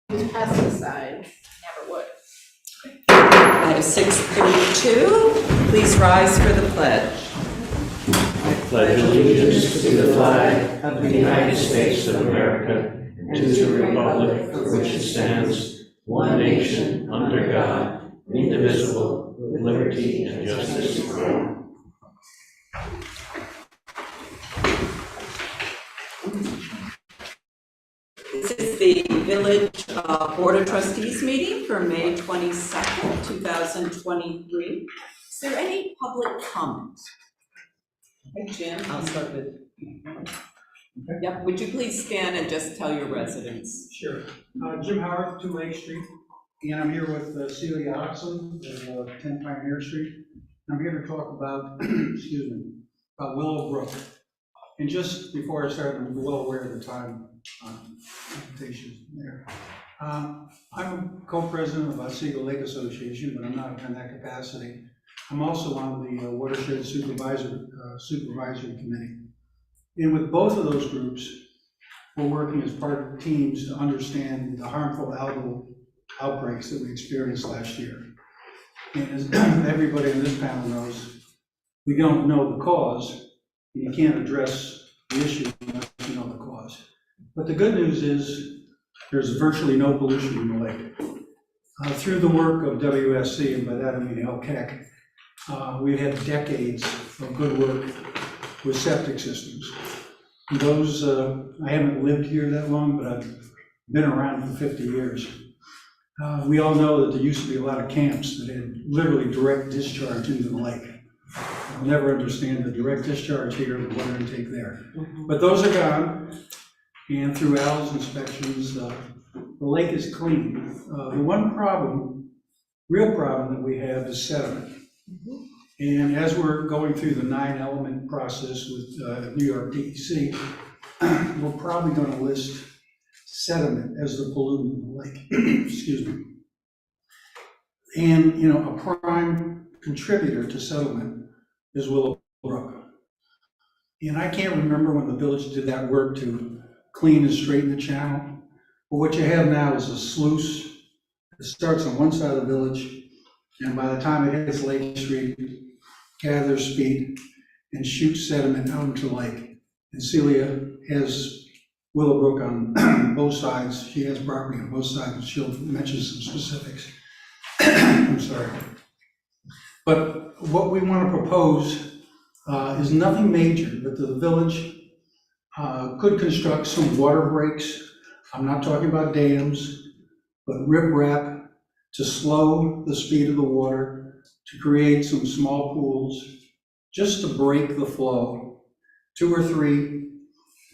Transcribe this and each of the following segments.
pesticides. Never would. At 6:32, please rise for the pledge. I pledge allegiance to the flag of the United States of America and to the republic for which it stands, one nation, under God, indivisible, with liberty and justice for all. This is the Village Board of Trustees meeting for May 22nd, 2023. Is there any public comment? Hey, Jim, I'll start with you. Okay. Yep, would you please stand and just tell your residents? Sure. Jim Howard, 2 Lake Street, and I'm here with Celia Oxley of 10 Pioneer Street. I'm here to talk about, excuse me, about Willowbrook. And just before I start, I'm well aware of the time invitation there. I'm a co-president of Otsego Lake Association, but I'm not in that capacity. I'm also on the Watershed Supervisory Committee. And with both of those groups, we're working as part of teams to understand the harmful algal outbreaks that we experienced last year. And as everybody in this panel knows, we don't know the cause, and you can't address the issue unless you know the cause. But the good news is there's virtually no pollution in the lake. Through the work of WSC, and by that I mean LCAC, we've had decades of good work with septic systems. And those, I haven't lived here that long, but I've been around for 50 years. We all know that there used to be a lot of camps that had literally direct discharge into the lake. I'll never understand the direct discharge here and the water intake there. But those are gone, and through Al's inspections, the lake is clean. The one problem, real problem that we have is sediment. And as we're going through the 9-element process with New York DEC, we're probably going to list sediment as the pollutant in the lake. Excuse me. And, you know, a prime contributor to settlement is Willowbrook. And I can't remember when the village did that work to clean and straighten the channel. But what you have now is a sluice. It starts on one side of the village, and by the time it hits Lake Street, gathers speed and shoots sediment out into the lake. And Celia has Willowbrook on both sides. She has property on both sides, and she'll mention some specifics. I'm sorry. But what we want to propose is nothing major, but the village could construct some water breaks. I'm not talking about dams, but riprap to slow the speed of the water, to create some small pools, just to break the flow. 2 or 3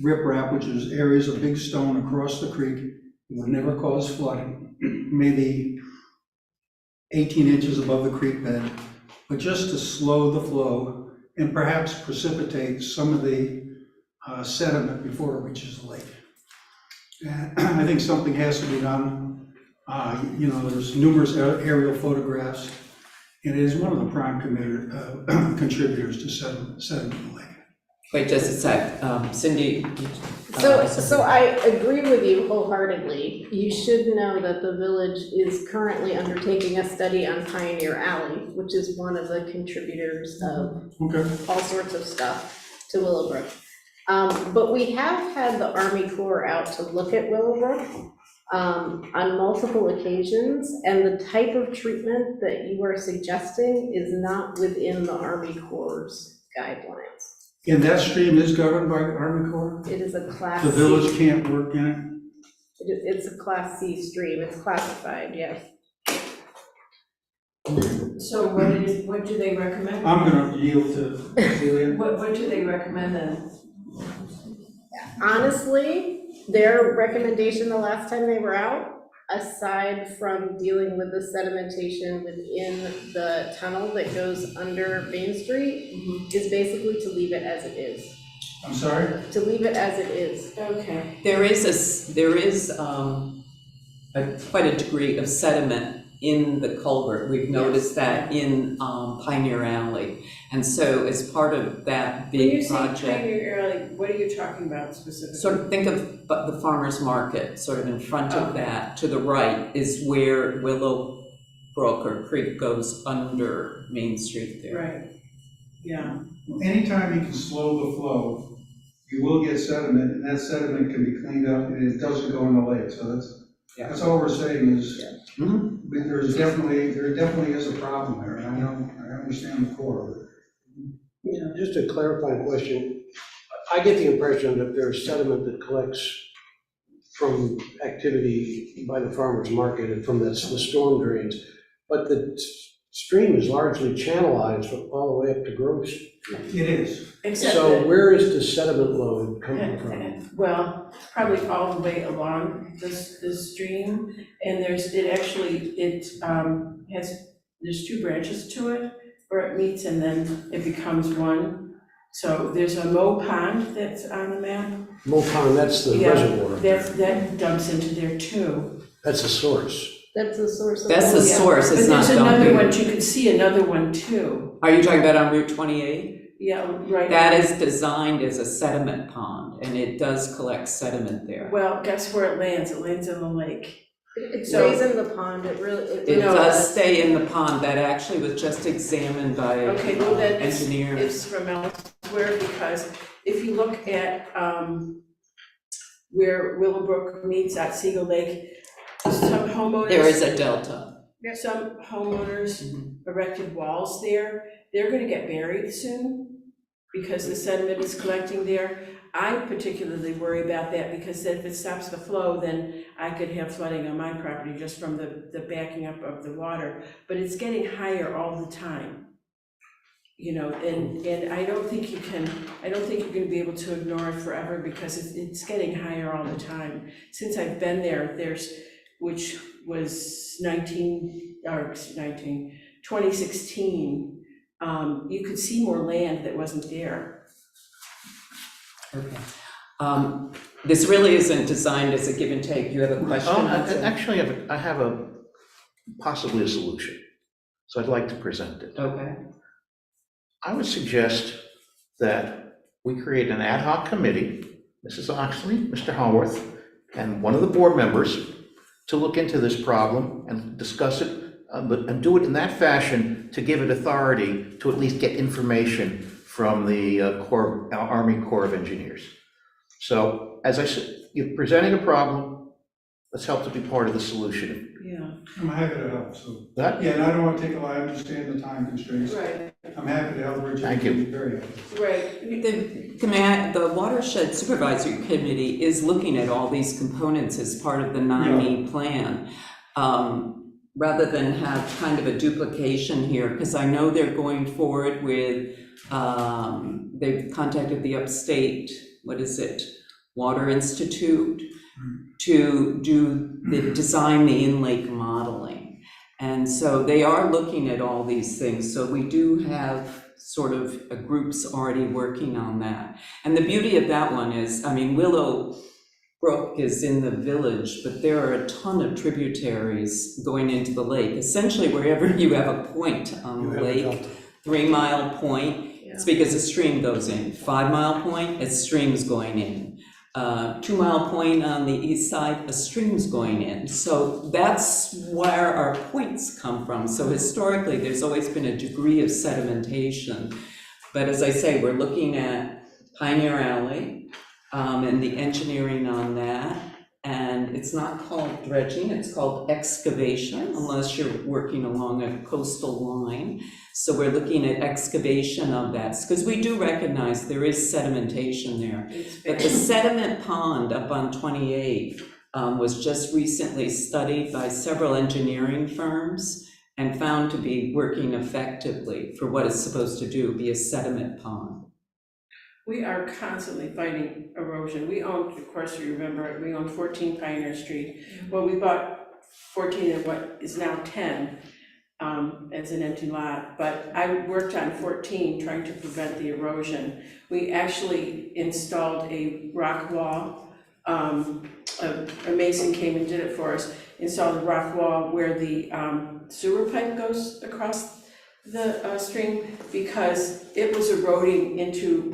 riprap, which is areas of big stone across the creek, it would never cause flooding, maybe 18 inches above the creek bed, but just to slow the flow and perhaps precipitate some of the sediment before it reaches the lake. And I think something has to be done. You know, there's numerous aerial photographs, and it is one of the prime contributors to sediment in the lake. Wait just a sec, Cindy. So I agree with you wholeheartedly. You should know that the village is currently undertaking a study on Pioneer Alley, which is one of the contributors of all sorts of stuff to Willowbrook. But we have had the Army Corps out to look at Willowbrook on multiple occasions, and the type of treatment that you are suggesting is not within the Army Corps' guidelines. And that stream is governed by the Army Corps? It is a Class The C. village can't work in it? It's a Class C stream, it's classified, yes. So what do they recommend? I'm gonna yield to Celia. What do they recommend then? Honestly, their recommendation the last time they were out, aside from dealing with the sedimentation within the tunnel that goes under Main Street, is basically to leave it as it is. I'm sorry? To leave it as it is. Okay. There is quite a degree of sediment in the culvert. We've noticed that in Pioneer Alley. And so as part of that big project. When you say Pioneer Alley, what are you talking about specifically? Sort of think of the farmer's market, sort of in front of that, to the right is where Willow Brook or Creek goes under Main Street there. Right, yeah. Anytime you can slow the flow, you will get sediment, and that sediment can be cleaned up, and it doesn't go in the lake, so that's all we're saying is, there definitely is a problem there, and I understand the core of it. Just a clarifying question, I get the impression that there's sediment that collects from activity by the farmer's market and from the storm drains, but the stream is largely channelized all the way up to Grove Street. It is. Except So that, where is the sediment load coming from? well, probably all the way along the stream, and there's 2 branches to it, where it meets and then it becomes one. So there's a Mow Pond that's on the map. Mow Pond, that's the reservoir. That dumps into there too. That's the source. That's the source of. That's the source, it's not But there's another dumping. one, you can see another one too. Are you talking about on Route 28? Yeah, right. That is designed as a sediment pond, and it does collect sediment there. Well, guess where it lands? It lands in the lake. It So- stays in the pond, it really, It does stay in the pond. That actually was just examined by Okay, well, then engineers. it's from elsewhere, because if you look at where Willowbrook meets at Seagull Lake, some homeowners. There is a delta. Some homeowners Mhm. erected walls there. They're gonna get buried soon because the sediment is collecting there. I particularly worry about that because if it stops the flow, then I could have flooding on my property just from the backing up of the water. But it's getting higher all the time. You know, and I don't think you're gonna be able to ignore it forever because it's getting higher all the time. Since I've been there, which was 2016, you could see more land that wasn't there. Okay. This really isn't designed as a give and take. You have a question? Actually, I have possibly a solution, so I'd like to present it. Okay. I would suggest that we create an ad hoc committee, Mrs. Oxley, Mr. Haworth, and one of the board members, to look into this problem and discuss it, and do it in that fashion to give it authority to at least get information from the Army Corps of Engineers. So, as I said, you're presenting a problem, let's help to be part of the solution. Yeah. I'm happy to help, so. That? Yeah, and I don't want to take a lot, I understand the time constraints. Right, I'm happy to help Richard. Thank you. Very happy. right. The Watershed Supervisory Committee is looking at all these components as part of the 9E plan. Rather than have kind of a duplication here, because I know they're going forward with, they've contacted the upstate, Water Institute, to design the in-lake modeling. And so they are looking at all these things. So we do have sort of groups already working on that. And the beauty of that one is, Willow Brook is in the village, but there are a ton of tributaries going into the lake. Essentially, wherever you have a point on the lake, 3 Mile Point, it's because a stream goes in. 5 Mile Point, a stream's going in. 2 Mile Point on the east side, a stream's going in. So that's where our points come from. So historically, there's always been a degree of sedimentation. But as I say, we're looking at Pioneer Alley, and the engineering on that, and it's not called dredging, it's called excavation, unless you're working along a coastal line. So we're looking at excavation of that, because we do recognize there is sedimentation there. But the sediment pond up on 28 was just recently studied by several engineering firms and found to be working effectively for what it's supposed to do, be a sediment pond. We are constantly fighting erosion. We owned, of course, you remember, we owned 14 Pioneer Street. Well, we bought 14 and what is now 10 as an empty lot, but I worked on 14 trying to prevent the erosion. We actually installed a rock wall a mason came and did it for us, installed a rock wall where the sewer pipe goes across the stream, because it was eroding into,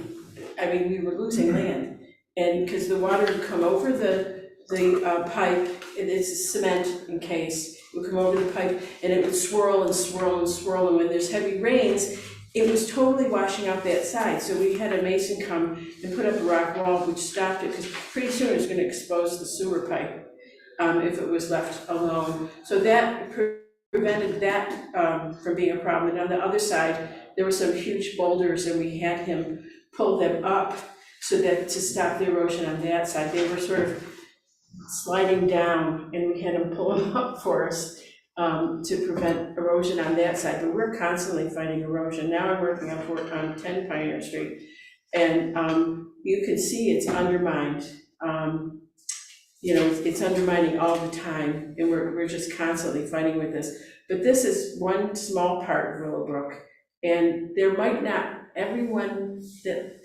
we were losing land. And because the water would come over the pipe, and it's cement encased, it would come over the pipe, and it would swirl and swirl and swirl, and when there's heavy rains, it was totally washing out that side. So we had a mason come and put up a rock wall which stopped it, because pretty soon it was gonna expose the sewer pipe if it was left alone. So that prevented that from being a problem. And on the other side, there were some huge boulders, and we had him pull them up so that to stop the erosion on that side. They were sort of sliding down, and we had him pull them up for us to prevent erosion on that side. But we're constantly fighting erosion. Now I'm working on 10 Pioneer Street, and you can see it's undermined. It's undermining all the time, and we're just constantly fighting with this. But this is one small part of Willowbrook, and there might not, everyone that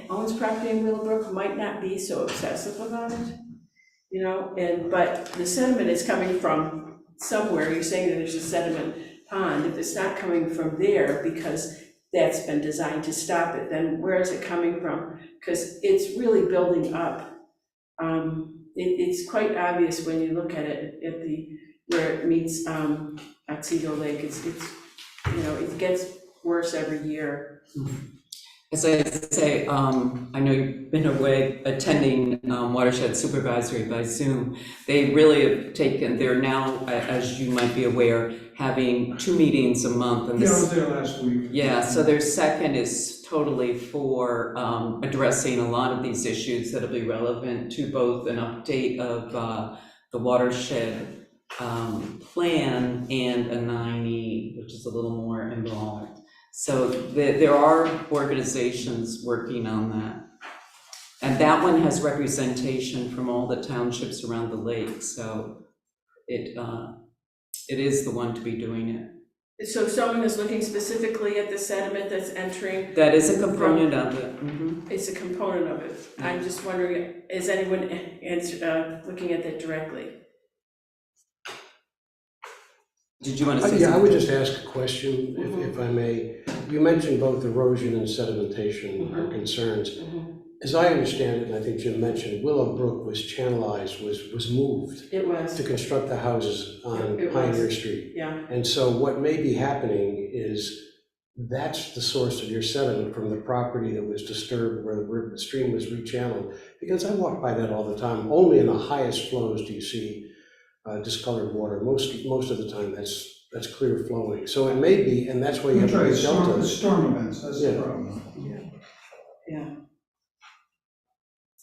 owns property in Willowbrook might not be so obsessive about it, but the sediment is coming from somewhere. You're saying that there's a sediment pond. If it's not coming from there because that's been designed to stop it, then where is it coming from? Because it's really building up. It's quite obvious when you look at it where it meets Otsego Lake. It gets worse every year. As I say, I know you've been away attending Watershed Supervisory by Zoom. They really have they're now, as you might be aware, having 2 meetings a month. And I was there last week. Yeah, so their second is totally for addressing a lot of these issues that'll be relevant to both an update of the watershed plan and a 9E, which is a little more involved. So there are organizations working on that. And that one has representation from all the townships around the lake, so it is the one to be doing it. So someone is looking specifically at the sediment that's entering? That is a component of it. Mm-hmm. It's a component of it. I'm just wondering, is anyone looking at that directly? Did you want to say Yeah, I something? would just ask a question, if I may. You mentioned both erosion and sedimentation are concerns. As I understand it, and I think Jim mentioned, Willowbrook was channelized, was moved It was. to construct the houses on It was. Pioneer Street. Yeah. And so what may be happening is that's the source of your sediment from the property that was disturbed where the stream was rechanneled. Because I walk by that all the time. Only in the highest flows do you see discolored water. Most of the time that's clear flowing. So it may be, and that's why you have That's right, big deltas. storm events, that's the Yeah. problem. Yeah.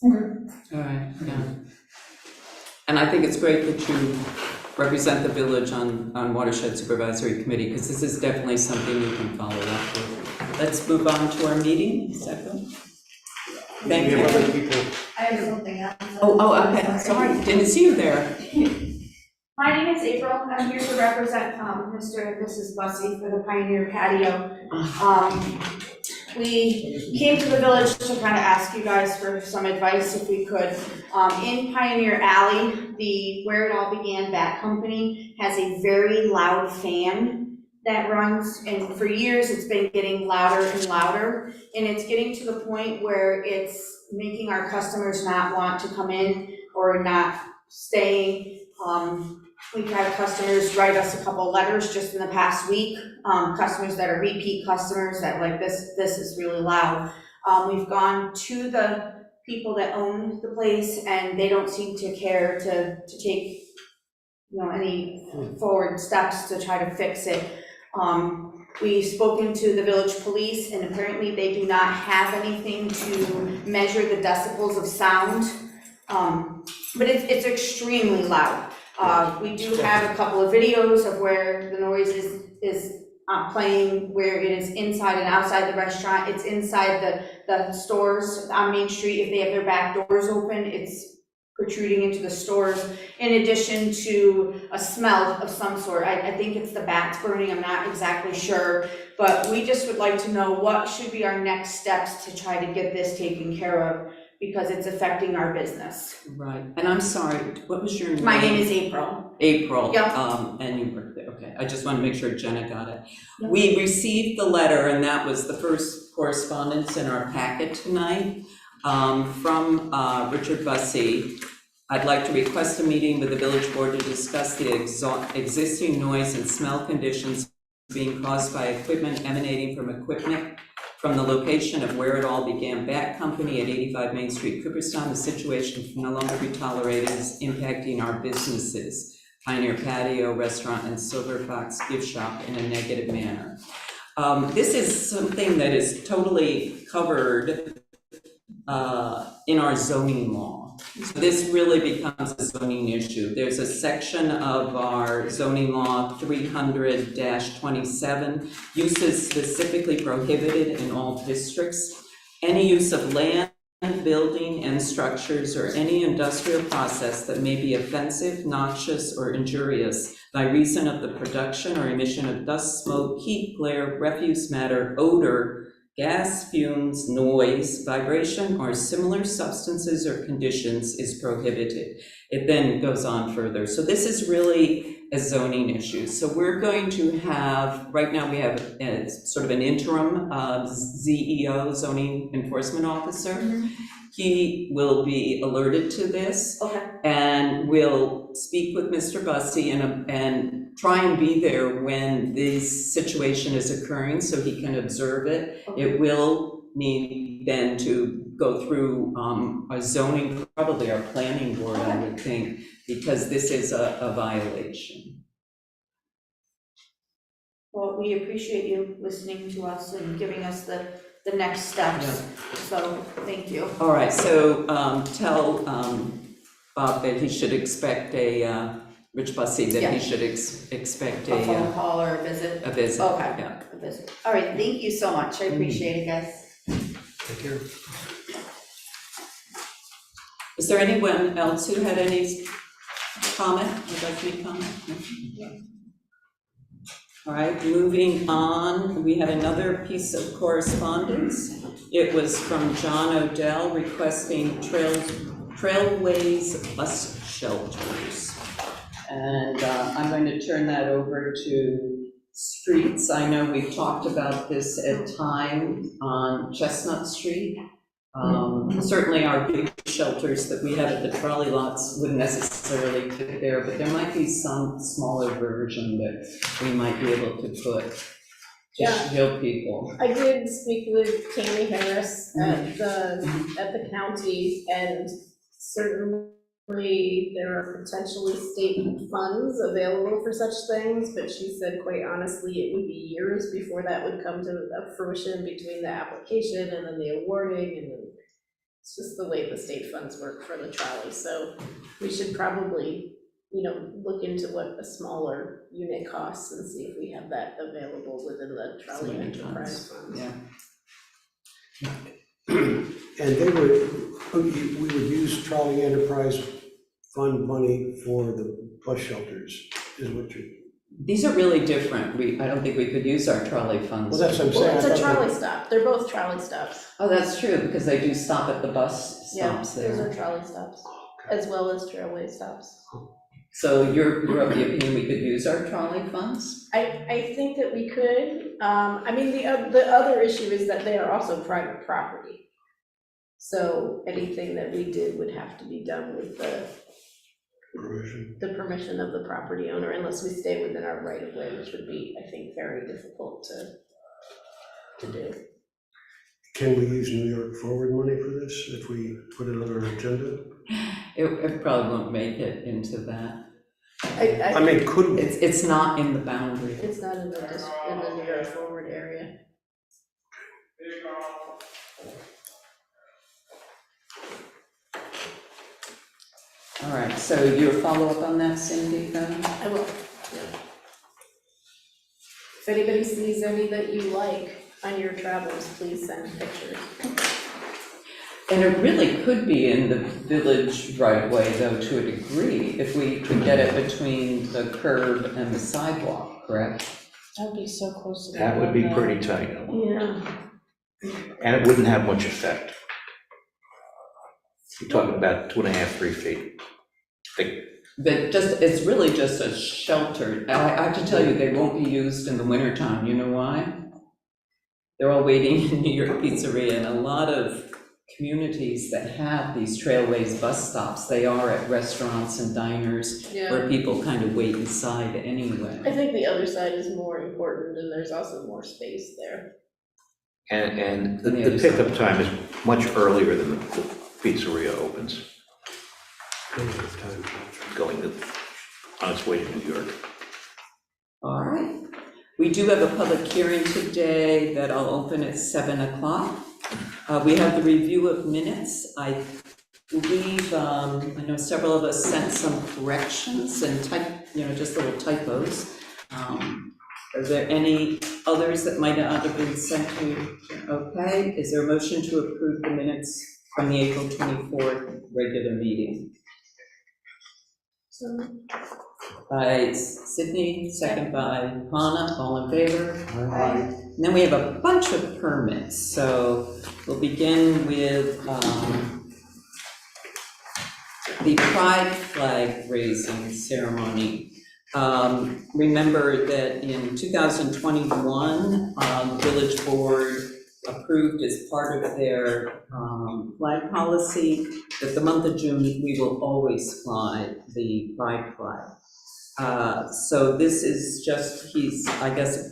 All right, yeah. And I think it's great that you represent the village on Watershed Supervisory Committee, because this is definitely something you can follow up with. Let's move on to our meeting. Is that good? Thank We you. have other people. I have something else. Okay, sorry, didn't see you there. My name is April. I'm here to represent Mr. and Mrs. Bussey for the Pioneer Patio. We came to the village to kind of ask you guys for some advice if we could. In Pioneer Alley, where it all began, Bat Company, has a very loud fan that runs, and for years it's been getting louder and louder, and it's getting to the point where it's making our customers not want to come in or not stay. We've had customers write us a couple letters just in the past week, customers that are repeat customers that like this is really loud. We've gone to the people that own the place, and they don't seem to care to take any forward steps to try to fix it. We've spoken to the village police, and apparently they do not have anything to measure the decibels of sound, but it's extremely loud. We do have a couple of videos of where the noise is playing, where it is inside and outside the restaurant. It's inside the stores on Main Street. If they have their back doors open, it's protruding into the stores, in addition to a smell of some sort. I think it's the bats burning, I'm not exactly sure, but we just would like to know what should be our next steps to try to get this taken care of. because it's affecting our business. Right, and I'm sorry, what was your name? My name is April. April. Yeah. And you work there, okay. I just want to make sure Jenna got it. Yeah. We received the letter, and that was the first correspondence in our packet tonight, from Richard Bussey. I'd like to request a meeting with the village board to discuss the existing noise and smell conditions being caused by equipment emanating from the location of Where It All Began Bat Company at 85 Main Street, Cooperstown. The situation can no longer be tolerated, is impacting our businesses, Pioneer Patio, Restaurant, and Silver Fox Gift Shop in a negative manner. This is something that is totally covered in our zoning law. So this really becomes a zoning issue. There's a section of our zoning law 300-27, uses specifically prohibited in all districts. Any use of land, building, and structures, or any industrial process that may be offensive, noxious, or injurious by reason of the production or emission of dust, smoke, heat, glare, refuse matter, odor, gas, fumes, noise, vibration, or similar substances or conditions is prohibited. It then goes on further. So this is really a zoning issue. So we're going to have, right now we have sort of an interim ZEO, zoning enforcement officer. Mm-hmm. He will be alerted to this. Okay. And will speak with Mr. Bussey and try and be there when this situation is occurring so he can observe it. Okay. It will need then to go through a zoning, probably our planning board, I would think, because this is a violation. Well, we appreciate you listening to us and giving us the next steps. So, thank you. All right, so tell Bob that he should expect Rich Bussey, that Yeah. he should expect A phone call or a visit? a visit. Okay. Yeah. A visit. All right, thank you so much. I appreciate it, guys. Take care. Is there anyone else who had any comment, would like to make comment? No? All right, moving on, we had another piece of correspondence. It was from John Odell requesting Trailways bus shelters. And I'm going to turn that over to streets. I know we've talked about this at times on Chestnut Street. Certainly our big shelters that we have at the trolley lots wouldn't necessarily fit there, but there might be some smaller version that we might be able to put to show people. I did speak with Tammy Harris at the county, and certainly there are potentially state funds available for such things, but she said quite honestly it would be years before that would come to fruition between the application and then the awarding, and then it's just the way the state funds work for the trolley. So we should probably, look into what a smaller unit costs and see if we have that available within the trolley enterprise funds. Yeah. And we would use trolley enterprise fund money for the bus shelters, is what you're. These are really different. I don't think we could use our trolley funds. Well, that's what I'm saying. Well, it's I a thought trolley stop. They're both trolley stops. Oh, that's true, because they do stop at the bus Yeah, stops those there. are trolley stops, as well as trailway stops. So you're of the opinion we could use our trolley funds? I think that we could. The other issue is that they are also private property. So anything that we did would have to be done with the permission of the property owner, unless we stay within our right of way, which would be, I think, very difficult to do. Can we use New York Forward money for this if we put it on our agenda? It probably won't make it into that. I mean, could we? It's not in the boundary. It's not in the New York Forward area. All right, so your follow-up on that, Cindy, then? I will, yeah. If anybody sees any that you like on your travels, please send pictures. And it really could be in the village right away, though, to a degree, if we could get it between the curb and the sidewalk, correct? That'd be so close to That would be pretty tight, Yeah. and it wouldn't have much effect. You're talking about 2.5, 3 feet thick. But it's really just a shelter. I have to tell you, they won't be used in the wintertime. You know why? They're all waiting in New York Pizzeria, and a lot of communities that have these trailways bus stops, they are at restaurants and diners Yeah, where people kind of wait inside anyway. I think the other side is more important, and there's also more space there. And the On the other pickup time is much earlier than the pizzeria opens, going on its way to New York. All right. We do have a public hearing today that I'll open at 7 o'clock. We have the review of minutes. I believe, I know several of us sent some corrections and just little typos. Are there any others that might not have been sent to you? Okay, is there a motion to approve the minutes from the April 24th regular meeting? So, By Sydney, second by Hannah, all in favor? And then we have a bunch of permits, so we'll begin with the pride flag raising ceremony. Remember that in 2021, the village board approved as part of their flag policy that the month of June, we will always fly the pride flag. So this is just, I guess,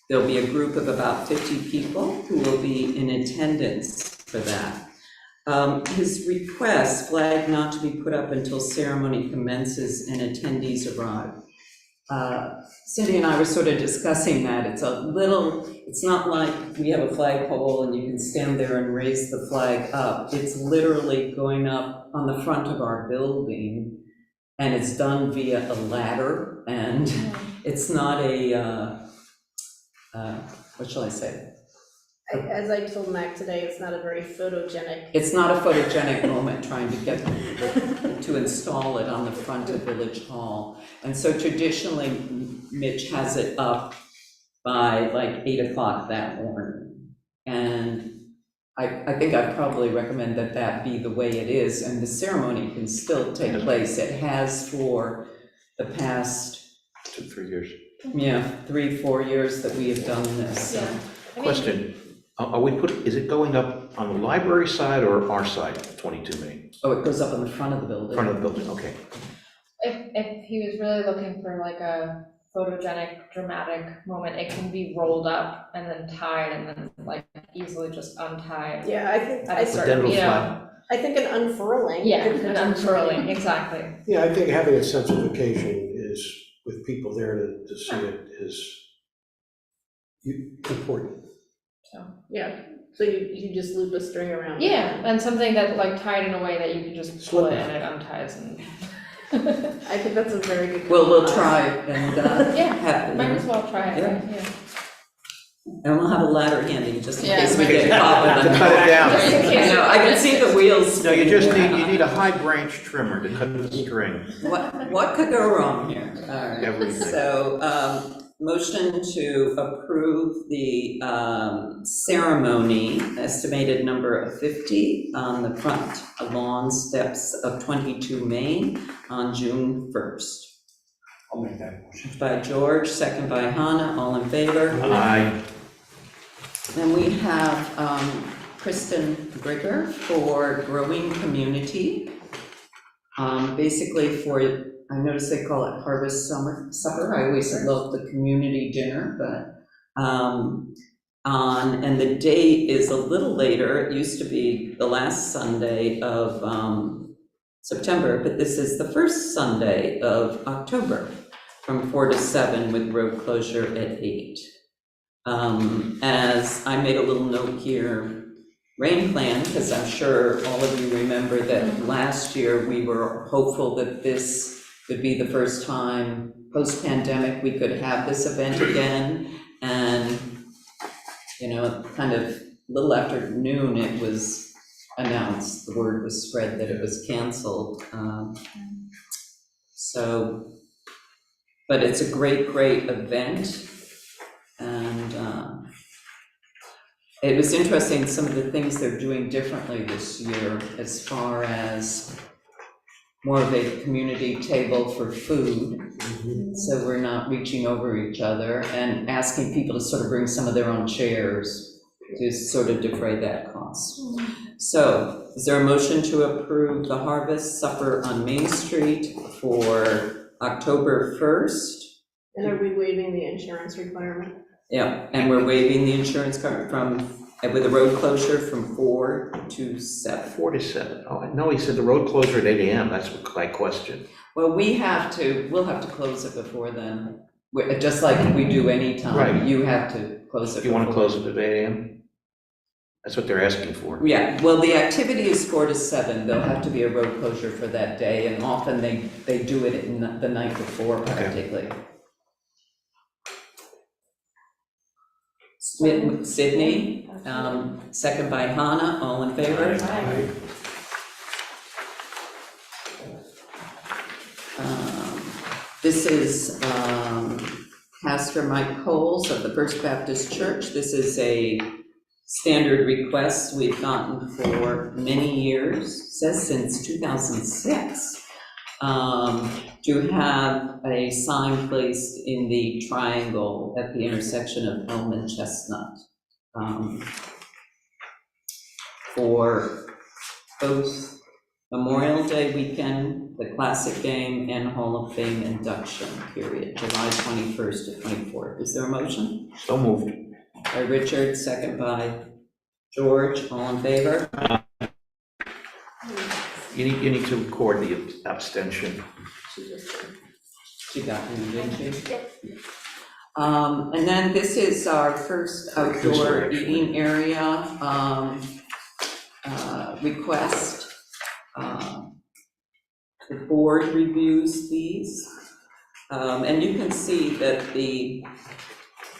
there'll be a group of about 50 people who will be in attendance for that. His request, flag not to be put up until ceremony commences and attendees arrive. Cindy and I were sort of discussing that. It's not like we have a flagpole and you can stand there and raise the flag up. It's literally going up on the front of our building, and it's done via a ladder, and it's not a, what shall I say? as I told Mac today, it's not a very photogenic. It's not a photogenic moment trying to get to install it on the front of Village Hall. And so traditionally, Mitch has it up by like 8 o'clock that morning. And I think I'd probably recommend that that be the way it is, and the ceremony can still take place. It has for the past 2-3 years. 3-4 years that we have done this. So. Question, is it going up on the library side or our side, 22 Main? Oh, it goes up on the front of the building. Front of the building, okay. If he was really looking for like a photogenic, dramatic moment, it can be rolled up and then tied and then like easily just untied. Yeah, At a Then certain, it'll you know, fly. I think an unfurling. yeah, could an potentially- unfurling, exactly. Yeah, I think having a sense of occasion is, with people there to see it, is important. So, yeah, so you just loop a string around. it. Yeah, and something that like tied in a way that you can just pull Slip it it. and it unties and. I think that's a very good. We'll try and Yeah, have, might as well try it, yeah. and we'll have a ladder handy just in Yeah. case we get caught. To cut it down. Just in case I know, I can see the wheels. No, you need a high branch trimmer to cut the string. What could go wrong here? All right, Everything. so, motion to approve the ceremony, estimated number of 50 on the front lawn steps of 22 Main on June 1st. I'll make that motion. By George, second by Hannah, all in favor? Aye. Then we have Kristen Grigger for Growing Community. Basically for, I noticed they call it Harvest Supper. I always love the community dinner, but and the date is a little later. It used to be the last Sunday of September, but this is the first Sunday of October from 4 to 7 with road closure at 8. As I made a little note here, rain plan, because I'm sure all of you remember that last year we were hopeful that this would be the first time post-pandemic we could have this event again. And, kind of a little after noon, it was announced, the word was spread that it was canceled. But it's a great, great event. And It was interesting, some of the things they're doing differently this year as far as more of a community table for food. So we're not reaching over each other and asking people to sort of bring some of their own chairs to sort of defray that cost. So is there a motion to approve the Harvest Supper on Main Street for October 1st? And are we waiving the insurance requirement? Yeah, and we're waiving the insurance cover with a road closure from 4 to 7. 4 to 7. Oh, no, he said the road closure at 8 AM. That's my question. Well, we'll have to close it before then, just like we do any time. Right. You have to close it. You want to before. close it at 8 AM? That's what they're asking for. Yeah, well, the activity is 4 to 7. There'll have to be a road closure for that day, and often they do it the night before practically. Sydney, second by Hannah, all in favor? This is Pastor Mike Coles of the First Baptist Church. This is a standard request we've gotten for many years, says since 2006. To have a sign placed in the triangle at the intersection of Elm and Chestnut for both Memorial Day weekend, the Classic Game, and Hall of Fame induction period, July 21st to 24th. Is there a motion? So moved. By Richard, second by George, all in favor? You need to record the abstention. She got me, didn't she? And then this is our first outdoor eating area request. The board reviews these. And you can see that the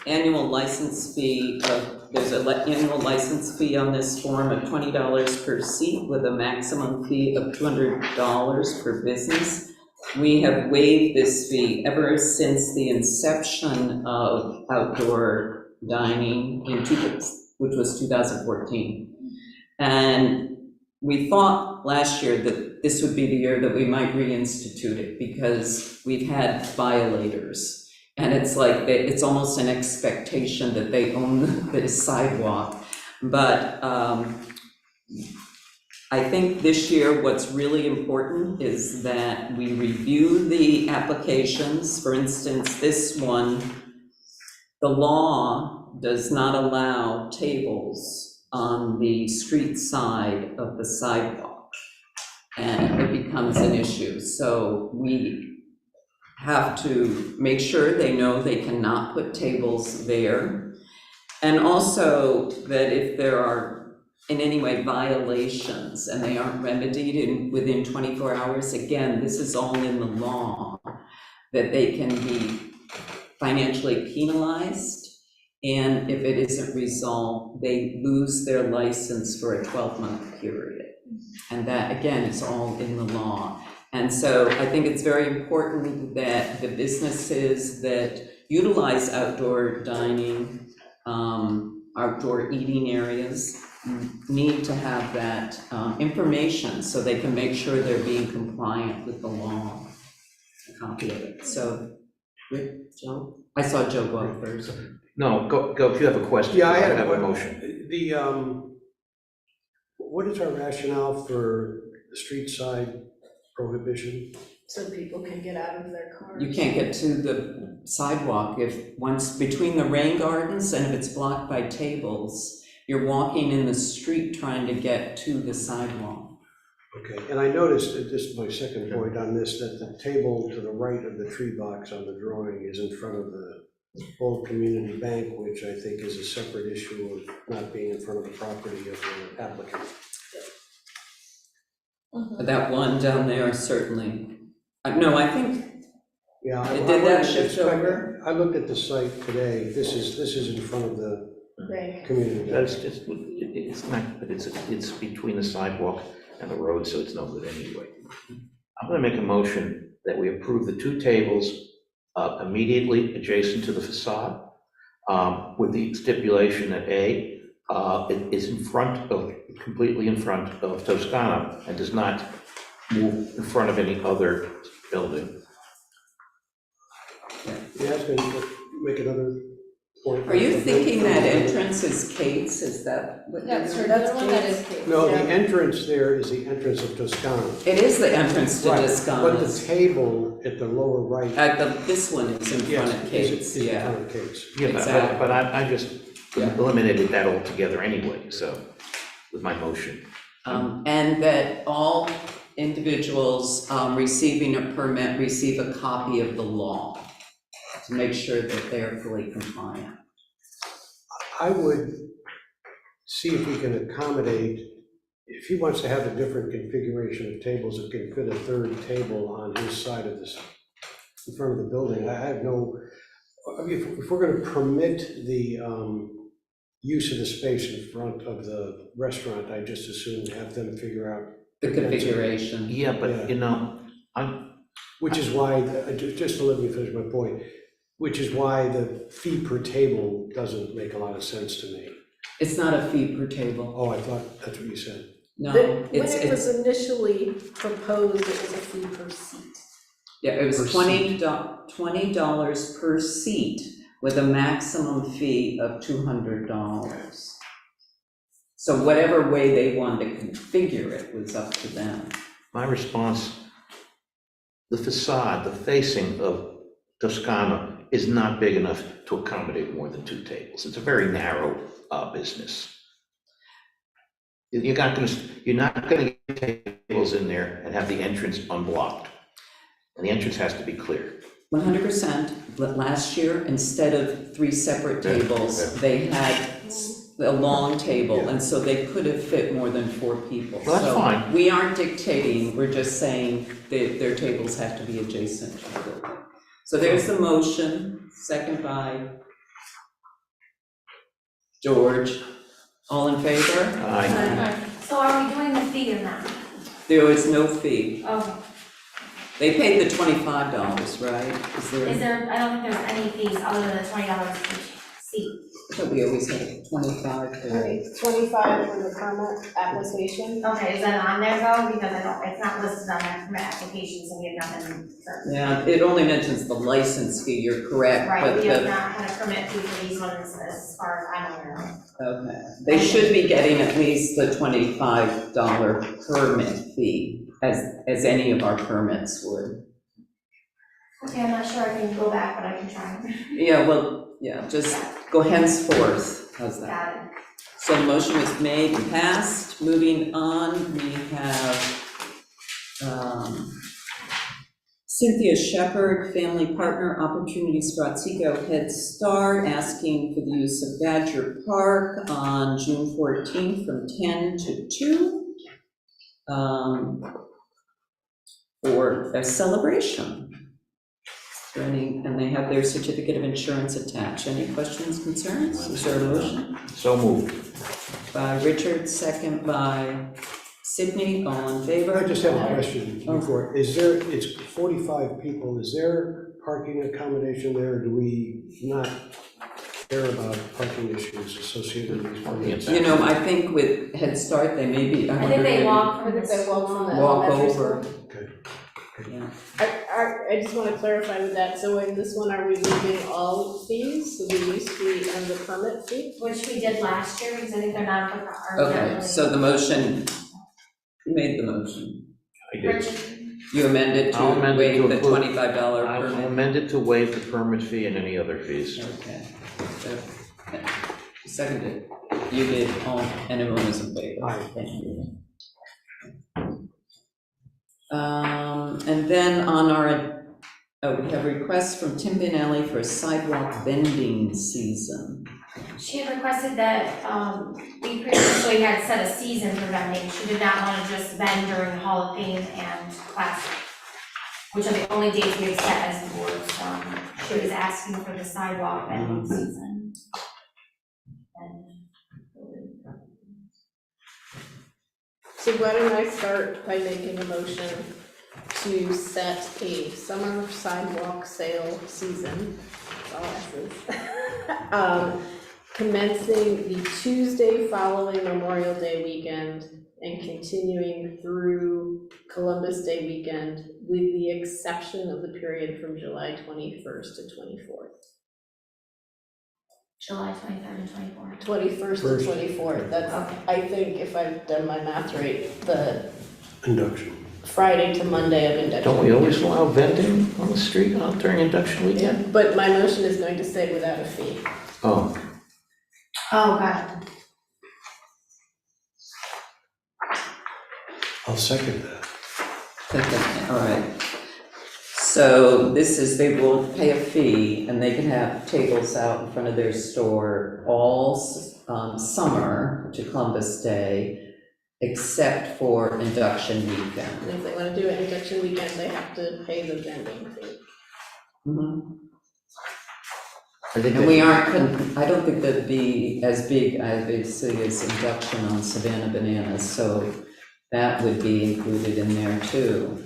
annual license fee there's an annual license fee on this form of $20 per seat with a maximum fee of $200 per business. We have waived this fee ever since the inception of outdoor dining which was 2014. And we thought last year that this would be the year that we might reinstitute it because we've had violators. And it's like, it's almost an expectation that they own the sidewalk. But I think this year what's really important is that we review the applications. For instance, this one, the law does not allow tables on the street side of the sidewalk. And it becomes an issue. So we have to make sure they know they cannot put tables there. And also that if there are in any way violations and they aren't remedied within 24 hours, again, this is all in the law, that they can be financially penalized. And if it isn't resolved, they lose their license for a 12-month period. And that, again, is all in the law. And so I think it's very important that the businesses that utilize outdoor dining, outdoor eating areas, need to have that information so they can make sure they're being compliant with the law. A copy of it. So, Rick, Joe? I saw Joe go up first. No, go if you have a question. Yeah, I have have a motion. What is our rationale for the street side prohibition? So people can get out of their cars. You can't get to the sidewalk once between the rain gardens, and if it's blocked by tables, you're walking in the street trying to get to the sidewalk. Okay, and I noticed, this is my second point on this, that the table to the right of the tree box on the drawing is in front of the old community bank, which I think is a separate issue of not being in front of the property of the applicant. But that one down there certainly, no, I think, Yeah. Did that shift over? I looked at the site today, this is in front of the Right. community bank. It's not, but it's between the sidewalk and the road, so it's no good anyway. I'm gonna make a motion that we approve the 2 tables immediately adjacent to the facade, with the stipulation that A, it is completely in front of Toscana and does not move in front of any other building. Yeah, I was gonna make another point. Are you thinking that entrance is Kate's, is that what you're That's doing? the one that is Kate's. No, the Yeah. entrance there is the entrance of Toscana. It is the entrance to Right, But the Toscana's. table at the lower right. This one is in Yes, front of is Kate's, in yeah. front of Kate's. Yeah, Exactly. but I just Yeah. eliminated that altogether anyway, so, with my motion. And that all individuals receiving a permit receive a copy of the law to make sure that they are fully compliant. I would see if we can accommodate, if he wants to have a different configuration of tables that can fit a third table on his side of this, in front of the building, I have no, I mean, if we're gonna permit the use of the space in front of the restaurant, I just assume have them figure out. The configuration. Yeah, but, Yeah. you know, Which is why, just to let me finish my point, which is why the fee per table doesn't make a lot of sense to me. It's not a fee per table, Oh, I thought that's what you said. no, When it's, it was initially proposed, it was a fee per seat. yeah, it was Per $20 per seat with a maximum fee of $200. So whatever way they wanted to configure it was up to them. my response, the facade, the facing of Toscana is not big enough to accommodate more than 2 tables. It's a very narrow business. You're not gonna get tables in there and have the entrance unblocked. And the entrance has to be clear. 100%, but last year, instead of 3 separate Yeah, tables, yeah. they had a long table, and so they could have fit more than 4 people. Well, that's So fine. we aren't dictating, we're just saying that their tables have to be adjacent to the building. So there's the motion, second by George. All in favor? Aye. So are we doing the fee or not? There is no fee. Oh, They paid the $25, right? Is there? I don't think there's any fees other than the $20 each seat. I thought we always had 25 there. Okay, 25 for the permit application. Okay, is that on there though? Because it's not listed on that permit application, so we have nothing certain. Yeah, it only mentions the license fee, you're correct, Right, but we have the, not had a permit fee for these ones as far as I'm aware of. okay. They should be getting at least the $25 permit fee, as any of our permits would. Okay, I'm not sure I can go back, but I can try. Yeah, well, yeah, just go henceforth, how's that? Got it. So the motion was made and passed. Moving on, we have Cynthia Shepherd, family partner, Opportunities for Otsego Head Start, asking for the use of Badger Park on June 14th from 10 to 2 for a celebration. And they have their certificate of insurance attached. Any questions, concerns? Is there a motion? So moved. By Richard, second by Sydney, all in favor? I just have a question before, it's 45 people, is there parking accommodation there, or do we not care about parking issues associated with these permits? You know, I think with Head Start, they may be, I I wonder think they maybe walk I from think the they walk from the school. walk elementary over. school. Okay. Yeah. I just want to clarify with that, so in this one, are we leaving all fees, so the use fee and the permit fee? Which we did last year, because I think they're not. Okay, so the motion, who made the motion? I did. You amended I'll to amend it waive to the include- $25 I will permit? amend it to waive the permit fee and any other fees. Okay. So, seconded. You did, all, and everyone is in favor? Aye. Thank you. And then on our, we have requests from Tim Benelli for a sidewalk vending season. She had requested that, we previously had set a season for vending. She did not want to just vend during Hall of Fame and Classic, which are the only dates we've set as the board. So she was asking for the sidewalk vending season. So why don't I start by making a motion to set a summer sidewalk sale season, that's all S's, commencing the Tuesday following Memorial Day weekend and continuing through Columbus Day weekend, with the exception of the period from July 21st to 24th. July 23rd and 24th. 21st to 24th, that's, I think, if I've done my math right, the Induction. Friday to Monday of induction. Don't we always allow vending on the street during induction Yeah, weekend? but my motion is going to say without a fee. Oh, Oh, God. I'll second that. Okay, all right. So this is, they will pay a fee, and they can have tables out in front of their store all summer to Columbus Day, except for induction weekend. And if they want to do an induction weekend, they have to pay the vending fee. Mhm. I think And we that, aren't, I don't think that'd be as big, obviously, as induction on Savannah Bananas, so that would be included in there too.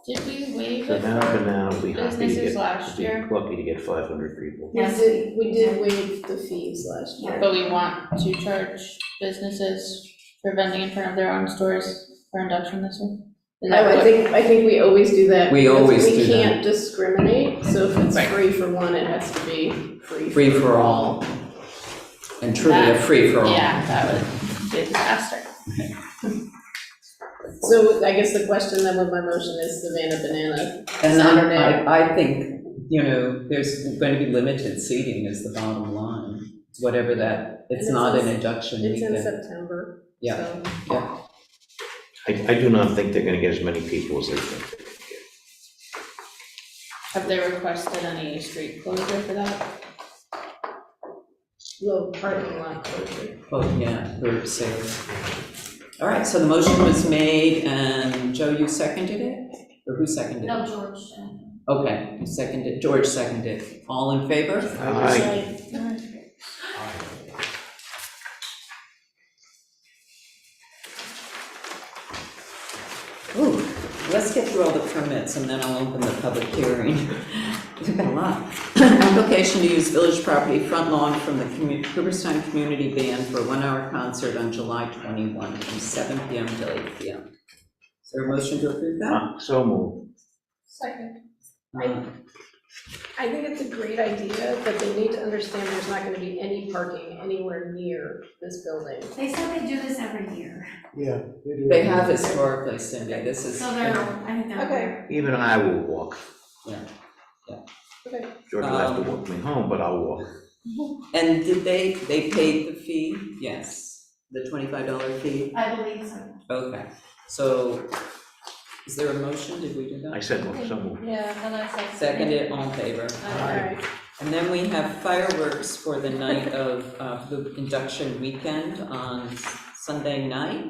Did we waive so it now for for now, we'll be happy to businesses get, last be year? lucky to get 500 people. Yes. We did waive the fees last year. But we want to charge businesses for vending in front of their own stores for induction this year? Is that I what- think we always do that. We because always do We that. can't discriminate, so if it's Right. free for one, it has to be free. Free for all. And truly a free for all. Yeah, that would be a disaster. So I guess the question then with my motion is Savannah Banana. And Saturday. I think, there's going to be limited seating is the bottom line, whatever that, it's And not it's an in- induction It's in weekend. September. Yeah. So I do not think they're gonna get as many people as they think. Have they requested any street closure for that? low parking lot closure. Oh, yeah, group sales. All right, so the motion was made, and Joe, you seconded it? Or who seconded it? No, George. Okay, you seconded, George seconded. All in favor? Aye. Ooh, let's get through all the permits, and then I'll open the public hearing. We've got a lot. Application to use village property front lawn from the Cooperstown Community Band for a 1-hour concert on July 21 from 7 PM to 8 PM. Is there a motion to approve that? So moved. Second. Uh, I think it's a great idea, but they need to understand there's not gonna be any parking anywhere near this building. They said they do this every year, Yeah, they do. They have historically, Cindy, this is. so they're, I think they're Okay. aware. Even I will walk. Yeah, yeah. Okay. George will have to walk me home, but I'll walk. And did they paid the fee? Yes, the $25 fee? I believe so. Okay, so is there a motion? Did we do that? I said, so moved. Yeah, and I second. Second it, all in favor? Alright, And then we have fireworks for the night of the induction weekend on Sunday night,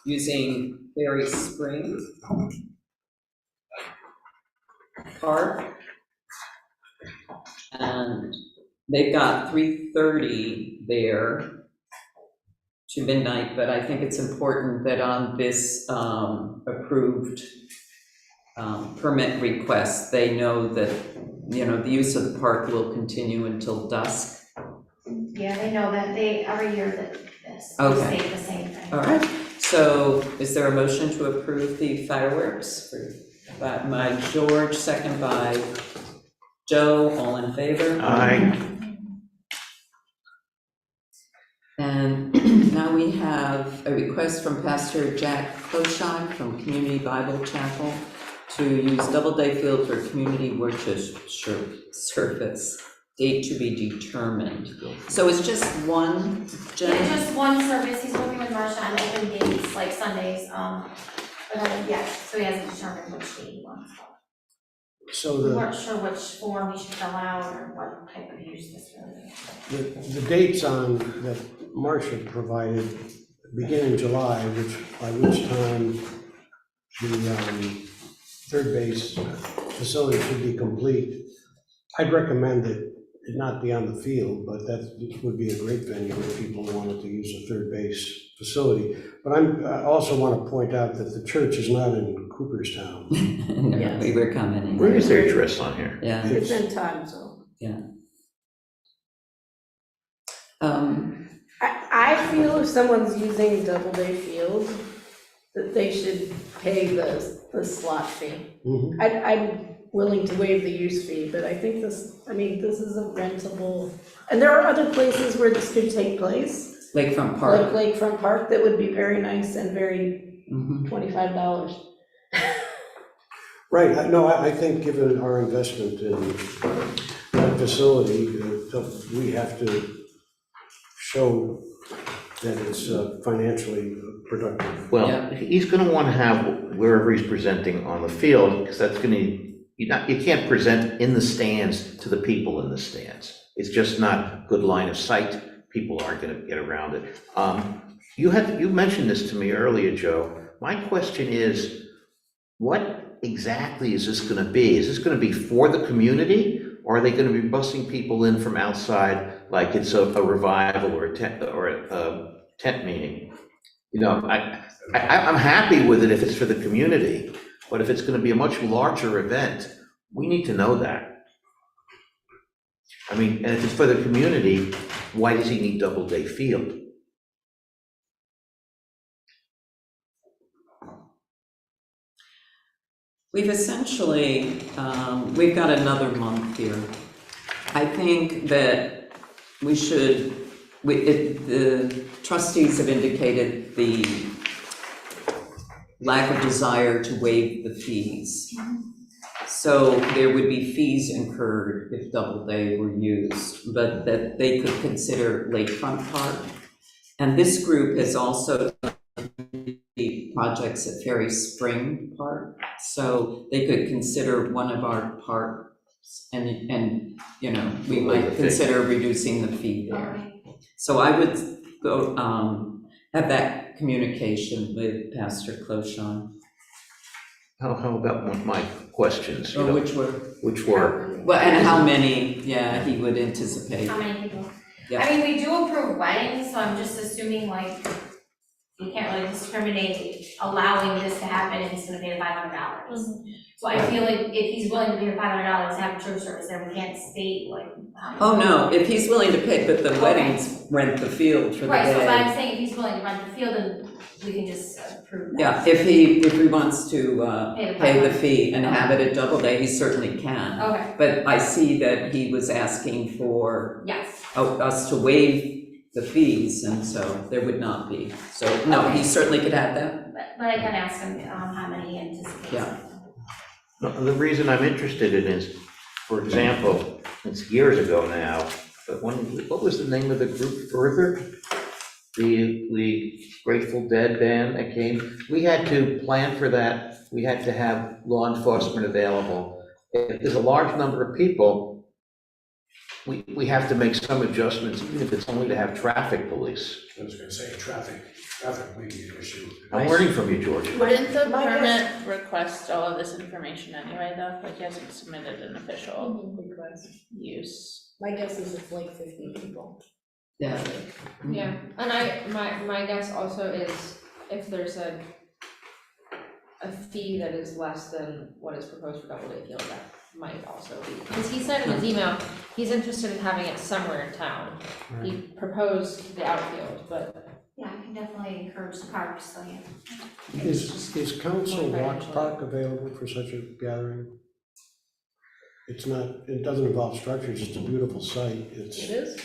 using Berry Springs Park. And they've got 3:30 there to midnight, but I think it's important that on this approved permit request, they know that, the use of the park will continue until dusk. Yeah, they know that every year that this, Okay. they say the same thing. All right, so is there a motion to approve the fireworks? By George, second by Joe, all in favor? Aye. And now we have a request from Pastor Jack Kloshak from Community Bible Chapel to use Doubleday Field for community worship service, date to be determined. So it's just one, Yeah, Jen? just one service, he's working with Marcia on open dates, like Sundays, so he hasn't determined which date he wants. So We weren't sure which form he should fill out or what type of use this really is. the dates on, that Marcia provided begin in July, by which time the third base facility should be complete. I'd recommend that it not be on the field, but that would be a great venue if people wanted to use a third base facility. But I also want to point out that the church is not in Cooperstown. No, we were commenting. Where is their address on here? Yeah, it's in Townsville. I feel if someone's using Doubleday Field, that they should pay the slot fee. Mhm. I'm willing to waive the use fee, but I think this is a rentable, and there are other places where this could take place, Lakefront Park. like Lakefront Park, that would be very nice and very Mhm. $25. Right, I think given our investment in that facility, we have to show that it's financially productive. Well, he's gonna wanna have wherever he's presenting on the field, because that's gonna, you can't present in the stands to the people in the stands. It's just not good line of sight, people aren't gonna get around it. You mentioned this to me earlier, Joe. My question is, what exactly is this gonna be? Is this gonna be for the community, or are they gonna be busing people in from outside, like it's a revival or a tent meeting? You know, I'm happy with it if it's for the community, but if it's gonna be a much larger event, we need to know that. I mean, and if it's for the community, why does he need Doubleday Field? We've essentially, we've got another month here. I think that we should, the trustees have indicated the lack of desire to waive the fees. So there would be fees incurred if Doubleday were used, but that they could consider Lakefront Park. And this group has also done the projects at Ferry Spring Park, so they could consider one of our parks, and you know, we might consider reducing the fee there. So I would go have that communication with Pastor Clochon. How about one of my questions? you Or know, which were, well, and how many, he would anticipate. How many people? Yeah. I mean, we do approve weddings, so I'm just assuming like, you can't really discriminate allowing this to happen and he's gonna pay the $500. So I feel like if he's willing to pay the $500 to have a church service there, we can't state like how many. Oh, no, if he's willing to pay, but the weddings rent the field for the Right, so day. but I'm saying if he's willing to rent the field, then we can just approve that. Yeah, if he wants to pay the $500. fee and have it at Doubleday, he certainly can. Okay, But I see that he was asking for yes. us to waive the fees, and so there would not be. So, no, he certainly could have that. But I can ask him how many he anticipates. Yeah. No, the reason I'm interested in is, for example, it's years ago now, but what was the name of the group further? The Grateful Dead band that came, we had to plan for that, we had to have law enforcement available. If there's a large number of people, we have to make some adjustments, even if it's only to have traffic police. I was gonna say, traffic may be an issue. I'm learning from you, George. Wouldn't the My permit request all of this information anyway, though? Like, he hasn't submitted an official Request. use. My guess is it's like 50 people. Yeah. Yeah, and my guess also is if there's a fee that is less than what is proposed for Doubleday Field, that might also be, because he said in his email, he's interested in having it somewhere in town. He proposed the outfield, but Yeah, I can definitely encourage the park, so yeah. Is Council Rock Park available for such a gathering? It's not, it doesn't involve structure, it's just a beautiful site. It is?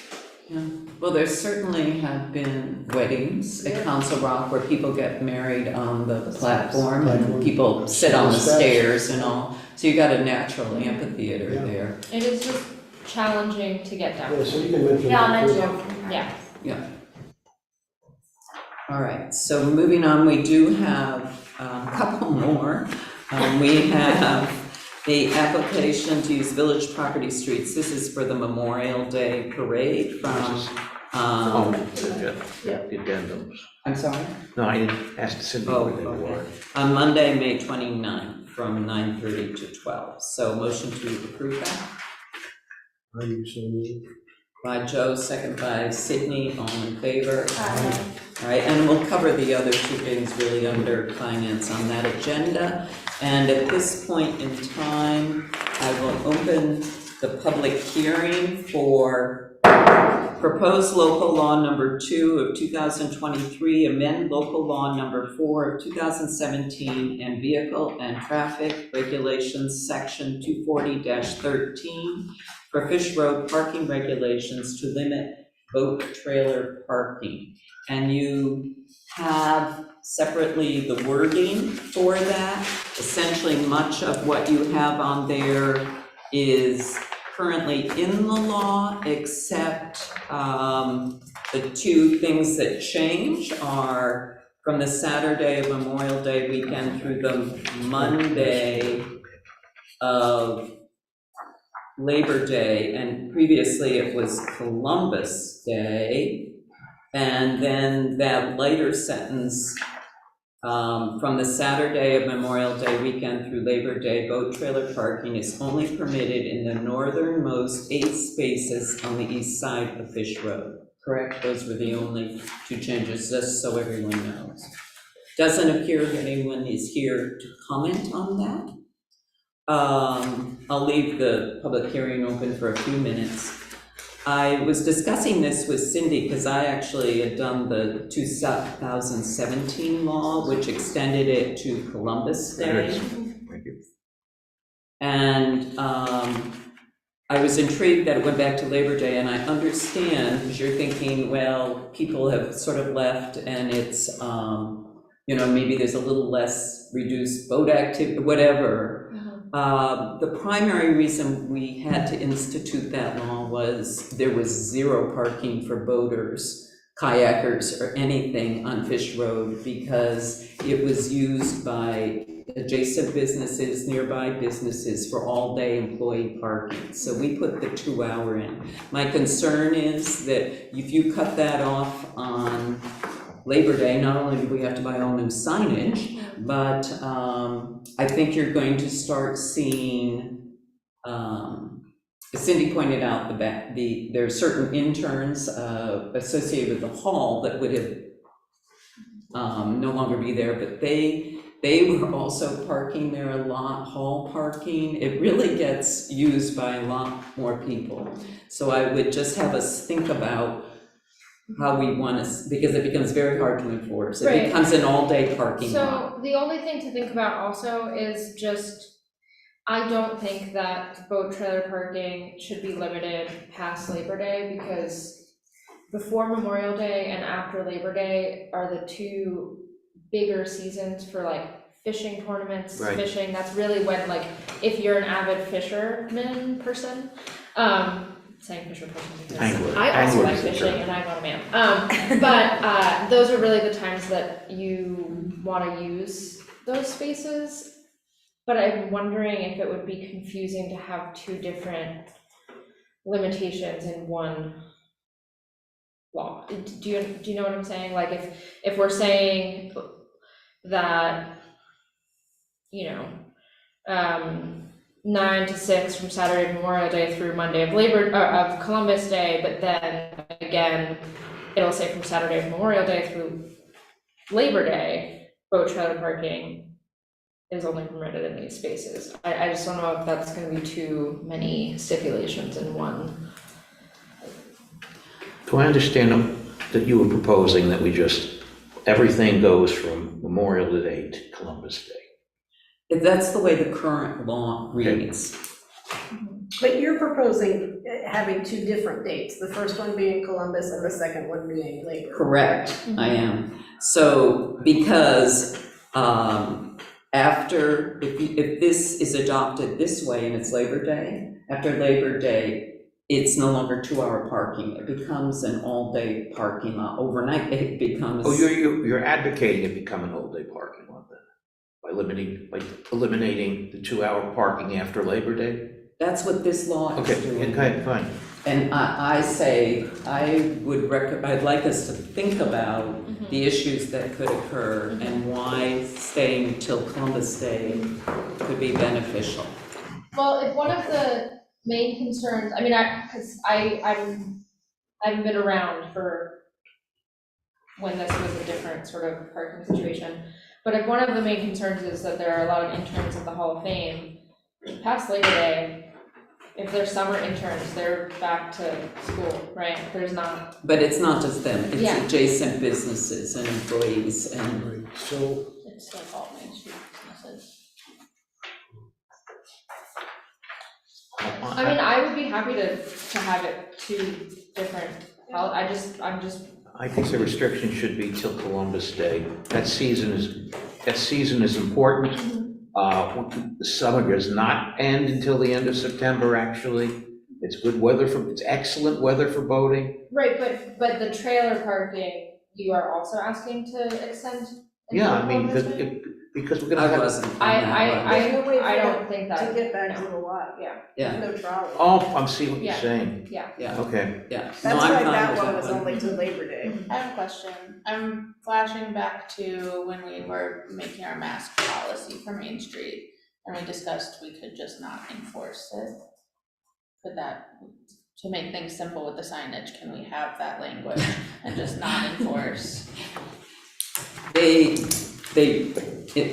Yeah. Well, there certainly have been weddings at Council Rock where people get married on the platform and people sit on the stairs and all. So you got a natural amphitheater there. it is just challenging to get down. Yeah, so you can mention. Yeah, I'll that mention too. it. Yeah. All right, so moving on, we do have a couple more. We have the application to use village property streets. This is for the Memorial Day Parade from, The addendums. I'm sorry? No, I didn't ask Cindy Oh, where they were. okay. On Monday, May 29th, from 9:30 to 12. So motion to approve that Are you saying? by Joe, second by Sydney, all in favor? Uh, All right, and we'll cover the other two things really under finance on that agenda. And at this point in time, I will open the public hearing for Proposed local law number 2 of 2023, amend local law number 4 of 2017 and vehicle and traffic regulations section 240-13 for Fish Road parking regulations to limit boat trailer parking. And you have separately the wording for that. Essentially, much of what you have on there is currently in the law, except the two things that change are from the Saturday of Memorial Day weekend through the Monday of Labor Day, and previously it was Columbus Day. And then that later sentence, from the Saturday of Memorial Day weekend through Labor Day, boat trailer parking is only permitted in the northernmost 8 spaces on the east side of Fish Road. Correct? Those were the only 2 changes, just so everyone knows. Doesn't appear that anyone is here to comment on that. I'll leave the public hearing open for a few minutes. I was discussing this with Cindy because I actually had done the 2017 law, which extended it to Columbus Day. Thank you. And I was intrigued that it went back to Labor Day, and I understand, because you're thinking, well, people have sort of left and it's, maybe there's a little less reduced boat activity, whatever. The primary reason we had to institute that law was there was 0 parking for boaters, kayakers, or anything on Fish Road because it was used by adjacent businesses, nearby businesses for all-day employee parking. So we put the 2-hour in. My concern is that if you cut that off on Labor Day, not only do we have to buy all new signage, but I think you're going to start seeing, as Cindy pointed out, there are certain interns associated with the hall that would have no longer be there, but they were also parking there a lot, hall parking. It really gets used by a lot more people. So I would just have us think about how we want to, because it becomes very hard to enforce. It Right. becomes an all-day parking lot. So the only thing to think about also is just, I don't think that boat trailer parking should be limited past Labor Day, because before Memorial Day and after Labor Day are the 2 bigger seasons for like fishing tournaments, Right. fishing. That's really when, like, if you're an avid fisherman person, saying fisher person because Angler. I also Angler like is the fishing term. and I'm not a man. But those are really the times that you want to use those spaces. But I'm wondering if it would be confusing to have 2 different limitations in one law. Do you know what I'm saying? Like if we're saying that, 9 to 6 from Saturday Memorial Day through Monday of Columbus Day, but then again, it'll say from Saturday Memorial Day through Labor Day, boat trailer parking is only permitted in these spaces. I just don't know if that's gonna be too many stipulations in one. Do I understand that you were proposing that everything goes from Memorial Day to Columbus Day? If that's the way the current law reads. But you're proposing having 2 different dates, the first one being Columbus and the second one being Labor. Correct, I am. So, because if this is adopted this way and it's Labor Day, after Labor Day, it's no longer 2-hour parking. It becomes an all-day parking lot. Overnight, it becomes. Oh, you're advocating it become an all-day parking lot then? By eliminating the 2-hour parking after Labor Day? That's what this law is doing. Okay, fine. And I say, I'd like us to think about the issues that could occur and why staying till Columbus Day could be beneficial. Well, if one of the main concerns, because I've been around for when this was a different sort of parking situation, but if one of the main concerns is that there are a lot of interns at the Hall of Fame, past Labor Day, if they're summer interns, they're back to school, right? There's not, But it's not just them, Yeah. it's adjacent businesses and employees and, Right, so, It's like all Main Street businesses. I mean, I would be happy to have it two different, I'm just, I think the restriction should be till Columbus Day. That season is important. The summer does not end until the end of September, actually. It's good weather it's excellent weather for boating. right, but the trailer parking, you are also asking to extend? Yeah, I mean, Columbus Day? because we're gonna I have. wasn't on that one. There's no way I for don't think To that, get back to no. the lot, Yeah. Yeah. no trolley. Oh, I'm seeing what you're Yeah. saying. Yeah. Yeah, Okay. yeah. No, That's I'm why fine that with one was only to Labor Day. I have a question. I'm flashing back to when we were making our mask policy for Main Street, and we discussed we could just not enforce it. Could that, to make things simple with the signage, can we have that language and just not enforce?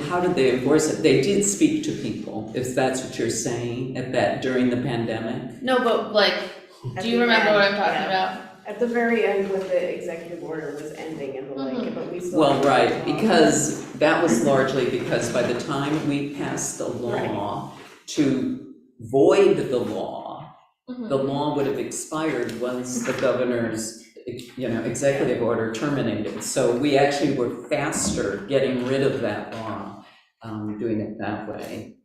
How did they enforce it? They did speak to people, if that's what you're saying, during the pandemic. No, but like, At do you the remember what I'm end, talking yeah. about? At the very end, when the executive order was ending and the like, but we still. Well, had to right, follow. because that was largely because by the time we passed the law to void the law, the law would have expired once the governor's, executive order terminated. So we actually were faster getting rid of that law, doing it that way.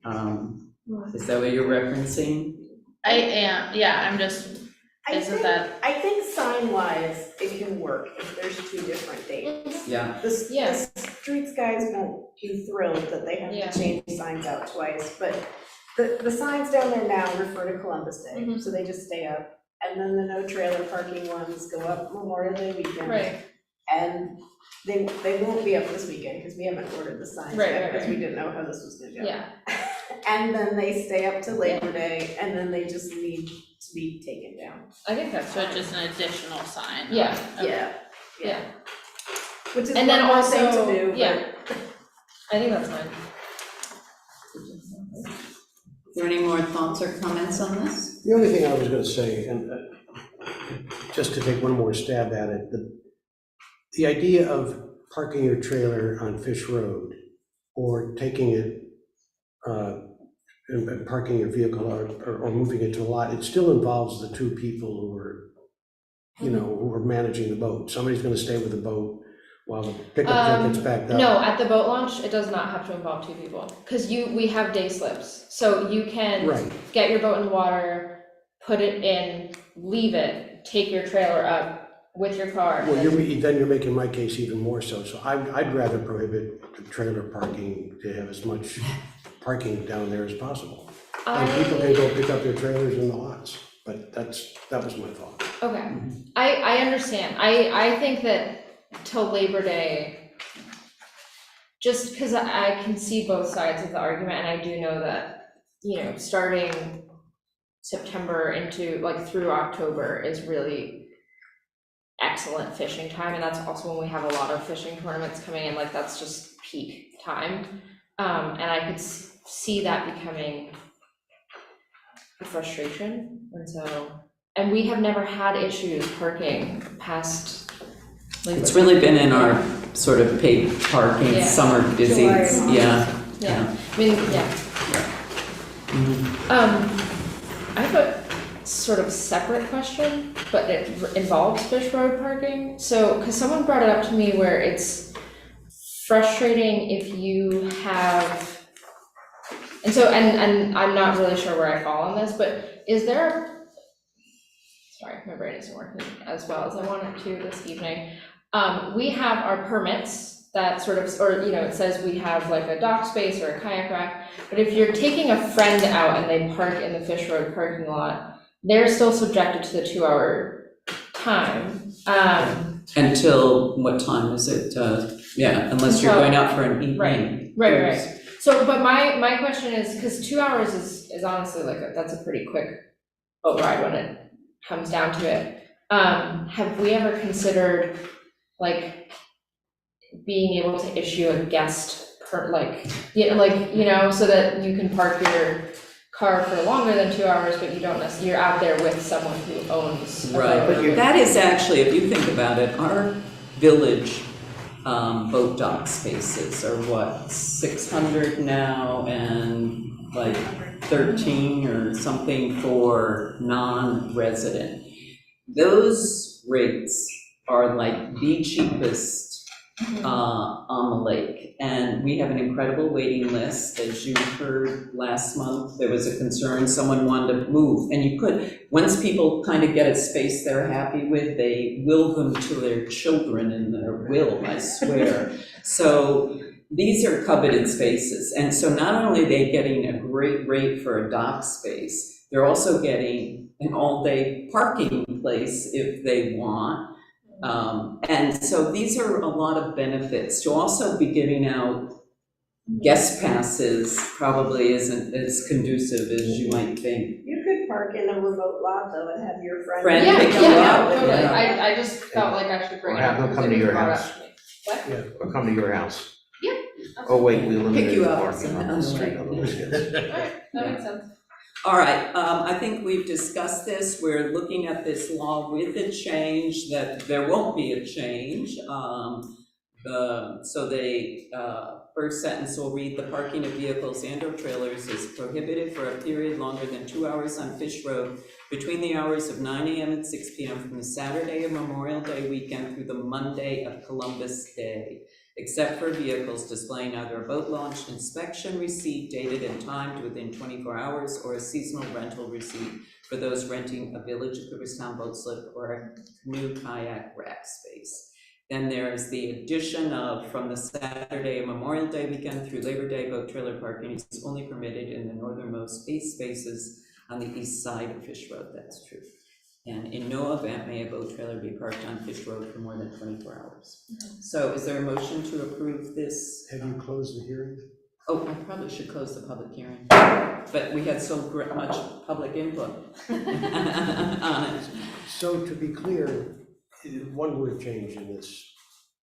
Is that what you're referencing? I am, yeah, I'm just, isn't that, I think sign-wise, it can work if there's two different dates. Yeah, The Yeah. streets guys won't be thrilled that they have Yeah. to change signs out twice, but the signs down there now refer to Columbus Day, Mhm. so they just stay up. And then the no trailer parking ones go up Memorial Day weekend. right, And they won't be up this weekend, because we haven't ordered the signs Right, yet, right, because right. we didn't know how this was gonna go. yeah, And then they stay up to Labor Day, and then they just need to be taken down. I think that's so fine. it's just an additional sign? Yeah. Okay. Yeah. Which is And then one more thing also, to do, but. yeah, I think that's fine. is there any more thoughts or comments on this? the only thing I was gonna say, and just to take one more stab at it, the idea of parking your trailer on Fish Road or taking it, and parking your vehicle or moving it to a lot, it still involves the two people who are, who are managing the boat. Somebody's gonna stay with the boat while the pickup truck gets backed up. No, at the boat launch, it does not have to involve two people, because we have day slips, so you can Right, get your boat in the water, put it in, leave it, take your trailer up with your car. well, and then you're making my case even more so. So I'd rather prohibit the trailer parking to have as much parking down there as possible. And people can go pick up their trailers in the lots, but that was my thought. Okay, I understand, I think that till Labor Day, just because I can see both sides of the argument, and I do know that, starting September into, through October is really excellent fishing time, and that's also when we have a lot of fishing tournaments coming in, that's just peak time. And I could see that becoming a frustration, and we have never had issues parking past Labor It's Day. really been in our sort of paid parking, Yeah. summer busy, July. yeah. I mean, yeah. I have a sort of separate question, but it involves Fish Road parking. So, because someone brought it up to me where it's frustrating if you have, and I'm not really sure where I fall on this, but is there, sorry, my brain isn't working as well as I want it to this evening. We have our permits that sort of, it says we have a dock space or a kayak rack, but if you're taking a friend out and they park in the Fish Road parking lot, they're still subjected to the 2-hour time. Until, what time is it? Unless you're going out for an evening. Right. So, but my question is, because 2 hours is honestly that's a pretty quick boat ride when it comes down to it. Have we ever considered being able to issue a guest so that you can park your car for longer than 2 hours, but you don't necessarily, you're out there with someone who owns a Right, boat. that is actually, if you think about it, our village boat dock spaces are what, 600 now and like 13 or something for non-resident. Those rates are like the cheapest on the lake. And we have an incredible waiting list. As you heard last month, there was a concern, someone wanted to move. And you could, once people kind of get a space they're happy with, they will them to their children in their will, I swear. So these are coveted spaces. And so not only are they getting a great rate for a dock space, they're also getting an all-day parking place if they want. And so these are a lot of benefits. To also be giving out guest passes probably isn't as conducive as you might think. You could park in a remote lot though and have your friend. Friend Yeah, pick you yeah, up. totally. Yeah. I just felt like I should bring Or it have up them because come it to was your brought up house. to me. What? Or come to your house. Yeah. Oh, wait, we Pick eliminated you the up parking on on the the street, way. otherwise it's- Alright, that makes sense. All right, I think we've discussed this. We're looking at this law with a change that there won't be a change. So the first sentence will read, the parking of vehicles and or trailers is prohibited for a period longer than 2 hours on Fish Road between the hours of 9 a.m. and 6 p.m. from the Saturday of Memorial Day weekend through the Monday of Columbus Day, except for vehicles displaying either a boat launch inspection receipt dated and timed within 24 hours or a seasonal rental receipt for those renting a Village of Cooperstown boat slip or a canoe kayak rack space. Then there is the addition of, from the Saturday of Memorial Day weekend through Labor Day, boat trailer parking is only permitted in the northernmost 8 spaces on the east side of Fish Road. That's true. And in no event may a boat trailer be parked on Fish Road for more than 24 hours. So is there a motion to approve this? Have you closed the hearing? Oh, I probably should close the public hearing, but we had so much public input on it. So to be clear, one word change in this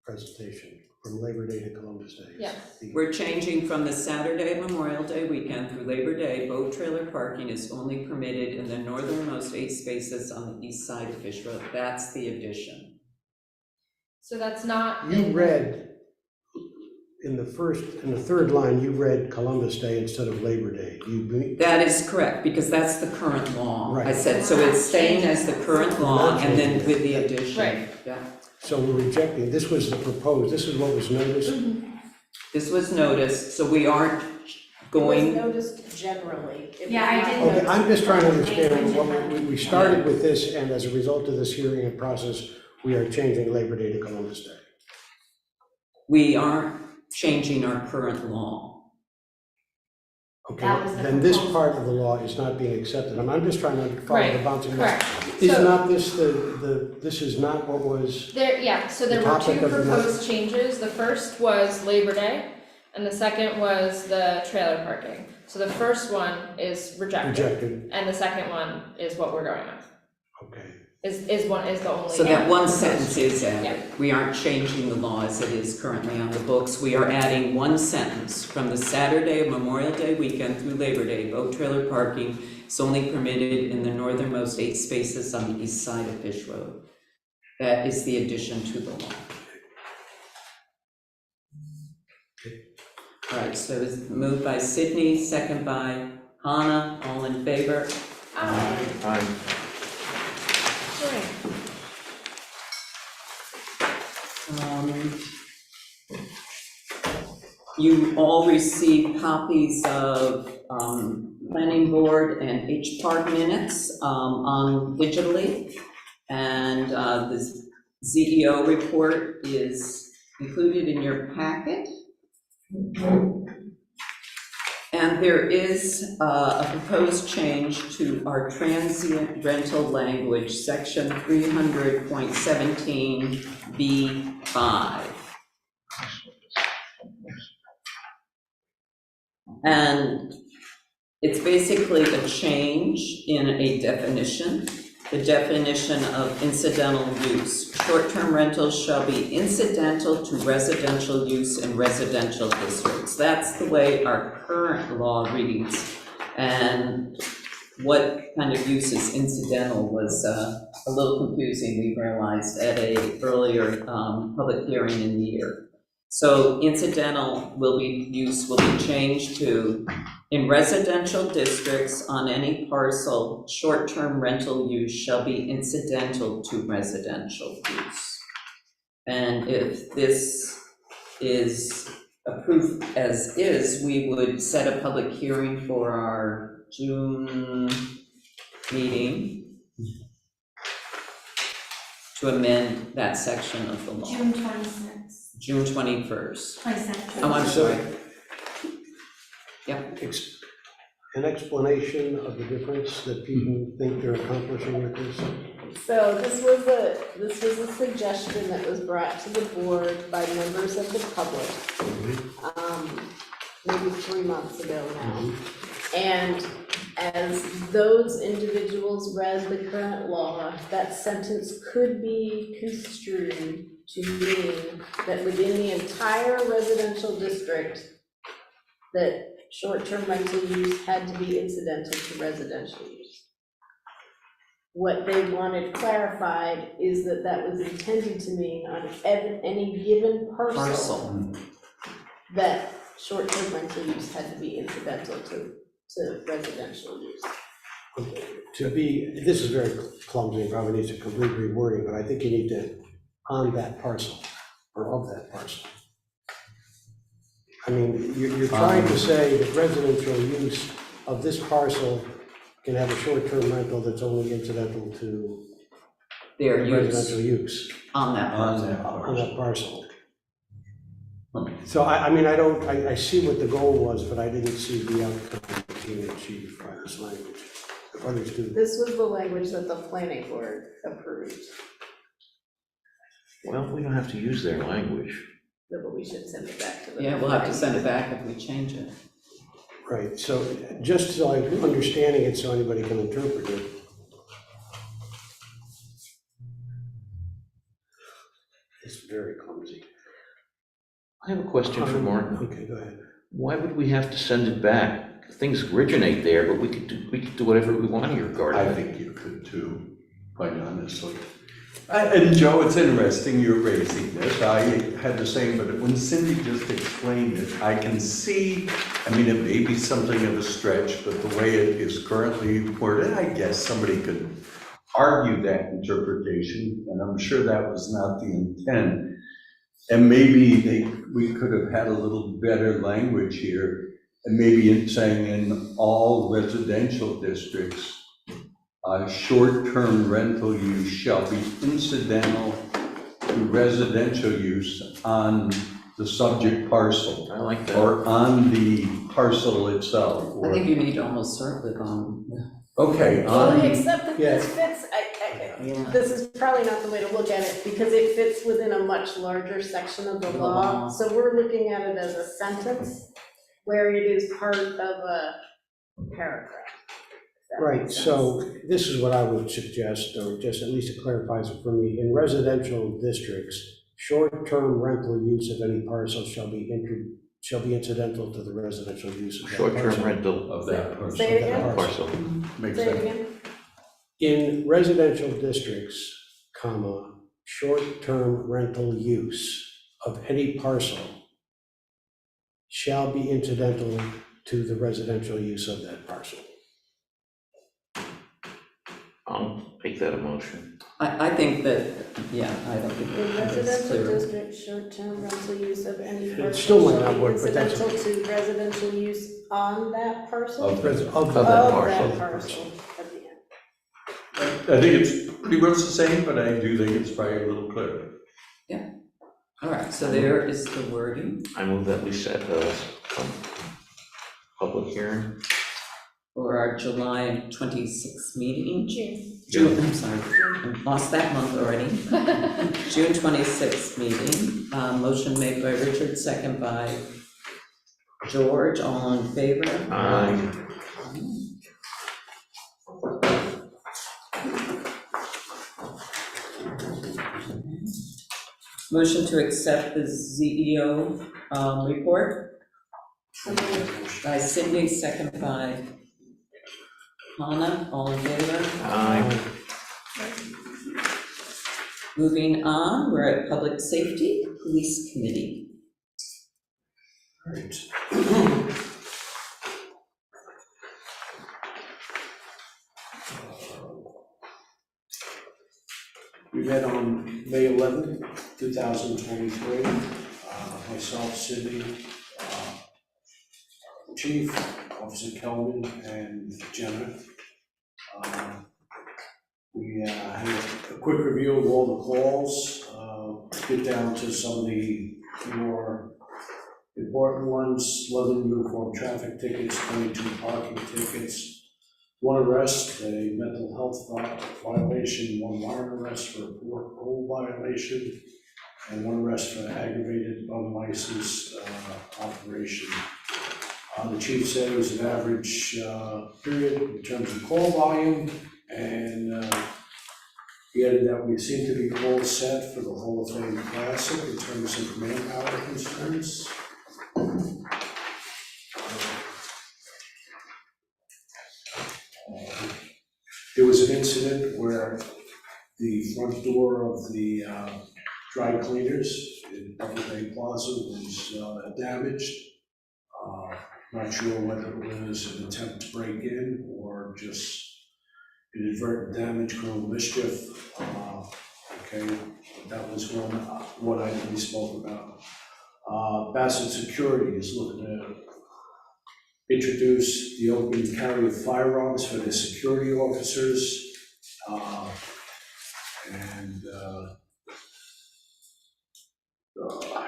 presentation, from Labor Day to Columbus Day. Yeah. We're changing from the Saturday Memorial Day weekend through Labor Day, boat trailer parking is only permitted in the northernmost 8 spaces on the east side of Fish Road. That's the addition. So that's not. You read, in the third line, you read Columbus Day instead of Labor Day. That is correct, because that's the current law. I Right. said, so it's staying as the current law and then with the addition. Right. Yeah. So we're rejecting, this was the proposed, this is what was noticed? This was noticed, so we aren't It was going, noticed generally. It was Yeah, I not did Okay, noticed. I'm just trying to understand, what we started with this, and as a result of this hearing and process, we are changing Labor Day to Columbus Day. we aren't changing our current law. Okay, That was the then this proposal. part of the law is not being accepted. I'm just trying to follow the Right, bouncing. Correct. Is So- not this this is not what was, There, yeah, so there The were topic two of the proposed changes. The first was Labor Day, and the second was the trailer parking. So the first one is rejected, rejected? and the second one is what we're going with. Okay. Is the only. So that one sentence is Yeah. added. We aren't changing the law as it is currently on the books. We are adding one sentence from the Saturday of Memorial Day weekend through Labor Day, boat trailer parking is only permitted in the northernmost 8 spaces on the east side of Fish Road. That is the addition to the law. All right, so it's moved by Sydney, second by Hannah, all in favor? Aye. You all received copies of planning board and HPART minutes digitally. And the CEO report is included in your packet. And there is a proposed change to our transient rental language, section 300.17B5. And it's basically a change in a definition, the definition of incidental use. Short-term rentals shall be incidental to residential use in residential districts. That's the way our current law reads. And what kind of use is incidental was a little confusing, we realized, at a earlier public hearing in the year. So incidental use will be changed to, in residential districts on any parcel, short-term rental use shall be incidental to residential use. And if this is approved as is, we would set a public hearing for our June meeting to amend that section of the law. June 26th, June 21st. 22nd. Oh, I'm sorry. An explanation of the difference that people think they're accomplishing with this? So this was a suggestion that was brought to the board by members of the public, maybe 3 months ago now. And as those individuals read the current law, that sentence could be construed to mean that within the entire residential district, that short-term rental use had to be incidental to residential use. What they wanted clarified is that that was intended to mean on any given parcel that short-term rental use had to be incidental to residential use. This is very clumsy, probably needs a complete rewording, but I think you need to, on that parcel, or of that parcel. I mean, you're trying to say that residential use of this parcel can have a short-term rental that's only incidental to Their residential use use on that parcel. on that parcel. So I see what the goal was, but I didn't see the outcome being achieved by this language. If others do. This was the language that the planning board approved, Well, we don't have to use their language. but we should send it back to them. Yeah, we'll have to send it back if we change it. Right, so just so I'm understanding it so anybody can interpret it. It's very clumsy. I have a question for Martin. Okay, go ahead. Why would we have to send it back? Things originate there, but we could do whatever we want here regarding I it. think you could too, quite honestly. And Joe, it's interesting you're raising this. I had the same, but when Cindy just explained it, I can see, I mean, it may be something of a stretch, but the way it is currently worded, I guess somebody could argue that interpretation, and I'm sure that was not the intent. And maybe we could have had a little better language here, and maybe in saying in all residential districts, short-term rental use shall be incidental to residential use on the subject parcel. I like that. Or on the parcel itself. I think you need to almost start with Okay. Well, except that yeah. this fits, yeah. this is probably not the way to look at it, because it fits within a much larger section of the law. So we're looking at it as a sentence where it is part of a paragraph. If that Right, makes sense. so this is what I would suggest, or just at least it clarifies it for me. In residential districts, short-term rental use of any parcel shall be incidental to the residential use of that parcel. Short-term rental Of that parcel. Say it again. parcel. Makes Say it sense. again. In residential districts, comma, short-term rental use of any parcel shall be incidental to the residential use of that parcel. I'll make that a motion. I think that, yeah, I don't think In that's residential clear. district, short-term rental use of any It parcel still might shall not be work, but that's- incidental to residential use on that parcel? Of Of Of that that parcel. parcel at the end. I think it's pretty much the same, but I do think it's probably a little clearer. All right, so there is the wording I move that we set a public hearing. for our July 26th meeting. June. I'm sorry, I lost that month already. June 26th meeting. Motion made by Richard, second by George. All in favor? Aye. Motion to accept the CEO report by Cindy, second by Hannah, all in favor? Aye. Moving on, we're at Public Safety, Police Committee. All right. We met on May 11th, 2023. Myself, Sydney, Chief, Officer Kelvin, and Jenna. We had a quick review of all the calls, get down to some of the more important ones: 11 uniform traffic tickets, 22 parking tickets, 1 arrest, a mental health violation, 1 warrant arrest for a parole violation, and 1 arrest for aggravated unlicensed operation. The chief said it was an average period in terms of call volume, and he added that we seem to be all set for the Hall of Fame Classic in terms of manpower concerns. There was an incident where the front door of the dry cleaners in Upper Bay Plaza was damaged. Not sure whether it was an attempt to break in or just inadvertent damage, criminal mischief. Okay, that was one item we spoke about. Bassett Security is looking to introduce the open carry of firearms for the security officers.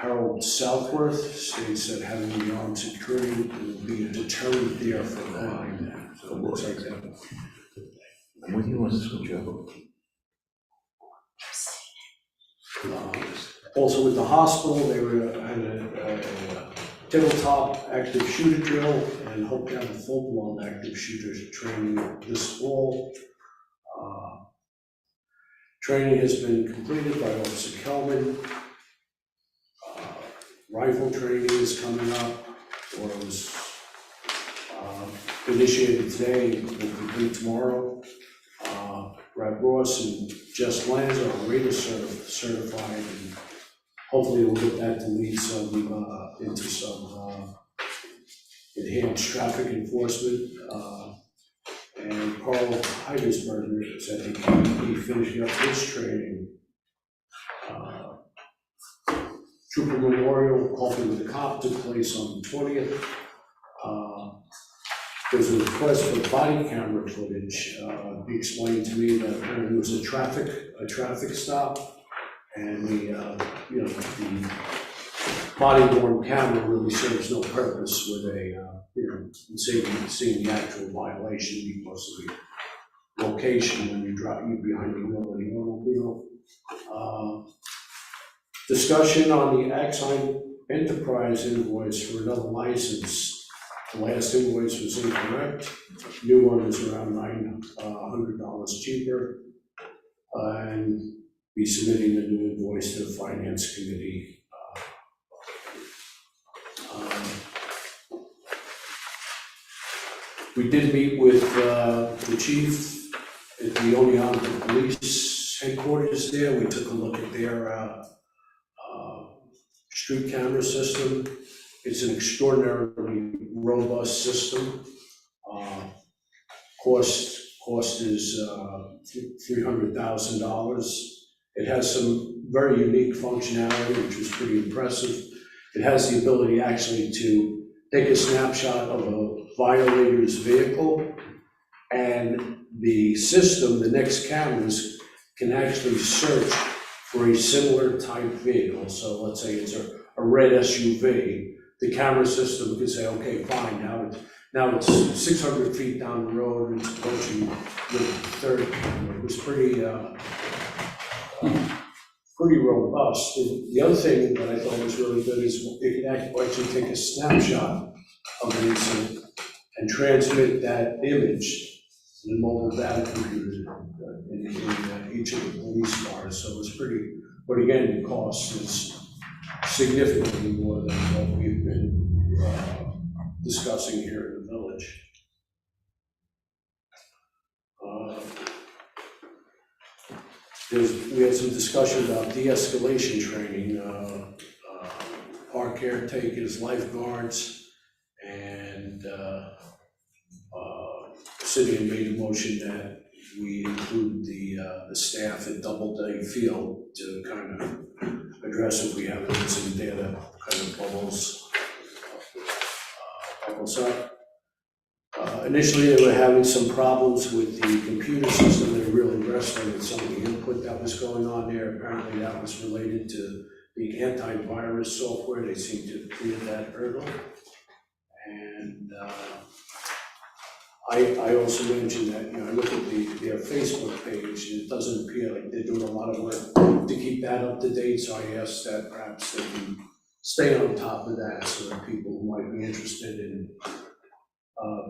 Harold Southworth states that having the armed security will be a deterrent there for crime. So we'll take that. When you want to switch over? Also with the hospital, they had a tabletop active shooter drill and hope to have a full-blown active shooter training this fall. Training has been completed by Officer Kelvin. Rifle training is coming up, or it was initiated today, will complete tomorrow. Brad Ross and Jess Lanz are radar certified, and hopefully we'll get that to lead into some enhanced traffic enforcement. And Carl Heidersberger said he can be finishing up his training. Trooper Memorial, Coffee with the Cop, took place on the 20th. There's a request for body camera footage. He explained to me that apparently it was a traffic stop, and the body-worn camera really serves no purpose with seeing the actual violation because of the location when you behind the wheel of the automobile. Discussion on the Axon Enterprise invoice for another license. The last invoice was incorrect. New one is around $900 cheaper. And be submitting the new invoice to the Finance Committee. We did meet with the chief at the Oneonta Police Headquarters there. We took a look at their street camera system. It's an extraordinarily robust system. Cost is $300,000. It has some very unique functionality, which was pretty impressive. It has the ability actually to take a snapshot of a violator's vehicle, and the system, the next cameras, can actually search for a similar type vehicle. So let's say it's a red SUV. The camera system can say, okay, fine, now it's 600 feet down the road, and it's approaching the third camera. It was pretty robust. And the other thing that I thought was really good is it can actually take a snapshot of an incident and transmit that image to the mobile data computer in each of the police cars. So it was pretty, but again, the cost is significantly more than what we've been discussing here in the village. we had some discussion about de-escalation training, park caretakers, lifeguards, and city had made a motion that we include the staff at Doubleday Field to kind of address if we have an incident there that kind of bubbles up. Initially, they were having some problems with the computer system. They were really wrestling with some of the input that was going on there. Apparently, that was related to the antivirus software. They seemed to clear that hurdle. And I also mentioned that, I look at their Facebook page, and it doesn't appear like they're doing a lot of work to keep that up to date. So I asked that perhaps they can stay on top of that so that people who might be interested in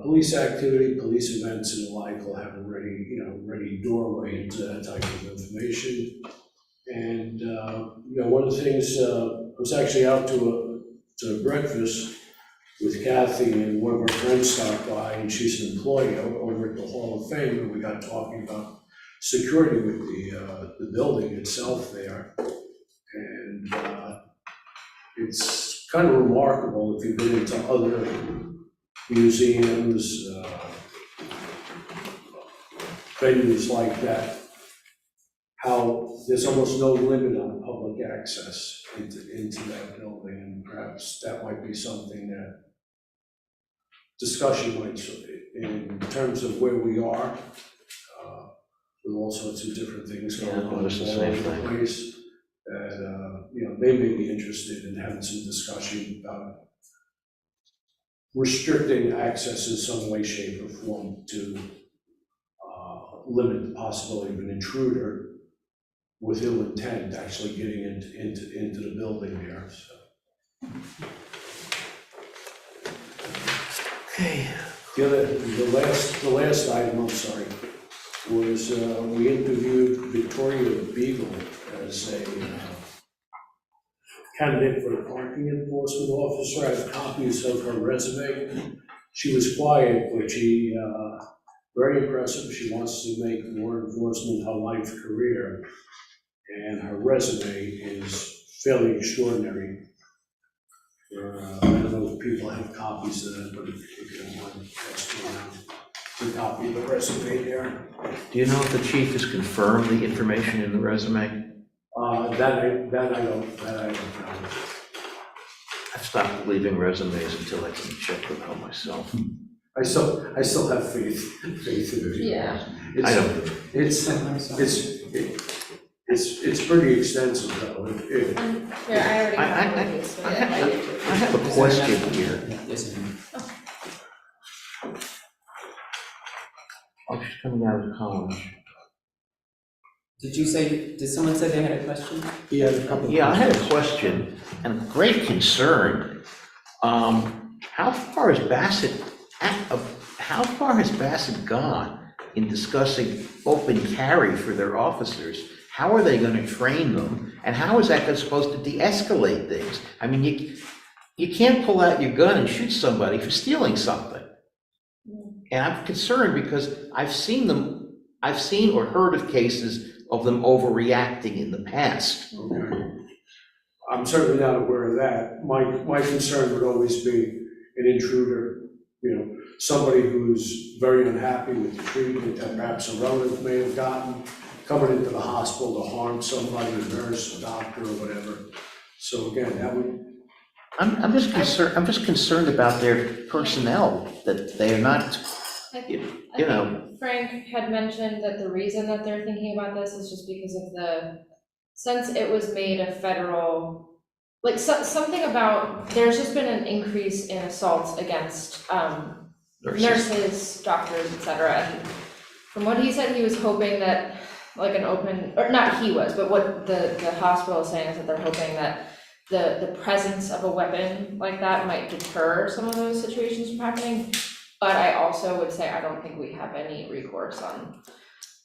police activity, police events and the like will have a ready doorway into that type of information. And, one of the things, I was actually out to a breakfast with Kathy, and one of our friends stopped by, and she's an employee over at the Hall of Fame, and we got talking about security with the building itself there. And it's kind of remarkable if you've been into other museums, venues like that, how there's almost no limit on public access into that building, and perhaps that might be something that discussion might, in terms of where we are, with all sorts of different things going on all over the place, that, they may be interested in having some discussion about restricting access in some way, shape, or form to limit the possibility of an intruder with ill intent actually getting into the building there, so. Okay. The last item, I'm sorry, was we interviewed Victoria Beagle as a candidate for the parking enforcement officer. I have copies of her resume. She was quiet, but she, very impressive. She wants to make law enforcement her life career, and her resume is fairly extraordinary. I don't know if people have copies of that, but if you don't mind, passing around a copy of the resume there. Do you know if the chief has confirmed the information in the resume? That I don't know. I've stopped believing resumes until I can check them out myself. I still have faith in it. Yeah. I don't. It's pretty extensive though. Here, I already have one of these, so I yeah, I do too. I have a question here. Yes, ma'am. Oh, she's coming out of college. Did someone say they had a question? Yeah, a couple of Yeah, I had a question and great concern. How far has Bassett gone in discussing open carry for their officers? How are they going to train them? And how is that supposed to de-escalate things? I mean, you can't pull out your gun and shoot somebody for stealing something. And I'm concerned because I've seen or heard of cases of them overreacting in the past. Okay. I'm certainly not aware of that. My concern would always be an intruder, somebody who's very unhappy with the treatment that perhaps a relative may have gotten, coming into the hospital to harm somebody, a nurse, a doctor, or whatever. So again, that would. I'm just concerned about their personnel, that they are not, I know. think Frank had mentioned that the reason that they're thinking about this is just because of since it was made a federal, something about, there's just been an increase in assaults against nurses, doctors, et cetera. And from what he said, he was hoping that but what the hospital is saying is that they're hoping that the presence of a weapon like that might deter some of those situations from happening. But I also would say I don't think we have any recourse on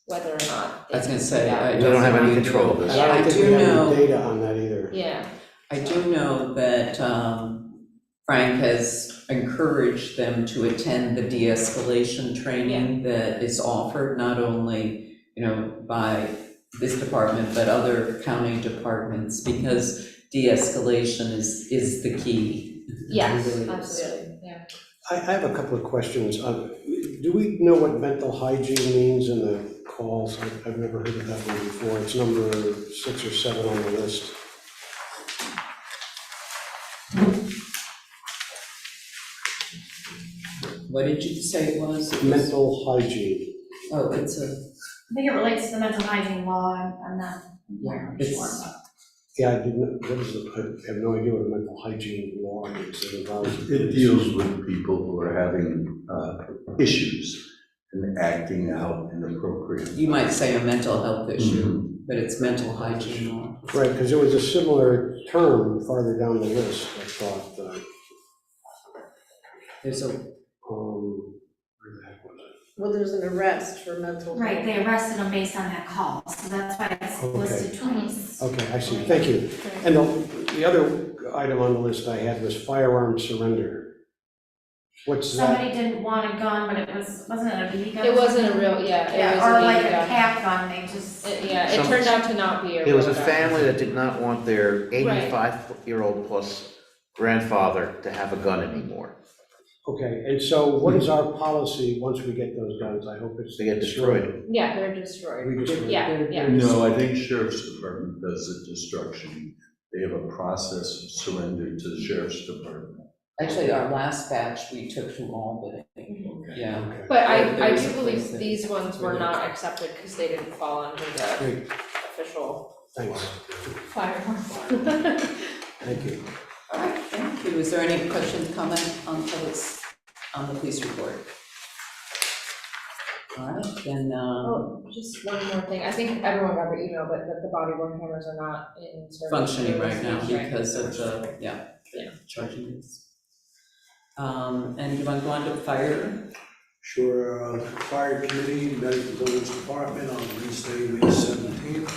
whether or not. I was gonna say, they don't have any control of this. I don't think we have any data on that either. Yeah. I do know that Frank has encouraged them to attend the de-escalation training that is offered not only, by this department, but other county departments, because de-escalation is the key. Yes, It really is. absolutely, yeah. I have a couple of questions. Do we know what mental hygiene means in the calls? I've never heard of that one before. It's number 6 or 7 on the list. What did you say it was? Mental hygiene. Oh, it's a, I think it relates to the mental hygiene law, I'm not entirely It's- sure, but. Yeah, I didn't, what is it? I have no idea what a mental hygiene law is. It involves. It deals with people who are having issues and acting out inappropriate. you might say a mental health issue, but it's mental hygiene law. Right, because there was a similar term farther down the list, I thought, There's a, where the heck was it? Well, there's an arrest for mental health. Right, they arrested him based on that call, so that's why it's Okay. listed twice. Okay, I see, thank you. And the other item on the list I had was firearm surrender. What's that? Somebody didn't want a gun, but wasn't it a BB gun? It wasn't a real, yeah, it was a Yeah, or like BB a gun. cap gun, they just. Yeah, it turned out to not be a It was a real gun. family that did not want their 85-year-old plus grandfather to have a gun anymore. Okay, and so what is our policy once we get those guns? I hope it's. They get destroyed. Yeah, they're destroyed. We destroy. Yeah, yeah. No, I think Sheriff's Department does the destruction. They have a process of surrender to the Sheriff's Department. actually, our last batch, we took to Albany, yeah. Okay. But There I was do a believe place that- these ones were not accepted because they didn't fall under the Great, official thanks, firearm. thank you. All right, thank you. Is there any questions, comment on the police report? All right, then, Oh, just one more thing, I think everyone got the email, but that the body worn cameras are not in service. functioning right now Right. because of the, yeah, charging this. And you want to go on to fire? Sure, fire committee met at the village department on Wednesday, May 17th.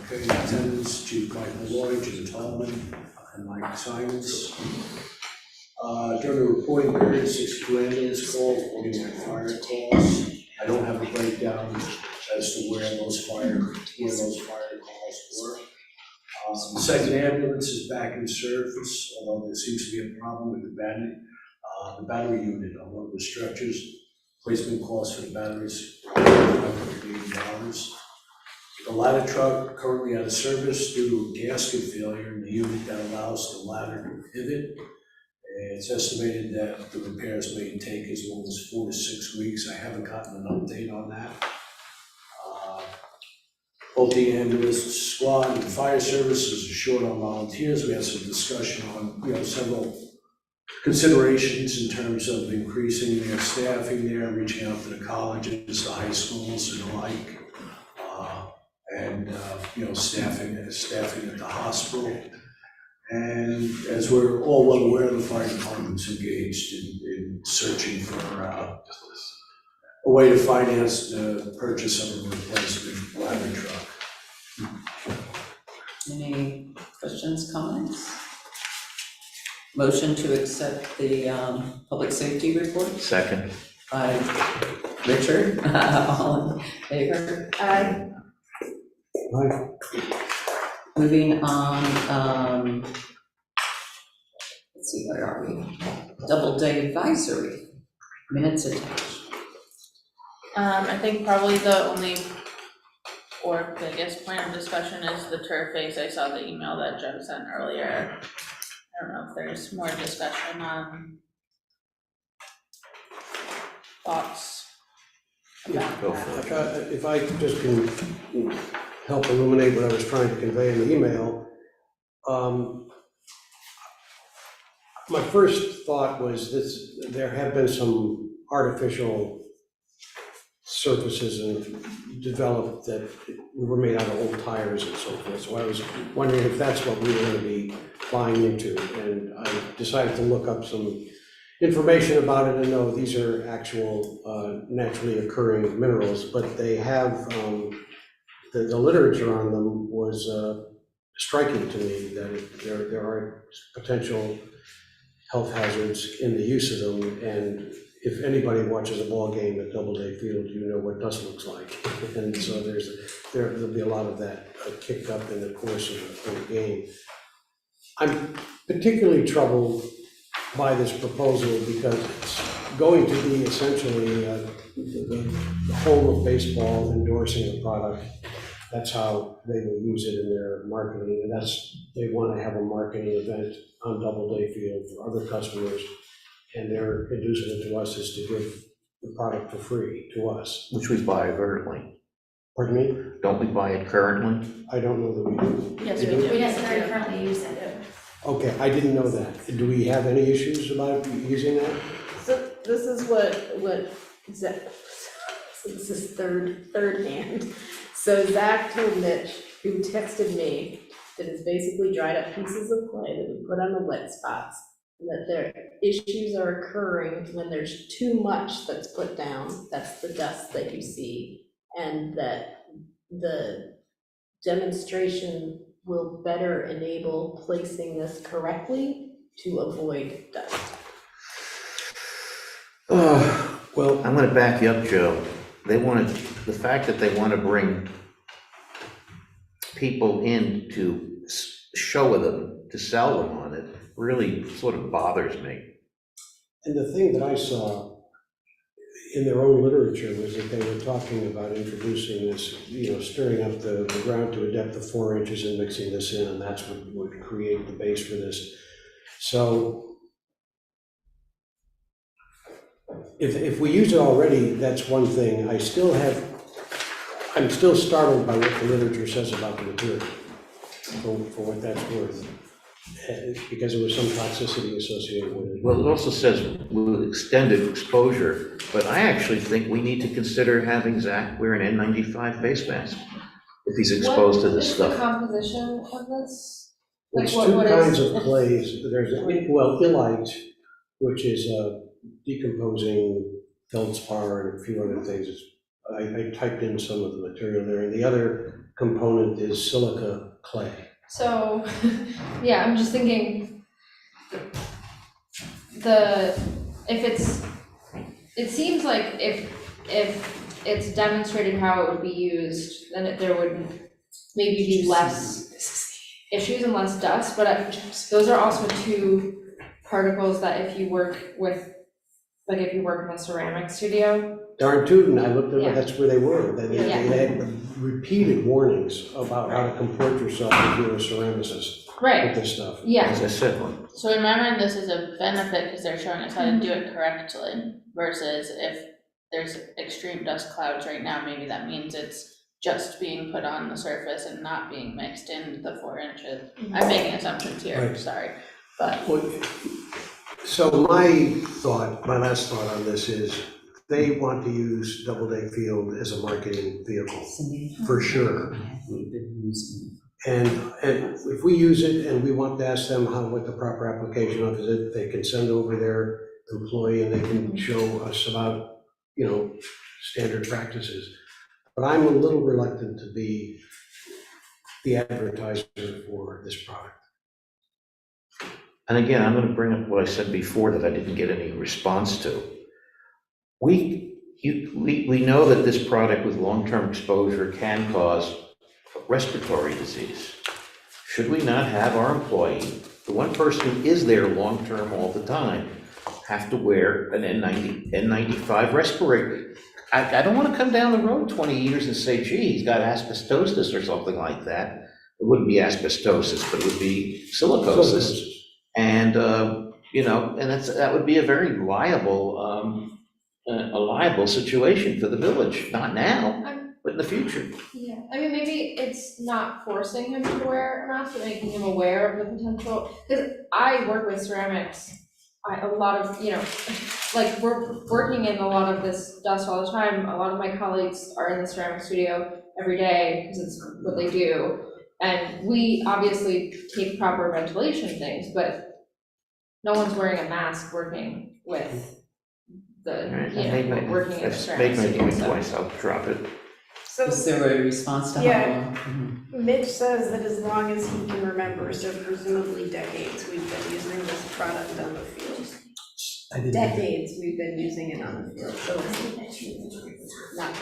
Okay, in attendance, Chief Michael Lloyd, Jim Tallman, and Mike Simons. During the reporting period, 62 ambulance calls, 49 fire calls. I don't have a breakdown as to where those fire calls were. The second ambulance is back in service, although there seems to be a problem with the battery unit on one of the structures. Placement cost for the batteries, $580. The ladder truck currently out of service due to a gasket failure in the unit that allows the ladder to pivot. It's estimated that the repairs may take as long as 4 to 6 weeks. I haven't gotten an update on that. Both the ambulance squad and the fire services are short on volunteers. We had some discussion on, several considerations in terms of increasing their staffing there, reaching out to the colleges, the high schools and the like. Staffing at the hospital. And as we're all well aware, the fire department's engaged in searching for a way to finance the purchase of a replacement ladder truck. Any questions, comments? Motion to accept the public safety report Second. by Richard, all in favor? Aye. Aye. Moving on, let's see, where are we? Doubleday advisory, minutes attached. I think probably the only, or biggest point of discussion is the turf phase. I saw the email that Joe sent earlier. I don't know if there's more discussion on thoughts about Go that. for it. If I just can help illuminate what I was trying to convey in the email. My first thought was there have been some artificial surfaces and developed that were made out of old tires and so forth. So I was wondering if that's what we were going to be buying into. And I decided to look up some information about it and know these are actual naturally occurring minerals, but they have, the literature on them was striking to me that there are potential health hazards in the use of them, and if anybody watches a ball game at Doubleday Field, you know what dust looks like. And so there'll be a lot of that kicked up in the course of the game. I'm particularly troubled by this proposal because it's going to be essentially the whole of baseball endorsing the product. That's how they will use it in their marketing, and they want to have a marketing event on Doubleday Field for other customers, and their inducement to us is to give the product for free to us. Which we buy currently. Pardon me? Don't we buy it currently? I don't know that we do. Yes, You we do? We necessarily currently use it. Okay, I didn't know that. Do we have any issues about using that? So this is what Zach, so this is third hand. So Zach told Mitch, who texted me, that it's basically dried up pieces of clay that we put on the wet spots, and that their issues are occurring when there's too much that's put down, that's the dust that you see, and that the demonstration will better enable placing this correctly to avoid dust. Well, I'm gonna back you up, Joe. The fact that they want to bring people in to show them, to sell them on it, really sort of bothers me. and the thing that I saw in their own literature was that they were talking about introducing this, stirring up the ground to a depth of 4 inches and mixing this in, and that's what would create the base for this. So if we use it already, that's one thing. I'm still startled by what the literature says about the material, for what that's worth, because there was some toxicity associated with it. Well, it also says with extended exposure, but I actually think we need to consider having Zach wear an N95 face mask if he's exposed to this What is the stuff. composition of this? Like It's what- two what kinds is- of clays. There's, illite, which is a decomposing feldspar and a few other things. I typed in some of the material there, and the other component is silica clay. So, yeah, I'm just thinking, it seems like if it's demonstrated how it would be used, then there would maybe be less issues and less dust, but those are also two particles that if you work with, like if you work in a ceramic studio. Darn tootin', I looked at Yeah. it, that's where they were. They Yeah. had repeated warnings about how to comport yourself if you're a ceramicist Right, with this stuff. yeah, As I said, So in my mind, this is a benefit because they're showing us how to do it correctly versus if there's extreme dust clouds right now, maybe that means it's just being put on the surface and not being mixed in the 4 inches. I'm making assumptions here, Right. sorry, but. Well, so my last thought on this is, they want to use Doubleday Field as a marketing vehicle, for sure. And if we use it and we want to ask them what the proper application of it, they can send over their employee and they can show us about, standard practices. But I'm a little reluctant to be the advertiser for this product. and again, I'm gonna bring up what I said before that I didn't get any response to. We know that this product with long-term exposure can cause respiratory disease. Should we not have our employee, the one person who is there long-term all the time, have to wear an N95 respirator? I don't want to come down the road 20 years and say, gee, he's got asbestosis or something like that. It wouldn't be asbestosis, but it would be silicosis. And, that would be a very liable, situation for the village, not now, but in the future. yeah, I mean, maybe it's not forcing him to wear a mask, but making him aware of the potential, because I work with ceramics, a lot of, like, we're working in a lot of this dust all the time. A lot of my colleagues are in the ceramic studio every day, because it's what they do. And we obviously take proper ventilation things, but no one's wearing a mask working with working in a ceramic Make my studio, point so. twice, I'll drop it. So, Is there a response to how Yeah. long? Mitch says that as long as he can remember, so presumably decades, we've been using this product on the field. decades we've been using it on the field, so it's not.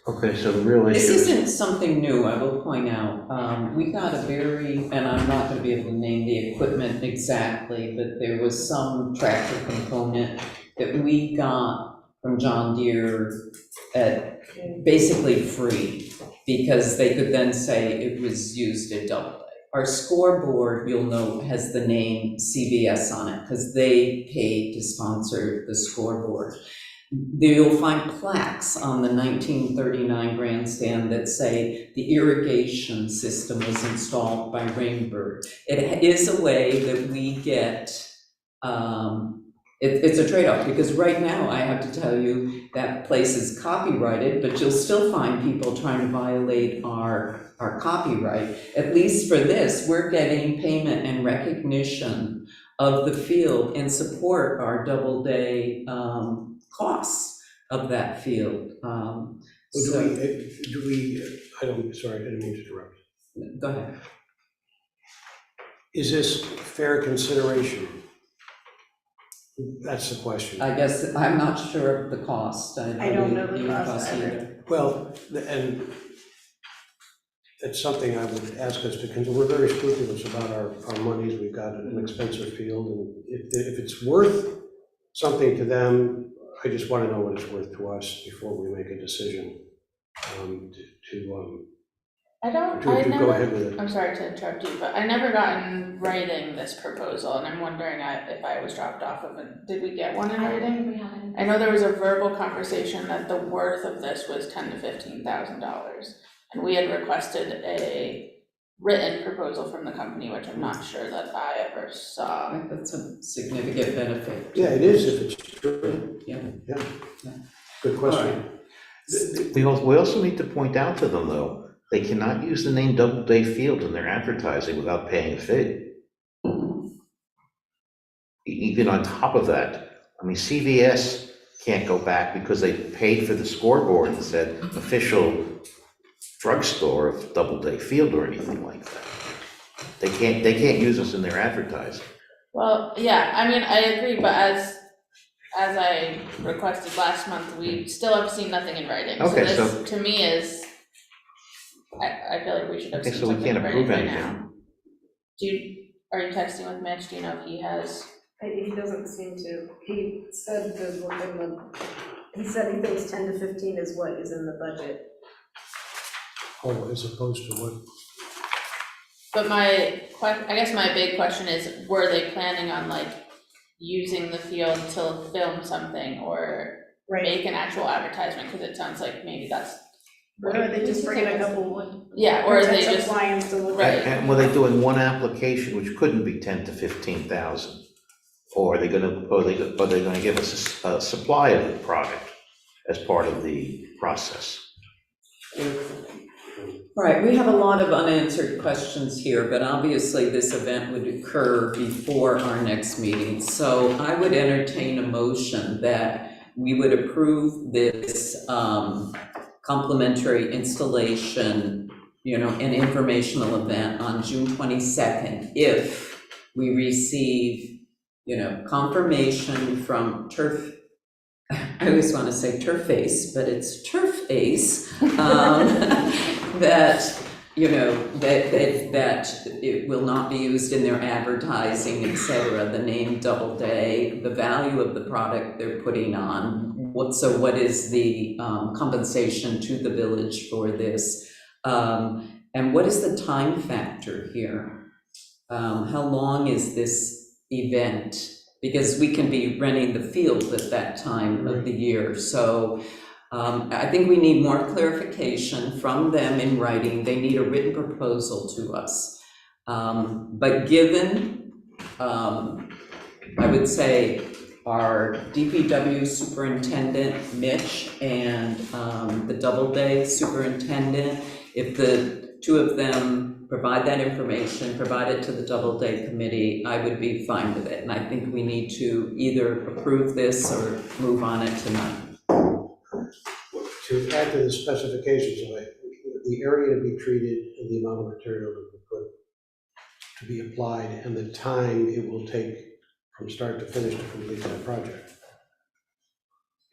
Okay, so the real issue This is, isn't something new, I will point out. We got a very, and I'm not gonna be able to name the equipment exactly, but there was some tractor component that we got from John Deere at basically free, because they could then say it was used at Doubleday. Our scoreboard, you'll note, has the name CVS on it, because they paid to sponsor the scoreboard. You'll find plaques on the 1939 grandstand that say the irrigation system was installed by Rainbird. It is a way that we get, it's a trade-off, because right now I have to tell you that place is copyrighted, but you'll still find people trying to violate our copyright. At least for this, we're getting payment and recognition of the field and support our Doubleday costs of that field. Well, So, sorry, I didn't mean to interrupt. go ahead. Is this fair consideration? That's the question. I guess I'm not sure of the cost. I don't know the cost either. Well, and it's something I would ask us to consider. We're very scrupulous about our monies. We've got an expensive field, and if it's worth something to them, I just want to know what it's worth to us before we make a decision I don't, to I go never, ahead with it. I'm sorry to interrupt you, but I never got in writing this proposal, and I'm wondering if I was dropped off of it. Did we get one in writing? We haven't. I know there was a verbal conversation that the worth of this was $10,000 to $15,000, and we had requested a written proposal from the company, which I'm not sure that I ever I saw. think that's a significant benefit. Yeah, it is if it's true. Yeah. Yeah. Yeah. Good question. we also need to point out to them, though, they cannot use the name Doubleday Field in their advertising without paying a fee. Even on top of that, I mean, CVS can't go back because they paid for the scoreboard and said official drugstore of Doubleday Field or anything like that. They can't use us in their advertising. Well, yeah, I mean, I agree, but as I requested last month, we still have seen nothing in writing. Okay, So this, to me, is, I feel like we should have Okay, seen so we something can't in writing approve by anything. now. Are you texting with Mitch? Do you know if he has? He doesn't seem to, he said he said he thinks 10 to 15 is what is in the budget. Oh, as opposed to what? But I guess my big question is, were they planning on like using the field to film something or make an actual advertisement? Because it sounds like maybe that's. Or are they just bringing a couple? Yeah, or are they just. Lions to look Right. at? And were they doing one application, which couldn't be 10 to 15,000? Or are they gonna give us a supply of the product as part of the process? All right, we have a lot of unanswered questions here, but obviously this event would occur before our next meeting. So I would entertain a motion that we would approve this complimentary installation, an informational event on June 22nd if we receive, confirmation from I always want to say Turf Ace, but it's Turf Ace, that it will not be used in their advertising, et cetera, the name Doubleday, the value of the product they're putting on, what is the compensation to the village for this, and what is the time factor here? How long is this event? Because we can be renting the field at that time of the year. So I think we need more clarification from them in writing. They need a written proposal to us. But given, I would say, our DPW superintendent, Mitch, and the Doubleday superintendent, if the two of them provide that information, provide it to the Doubleday committee, I would be fine with it. And I think we need to either approve this or move on it tonight. To add to the specifications of it, the area to be treated and the amount of material to be applied and the time it will take from start to finish to complete that project.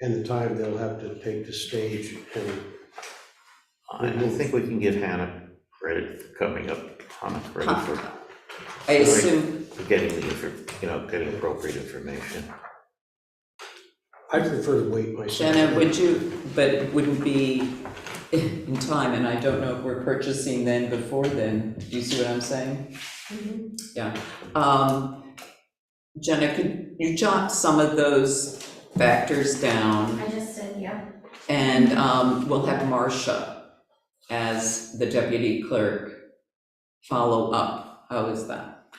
And the time they'll have to take to stage and. I think we can give Hannah credit for coming up, Hannah credit for. I assume, For getting getting appropriate information. I prefer to wait myself. Jenna, but it wouldn't be in time, and I don't know if we're purchasing then before then. Do you see what I'm saying? Yeah. Jenna, could you jot some of those factors down? I just said, yeah. And we'll have Marcia as the deputy clerk follow up. How is that? I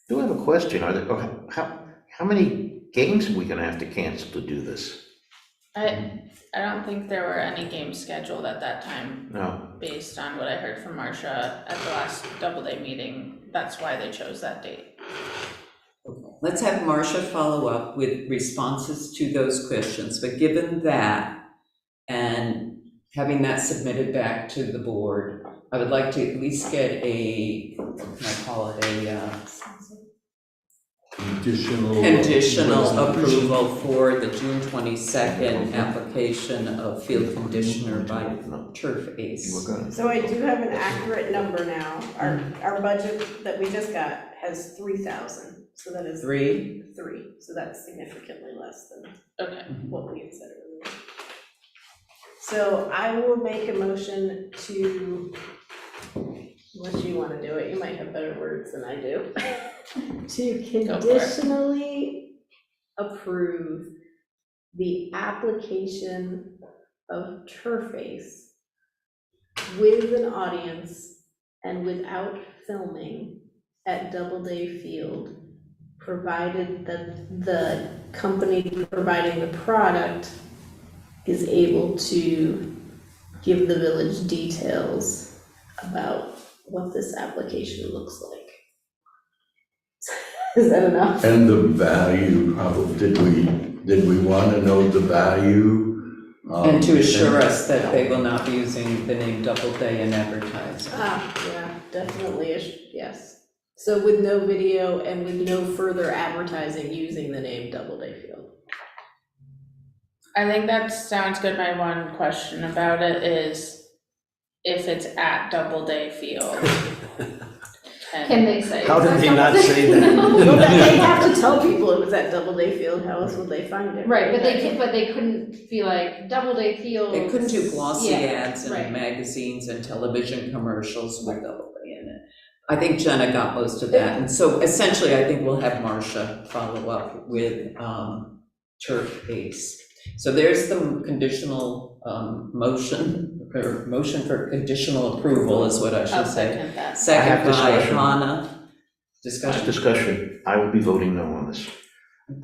do have a question. How many games are we gonna have to cancel to do this? I don't think there were any games scheduled at that time, No. based on what I heard from Marcia at the last Doubleday meeting. That's why they chose that date. Let's have Marcia follow up with responses to those questions, but given that and having that submitted back to the board, I would like to at least get what can I call it, conditional approval for the June 22nd application of field conditioner by Turf Ace. So I do have an accurate number now. Our budget that we just got has 3,000, so that is. Three? So that's significantly less than Okay. what we had said earlier. So I will make a motion to, unless you want to do it, you might have better words than I do, to conditionally approve the application of Turf Ace with an audience and without filming at Doubleday Field, provided that the company providing the product is able to give the village details about what this application looks like. Is that enough? And the value, probably, did we want to know the value? And to assure us that they will not be using the name Doubleday in advertising. Yeah, definitely, yes. So with no video and with no further advertising using the name Doubleday Field. I think that sounds good. My one question about it is if it's at Doubleday Field. Can they say? How did they not say that? Well, they have to tell people it was at Doubleday Field, how else would they find it? Right, but they couldn't be like Doubleday Field. They couldn't do glossy Yeah, ads right. in magazines and television commercials with Doubleday in it. I think Jenna got most of that, and so essentially, I think we'll have Marcia follow up with Turf Ace. So there's the conditional motion, or motion for conditional approval is what I I'll should say. second that. Second by discussion. Hannah. Discussion. Discussion. I will be voting no on this.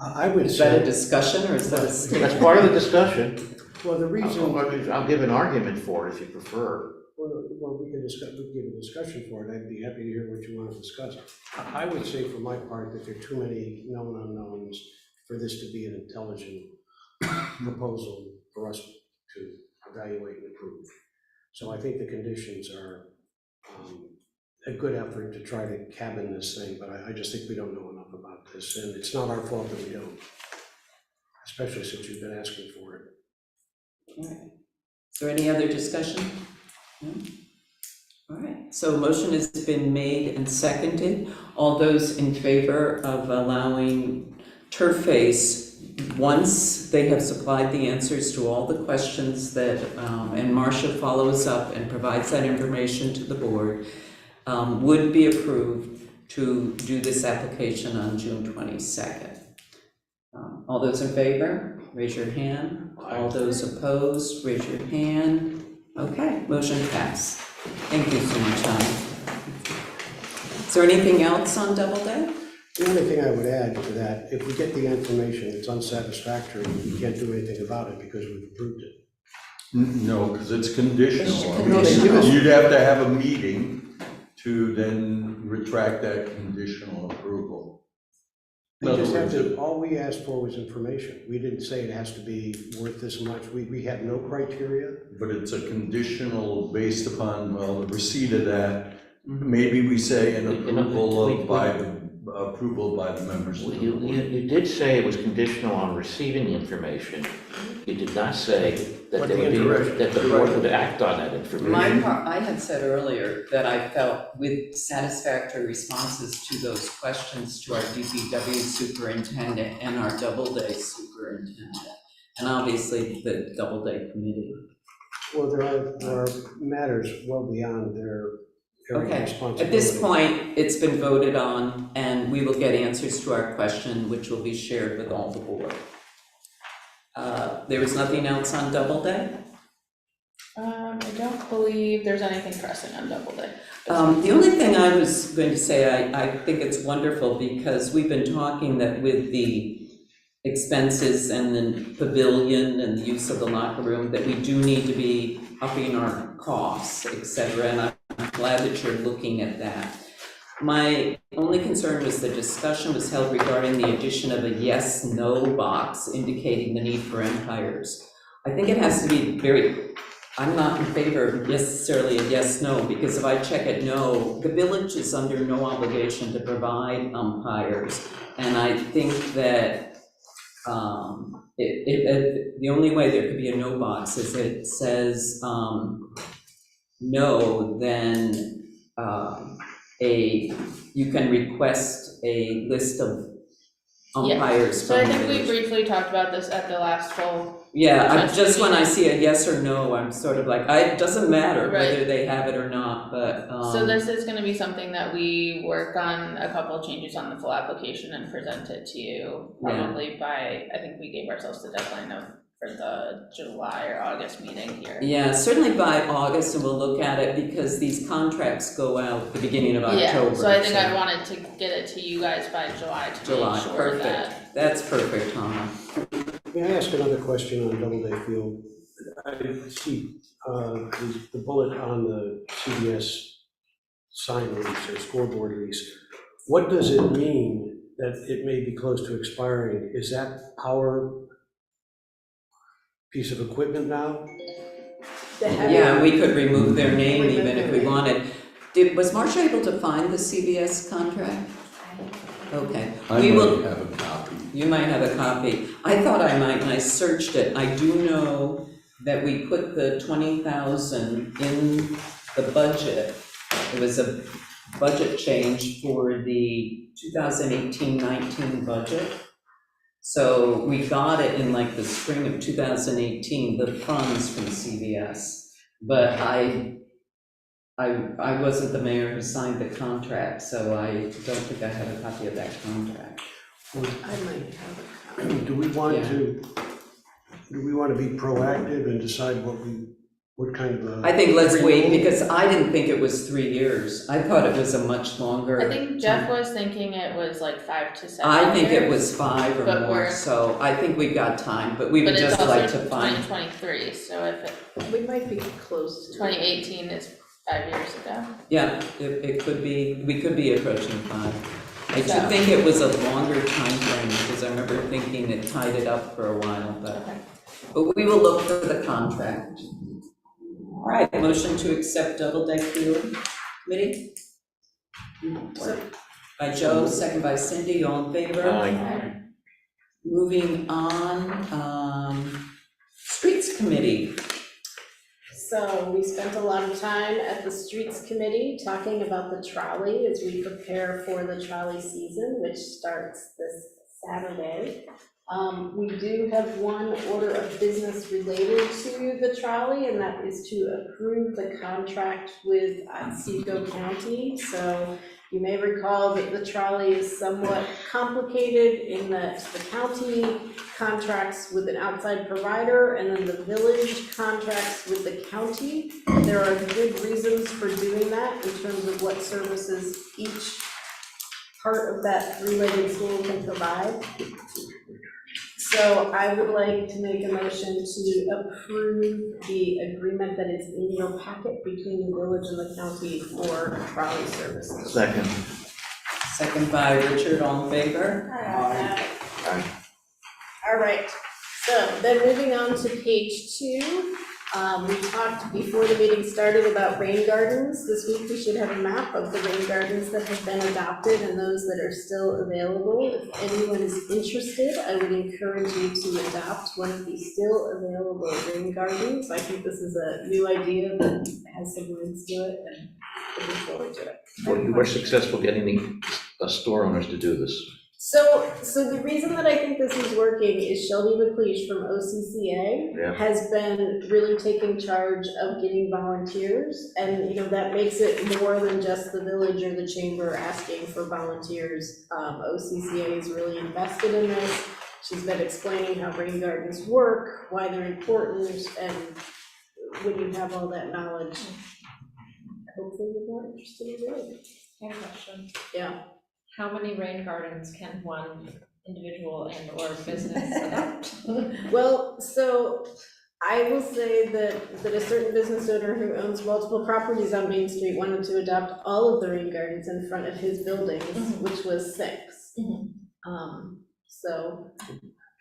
I would Is that a say, discussion or is that a statement? That's part of the discussion. well, the reason. I'll give an argument for it if you prefer. Well, we can discuss, we can give a discussion for it, I'd be happy to hear what you want to discuss. I would say for my part that there are too many known unknowns for this to be an intelligent proposal for us to evaluate and approve. So I think the conditions are a good effort to try to cabin this thing, but I just think we don't know enough about this, and it's not our fault that we don't, especially since you've been asking for it. All right. Is there any other discussion? No? All right, so a motion has been made and seconded. All those in favor of allowing Turf Ace, once they have supplied the answers to all the questions that, and Marcia follows up and provides that information to the board, would be approved to do this application on June 22nd. All those in favor, raise your hand. All those opposed, raise your hand. Okay, motion passed. Thank you so much, Hannah. Is there anything else on Doubleday? The only thing I would add to that, if we get the information that's unsatisfactory, we can't do anything about it because we've approved it. No, because it's conditional. I mean, No, they give us- you'd have to have a meeting to then retract that conditional approval. In We other just have words, to, all we asked for was information. We didn't say it has to be worth this much. We had no criteria. but it's a conditional based upon, well, the receipt of that. Maybe we say an approval of by the approval by the members of Well, the board. you did say it was conditional on receiving the information. You did not say that But there the would be, interaction- that the board would act on that information. I had said earlier that I felt with satisfactory responses to those questions to our DPW superintendent and our Doubleday superintendent, and obviously the Doubleday committee. Well, there are matters well beyond their area of Okay, responsibility. at this point, it's been voted on, and we will get answers to our question, which will be shared with all the board. There was nothing else on Doubleday? I don't believe there's anything pressing on Doubleday. The only thing I was going to say, I think it's wonderful because we've been talking that with the expenses and the pavilion and the use of the locker room, that we do need to be upping our costs, et cetera, and I'm glad that you're looking at that. My only concern was the discussion was held regarding the addition of a yes/no box indicating the need for empires. I think it has to be I'm not in favor of necessarily a yes/no, because if I check it no, the village is under no obligation to provide umpires. And I think that the only way there could be a no box is it says no, then you can request a list of umpires So from I the think we village. briefly talked about this at the last full. Yeah, just when I see a yes or no, I'm sort of like, it doesn't matter whether Right. they have it or not, but. So this is gonna be something that we work on a couple of changes on the full application and present it to you probably by, I think we gave ourselves the deadline for the July or August meeting here. Yeah, certainly by August, and we'll look at it because these contracts go out the beginning of October. Yeah, so I think I wanted to get it to you guys by July to July, make sure perfect. that. That's perfect, Hannah. May I ask another question on Doubleday Field? I see the bullet on the CBS sign lease or scoreboard lease. What does it mean that it may be close to expiring? Is that our piece of equipment now? Yeah, we could remove their name Remove even if their we name. wanted. Was Marcia able to find the CBS contract? Okay. I We will. might have a copy. You might have a copy. I thought I might, and I searched it. I do know that we put the 20,000 in the budget. It was a budget change for the 2018-19 budget. So we got it in like the spring of 2018, the funds from CVS. But I wasn't the mayor who signed the contract, so I don't think I have a copy of that contract. I might have a copy. Do we want to be proactive and decide what kind of a? I think let's wait, because I didn't think it was 3 years. I thought it was a much longer. I think Jeff was thinking it was like 5 to 7 I think it years, was 5 or but more, we're- so I think we've got time, but we would but it's just like also to find. 2023, so if We might be close to. 2018 is 5 years ago. Yeah, it could be, we could be approaching 5. I So- should think it was a longer time frame, because I remember thinking it tied it up for a while, Okay. but we will look for the contract. All right, motion to accept Doubleday Field Committee? By Joe, second by Cindy, all in favor? Aye. Moving on, Streets Committee. So we spent a lot of time at the Streets Committee talking about the trolley as we prepare for the trolley season, which starts this Saturday. We do have one order of business related to the trolley, and that is to approve the contract with Otsego County. So you may recall that the trolley is somewhat complicated in that the county contracts with an outside provider, and then the village contracts with the county. There are good reasons for doing that in terms of what services each part of that three-legged stool can provide. So I would like to make a motion to approve the agreement that is in your packet between the village and the county for trolley services. Second. Second by Richard, all in favor? All right, so then moving on to page 2, We talked before the meeting started about rain gardens. This week we should have a map of the rain gardens that have been adopted and those that are still available. If anyone is interested, I would encourage you to adopt one of these still available rain gardens. I think this is a new idea that has some roots to it, and looking forward to it. Well, you were successful getting the store owners to do this. So the reason that I think this is working is Shelby McLeish from OCCA Yeah. has been really taking charge of getting volunteers. And, you know, that makes it more than just the village or the chamber asking for volunteers. OCCA is really invested in this. She's been explaining how rain gardens work, why they're important, and when you have all that knowledge, hopefully you're more interested in doing it. I have a question. Yeah. How many rain gardens can one individual and or business adopt? Well, so I will say that a certain business owner who owns multiple properties on Main Street wanted to adopt all of the rain gardens in front of his buildings, which was 6. So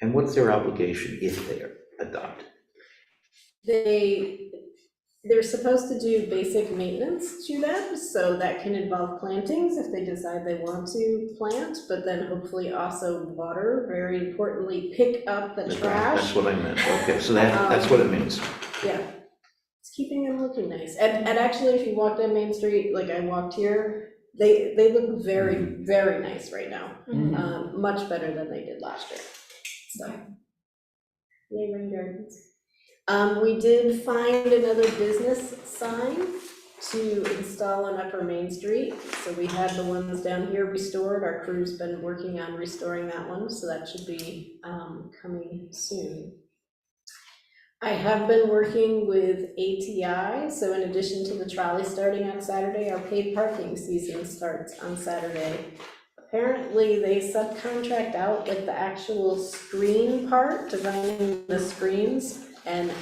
And what's their obligation if they adopt? they're supposed to do basic maintenance to them, so that can involve plantings if they decide they want to plant, but then hopefully also water, very importantly, pick up the trash. That's what I meant, okay, so that's what it means. Yeah, it's keeping them looking nice. And actually, if you walk down Main Street, like I walked here, they look very, very nice right now. Much better than they did last year. So, yay, rain gardens. We did find another business sign to install on Upper Main Street. So we had the ones down here restored. Our crew's been working on restoring that one, so that should be coming soon. I have been working with ATI, so in addition to the trolley starting on Saturday, our paid parking season starts on Saturday. Apparently, they subcontract out like the actual screen part, designing the screens, and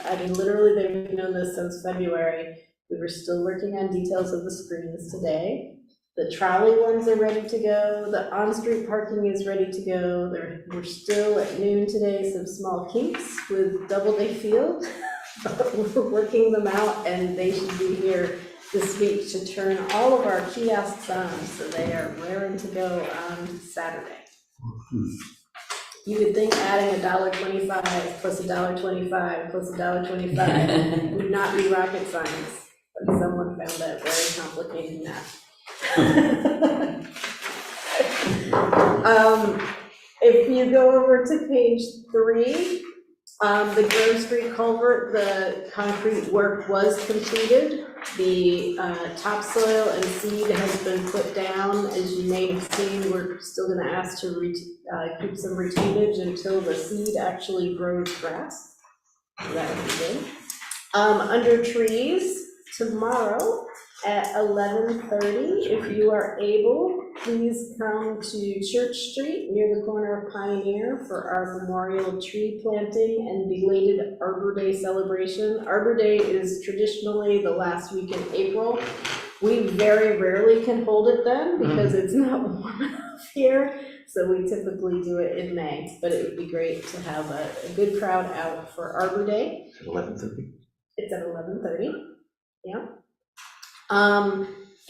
I mean, literally, they've known this since February. We were still working on details of the screens today. The trolley ones are ready to go. The on-street parking is ready to go. We're still at noon today, some small kinks with Doubleday Field, but we're working them out, and they should be here this week to turn all of our kiosks on, so they are raring to go on Saturday. You would think adding $1.25 plus $1.25 plus $1.25 would not be rocket science, but someone found that very complicated math. If you go over to page 3, the Grove Street culvert, the concrete work was completed. The topsoil and seed has been put down. As you may have seen, we're still going to ask to keep some retainage until the seed actually grows grass. So that would be good. Under trees, tomorrow at 11:30, if you are able, please come to Church Street near the corner of Pioneer for our memorial tree planting and belated Arbor Day celebration. Arbor Day is traditionally the last week in April. We very rarely can hold it then because it's not warm enough here, so we typically do it in May, but it would be great to have a good crowd out for Arbor Day. At 11:30? It's at 11:30, yeah.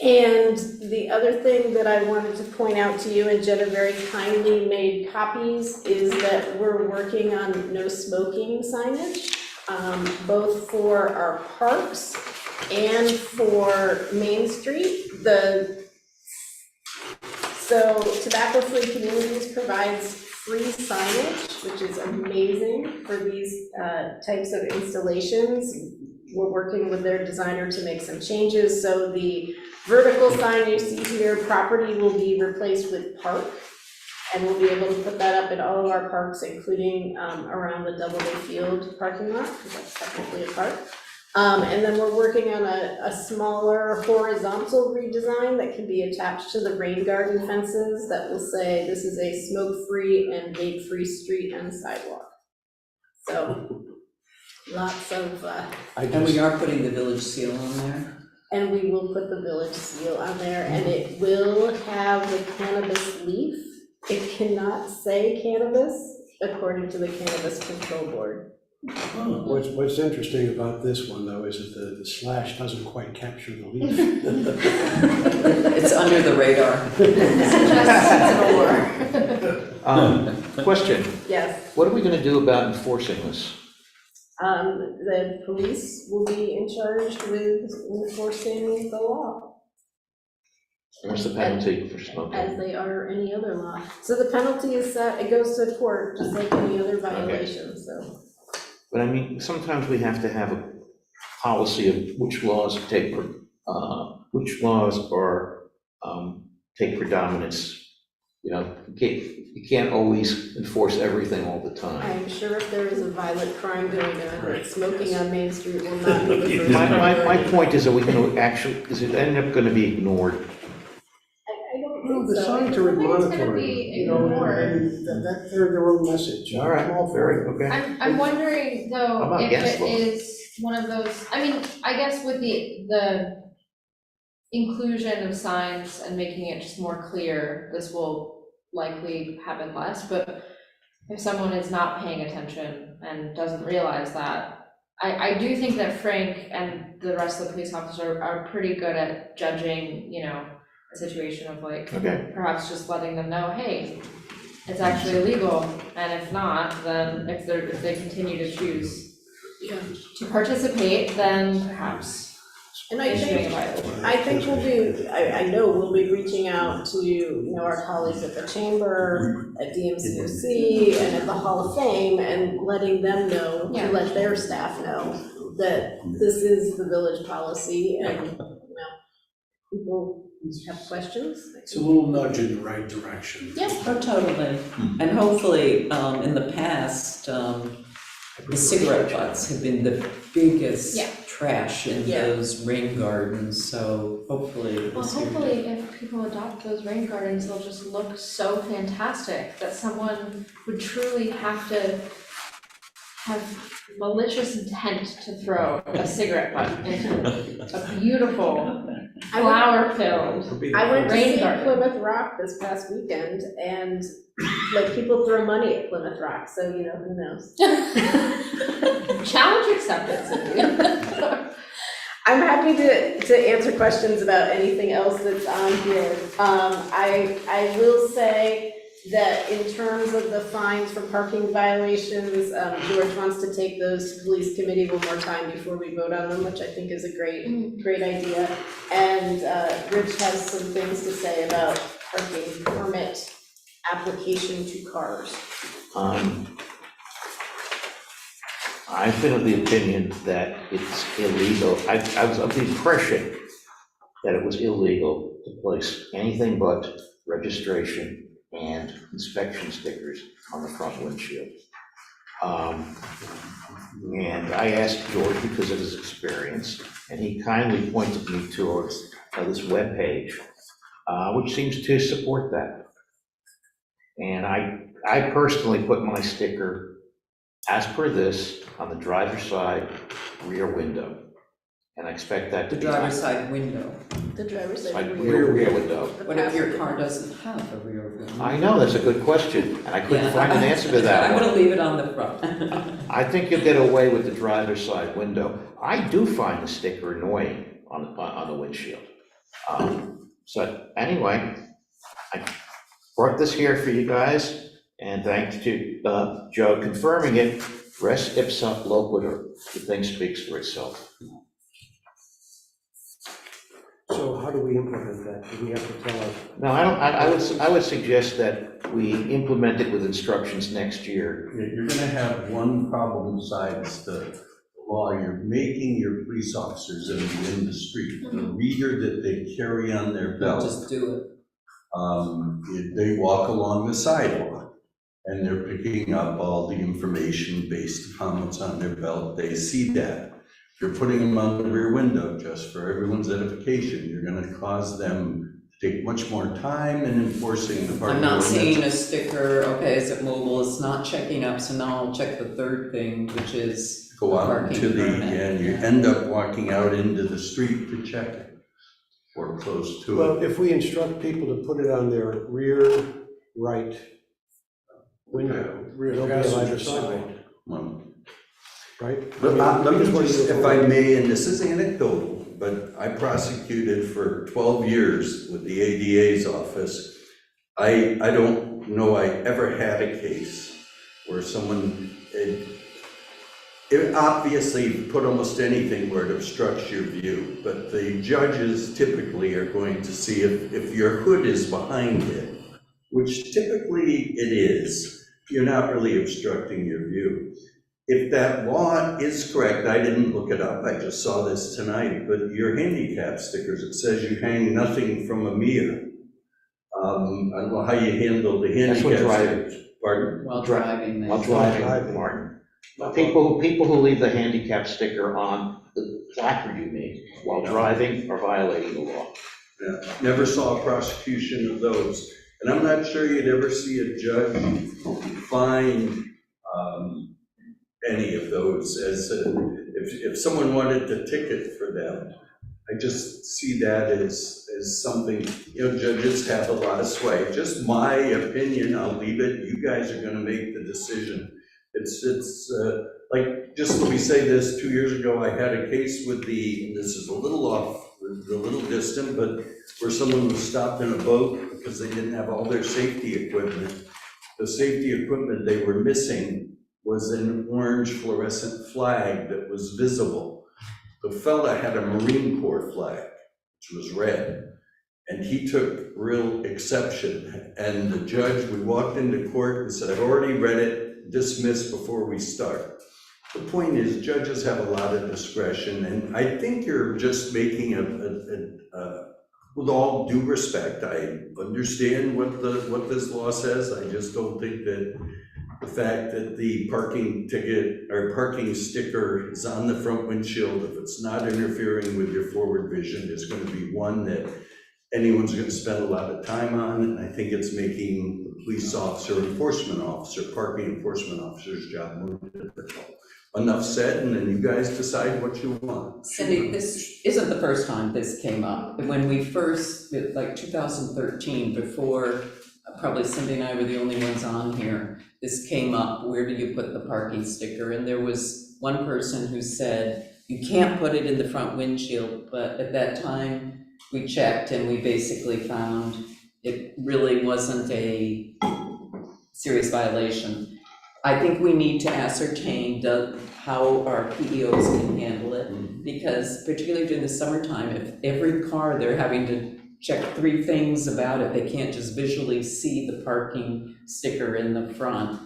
And the other thing that I wanted to point out to you, and Jenna very kindly made copies, is that we're working on no smoking signage, both for our parks and for Main Street. So Tobacco Free Communities provides free signage, which is amazing for these types of installations. We're working with their designer to make some changes. So the vertical sign you see here, property will be replaced with park. And we'll be able to put that up in all of our parks, including around the Doubleday Field parking lot, because that's technically a park. And then we're working on a smaller horizontal redesign that can be attached to the rain garden fences that will say this is a smoke-free and vape-free street and sidewalk. So lots of, And we are putting the village seal on there? and we will put the village seal on there, and it will have the cannabis leaf. It cannot say cannabis according to the Cannabis Control Board. What's interesting about this one, though, is that the slash doesn't quite capture the leaf. It's under the radar. Question, Yes, what are we gonna do about enforcing this? the police will be in charge with enforcing the law, What's the penalty for as smoking? they are any other law. So the penalty is set, it goes to court, just like any other violation, so. But I mean, sometimes we have to have a policy of which laws take, which laws are, take predominance. You know, you can't always enforce everything all the time. I'm sure if there is a violent crime going on, that smoking on Main Street will not be the first. My point is, are we gonna actually, is it end up gonna be ignored? I don't No, think the so. signs are I think it's gonna admonitory, be you know, ignored. and that's their own message. All right, I'm all for very, it. okay. I'm wondering I'm though, not if against it law. is one of those, I mean, I guess with the inclusion of signs and making it just more clear, this will likely happen less, but if someone is not paying attention and doesn't realize that, I do think that Frank and the rest of the police officers are pretty good at judging, you know, a situation of like, Okay. perhaps just letting them know, hey, it's actually illegal, and if not, then if they continue to choose to participate, then perhaps And I issuing a think, violation. I think we'll be, I know we'll be reaching out to, you know, our colleagues at the chamber, at DMCOC, and at the Hall of Fame, and letting them know, to Yeah. let their staff know that this is the village policy, and, you know, people have questions. It's a little nudge in the right direction. Yeah. Oh, totally. And hopefully, in the past, the cigarette butts have been the biggest Yeah. trash in Yeah. those rain gardens, so hopefully. Well, this year- hopefully, if people adopt those rain gardens, they'll just look so fantastic that someone would truly have to have malicious intent to throw a cigarette butt into a beautiful, flower-filled I went to rain see garden. Plymouth Rock this past weekend, and like people throw money at Plymouth Rock, so you know, who knows? Challenge accepted, Cynthia. I'm happy to answer questions about anything else that's on here. I will say that in terms of the fines for parking violations, George wants to take those to police committee one more time before we vote on them, which I think is a great idea. And Rich has some things to say about parking permit application to cars. I've been of the opinion that it's illegal. I was of the impression that it was illegal to place anything but registration and inspection stickers on the front windshield. And I asked George because of his experience, and he kindly pointed me towards this webpage, which seems to support that. And I personally put my sticker, as per this, on the driver's side rear window. And I expect that to The be. driver's side window. The driver's side Like rear. rear window. The What if your passenger. car doesn't have a rear window? I know, that's a good question, and I couldn't Yeah. find an answer to that I'm one. gonna leave it on the front. I think you'll get away with the driver's side window. I do find the sticker annoying on the windshield. So anyway, I brought this here for you guys, and thanks to Joe confirming it, res ipsa loquitur, the thing speaks for itself. So how do we implement that? Do we have to tell our? No, I would suggest that we implement it with instructions next year. You're gonna have one problem besides the law. You're making your police officers that are in the street, the reader that they carry on their belt. Just do it. They walk along the sidewalk, and they're picking up all the information based upon what's on their belt. They see that. If you're putting them on the rear window, just for everyone's edification, you're gonna cause them to take much more time in enforcing the parking I'm not ordinance. seeing a sticker, okay, is it mobile, it's not checking up, so now I'll check the third thing, which is Go out parking to the, permit. and you end up walking out into the street to check it, or close to it. Well, if we instruct people to put it on their rear right window, they'll be allowed to Passenger sidewalk. side. Well, right? But let me We wanna just, move if I forward. may, and this is anecdotal, but I prosecuted for 12 years with the ADA's office. I don't know I ever had a case where someone, it obviously put almost anything where it obstructs your view, but the judges typically are going to see if your hood is behind it, which typically it is, you're not really obstructing your view. If that law is correct, I didn't look it up, I just saw this tonight, but your handicap stickers, it says you hang nothing from a mirror. I don't know how you handle the That's what handicap driving. stickers. Pardon? While driving, While they. driving, Martin. People who leave the handicap sticker on the placard, you mean, while driving are violating the law. Yeah, never saw a prosecution of those. And I'm not sure you'd ever see a judge find any of those as, if someone wanted to ticket for them. I just see that as something, judges have a lot of sway. Just my opinion, I'll leave it, you guys are gonna make the decision. It's like, just let me say this, 2 years ago, I had a case with this is a little off, a little distant, but where someone was stopped in a boat because they didn't have all their safety equipment. The safety equipment they were missing was an orange fluorescent flag that was visible. The fella had a Marine Corps flag, which was red, and he took real exception. And the judge, we walked into court and said, I've already read it, dismiss before we start. The point is, judges have a lot of discretion, and I think you're just making with all due respect, I understand what this law says, I just don't think that the fact that the parking ticket or parking sticker is on the front windshield, if it's not interfering with your forward vision, is going to be one that anyone's going to spend a lot of time on, and I think it's making the police officer, parking enforcement officer's job more difficult. Enough said, and then you guys decide what you want. Cindy, this isn't the first time this came up. When we first, like 2013, before probably Cindy and I were the only ones on here, this came up, where do you put the parking sticker? And there was one person who said, you can't put it in the front windshield, but at that time, we checked and we basically found it really wasn't a serious violation. I think we need to ascertain how our PEOs can handle it, because particularly during the summertime, if every car they're having to check 3 things about it, they can't just visually see the parking sticker in the front.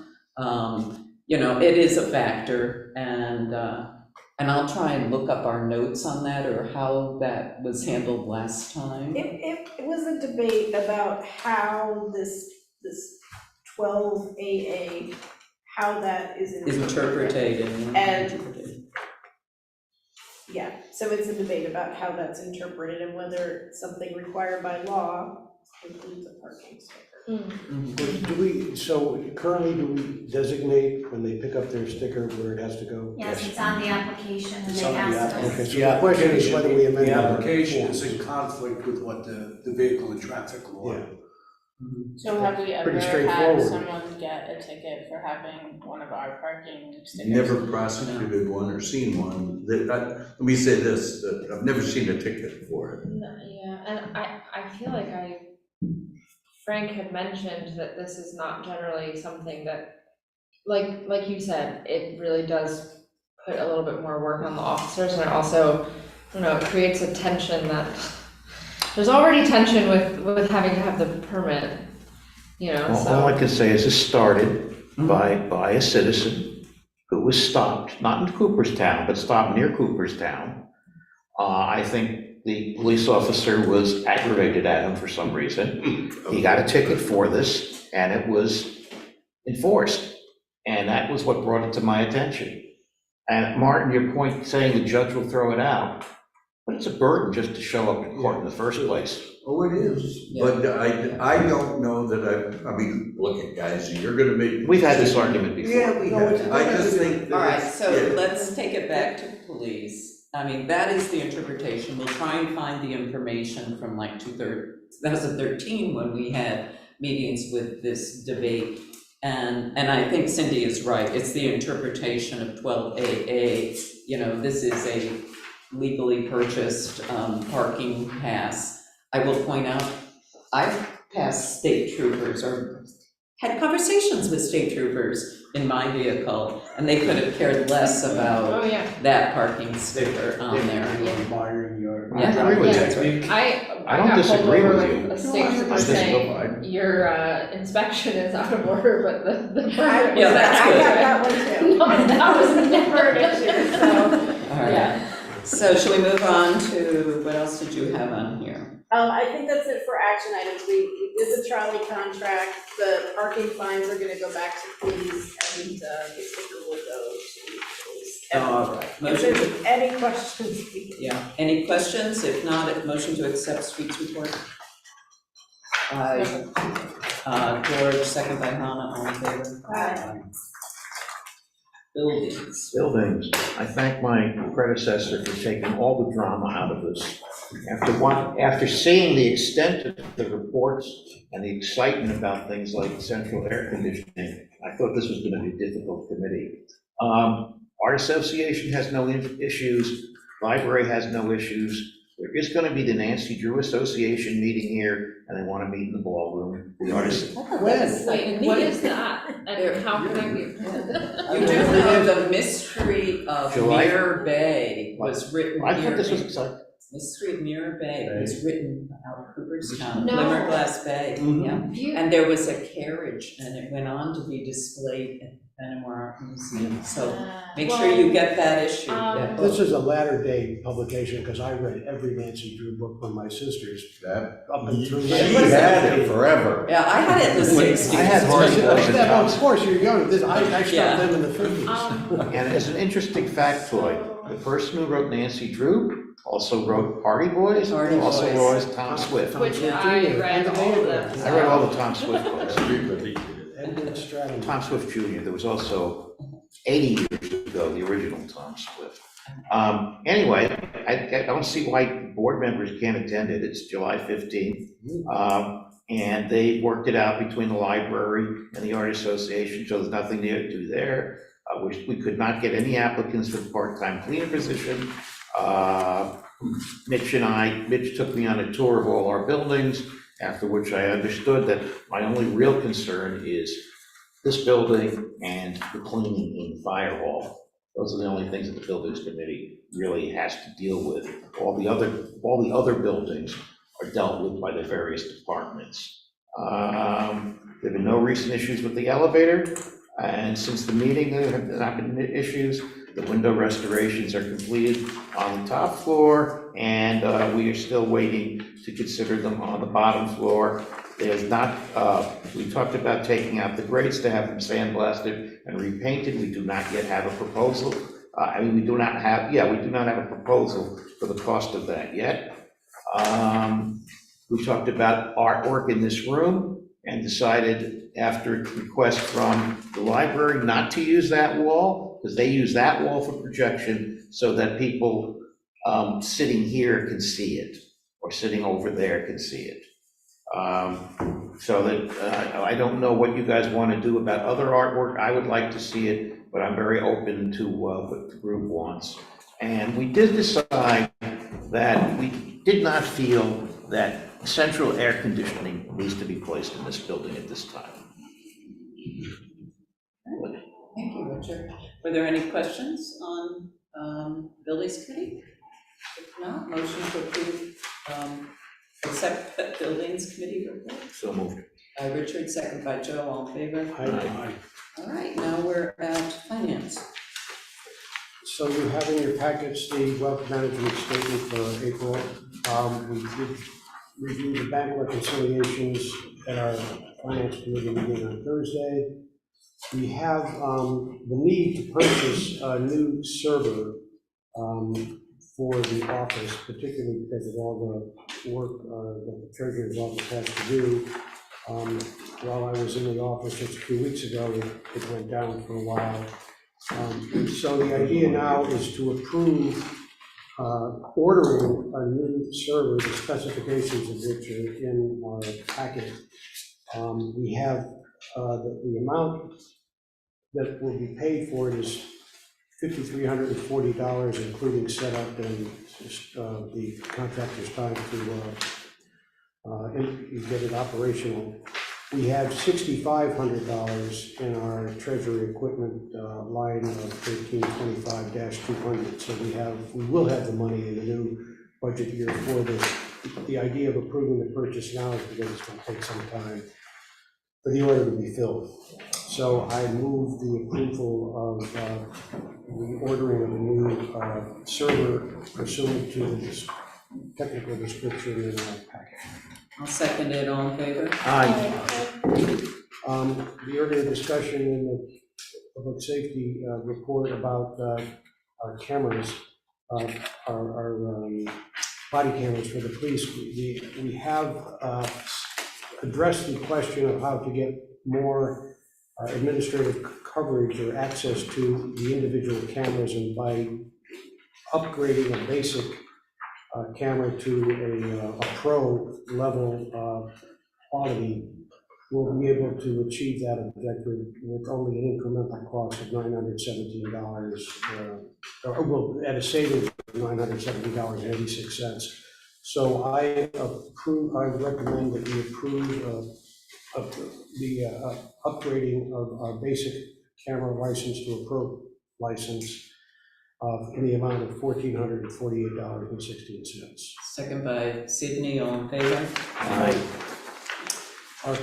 It is a factor, and I'll try and look up our notes on that or how that was handled last time. It was a debate about how this 12 AA, how that is interpreted. And yeah, so it's a debate about how that's interpreted and whether something required by law includes a parking sticker. So currently, do we designate when they pick up their sticker where it has to go? Yes, it's on the application and It's they on the asked us. Okay, so the question is whether we amend The our application is forms. in conflict with what the vehicle and traffic law. Yeah. So have we ever Pretty had straightforward. someone get a ticket for having one of our parking stickers? Never prosecuted one or seen one. Let me say this, that I've never seen a ticket for it. Yeah, and I feel like Frank had mentioned that this is not generally something that, like you said, it really does put a little bit more work on the officers, and it also, it creates a tension that, there's already tension with having to have the permit, Well, all I can say is this started by a citizen who was stopped, not in Cooperstown, but stopped near Cooperstown. I think the police officer was aggravated at him for some reason. He got a ticket for this, and it was enforced. And that was what brought it to my attention. And Martin, your point saying the judge will throw it out, but it's a burden just to show up in court in the first place. Oh, it is, but I don't know that I mean, look at guys, you're gonna make. We've had this argument before. Yeah, we have. I just think that. All right, it's- so yeah. let's take it back to police. I mean, that is the interpretation. We'll try and find the information from like 2013 when we had meetings with this debate. And I think Cindy is right, it's the interpretation of 12AA, you know, this is a legally purchased parking pass. I will point out, I've passed state troopers or had conversations with state troopers in my vehicle, and they could have cared less about Oh, yeah. that parking sticker on there. Admiring your. I agree with Yeah. you. I don't got pulled disagree over with you. with a state trooper I saying, your inspection is out of order, but the permit was Yeah, that's I good. got that one too. No, that was never an issue, so, All right, yeah. so shall we move on to, what else did you have on here? I think that's it for action items. We did the trolley contract, the parking fines are gonna go back to police, and the sticker will go to police. All right, If motion to, there's any questions, we can. yeah, any questions? If not, a motion to accept streets report. George, second by Hannah, all in favor? Aye. Buildings. Buildings, I thank my predecessor for taking all the drama out of this. After seeing the extent of the reports and the excitement about things like central air conditioning, I thought this was gonna be a difficult committee. Art Association has no issues, library has no issues. There is gonna be the Nancy Drew Association meeting here, and they wanna meet in the ballroom. The artists, Wait, what is that? And how can I be? You do know the mystery of July? Mirror Bay was written I thought here. this was exciting. Mystery of Mirror Bay was written about Cooperstown, No. Glimmerglass Bay, Mhm. yeah. And there was a carriage, and it went on to be displayed at the Benoit Art Museum, so make sure you get that issue. that book. This is a latter day publication, because I read every Nancy Drew book from my sisters. That, Up and through. she had it forever. Yeah, I had it in the Wait, 60s. I had hard boys and Well, of course, you're young, I Yeah. started them in the 50s. And as an interesting factoid, the person who wrote Nancy Drew also wrote Party Boys, Party also Boys. wrote Tom Swift. Which Swift I Jr. read And all of Edward. them. I read all the Tom Swift books. Everybody. Edward Stratton. Tom Swift Jr., there was also 80 years ago, the original Tom Swift. Anyway, I don't see why board members can't attend it, it's July 15th. And they worked it out between the library and the Art Association, so there's nothing to do there. We could not get any applicants for the part-time cleaner position. Mitch took me on a tour of all our buildings, after which I understood that my only real concern is this building and the cleaning in the fire hall. Those are the only things that the buildings committee really has to deal with. All the other buildings are dealt with by the various departments. There have been no recent issues with the elevator, and since the meeting, there have not been issues. The window restorations are completed on the top floor, and we are still waiting to consider them on the bottom floor. There's not, we talked about taking out the grates to have them sandblasted and repainted. We do not yet have a proposal. We do not have a proposal for the cost of that yet. We talked about artwork in this room and decided after a request from the library not to use that wall, because they use that wall for projection so that people sitting here can see it, or sitting over there can see it. So that, I don't know what you guys want to do about other artwork. I would like to see it, but I'm very open to what the group wants. And we did decide that we did not feel that central air conditioning needs to be placed in this building at this time. Thank you, Richard. Were there any questions on Buildings Committee? If not, motion to approve, accept the Buildings Committee report. So moved. By Richard, second by Joe, all in favor? Aye. All right, now we're at finance. So you have in your packets the wealth management statement for April. We did review the bank reconciliations at our finance committee meeting on Thursday. We have the need to purchase a new server for the office, particularly because of all the work that the treasurer's office has to do. While I was in the office just a few weeks ago, it went down for a while. So the idea now is to approve ordering a new server, the specifications of which are in our packet. We have the amount that will be paid for it is $5,340, including setup and the contractor's time to get it operational. We have $6,500 in our treasury equipment line of 1325-200. So we will have the money in the new budget year for this. The idea of approving the purchase now is because it's going to take some time for the order to be filled. So I move the approval of the ordering of a new server pursuant to this technical description in our packet. I'll second it, all in favor? The earlier discussion in the public safety report about our cameras, our body cameras for the police, we have addressed the question of how to get more administrative coverage or access to the individual cameras, and by upgrading a basic camera to a pro level quality, we'll be able to achieve that objective with only an incremental cost of $917, well, at a savings of $970.86. So I recommend that we approve of the upgrading of our basic camera license to a pro license in the amount of $1,448.16. Second by Sydney, all in favor? Our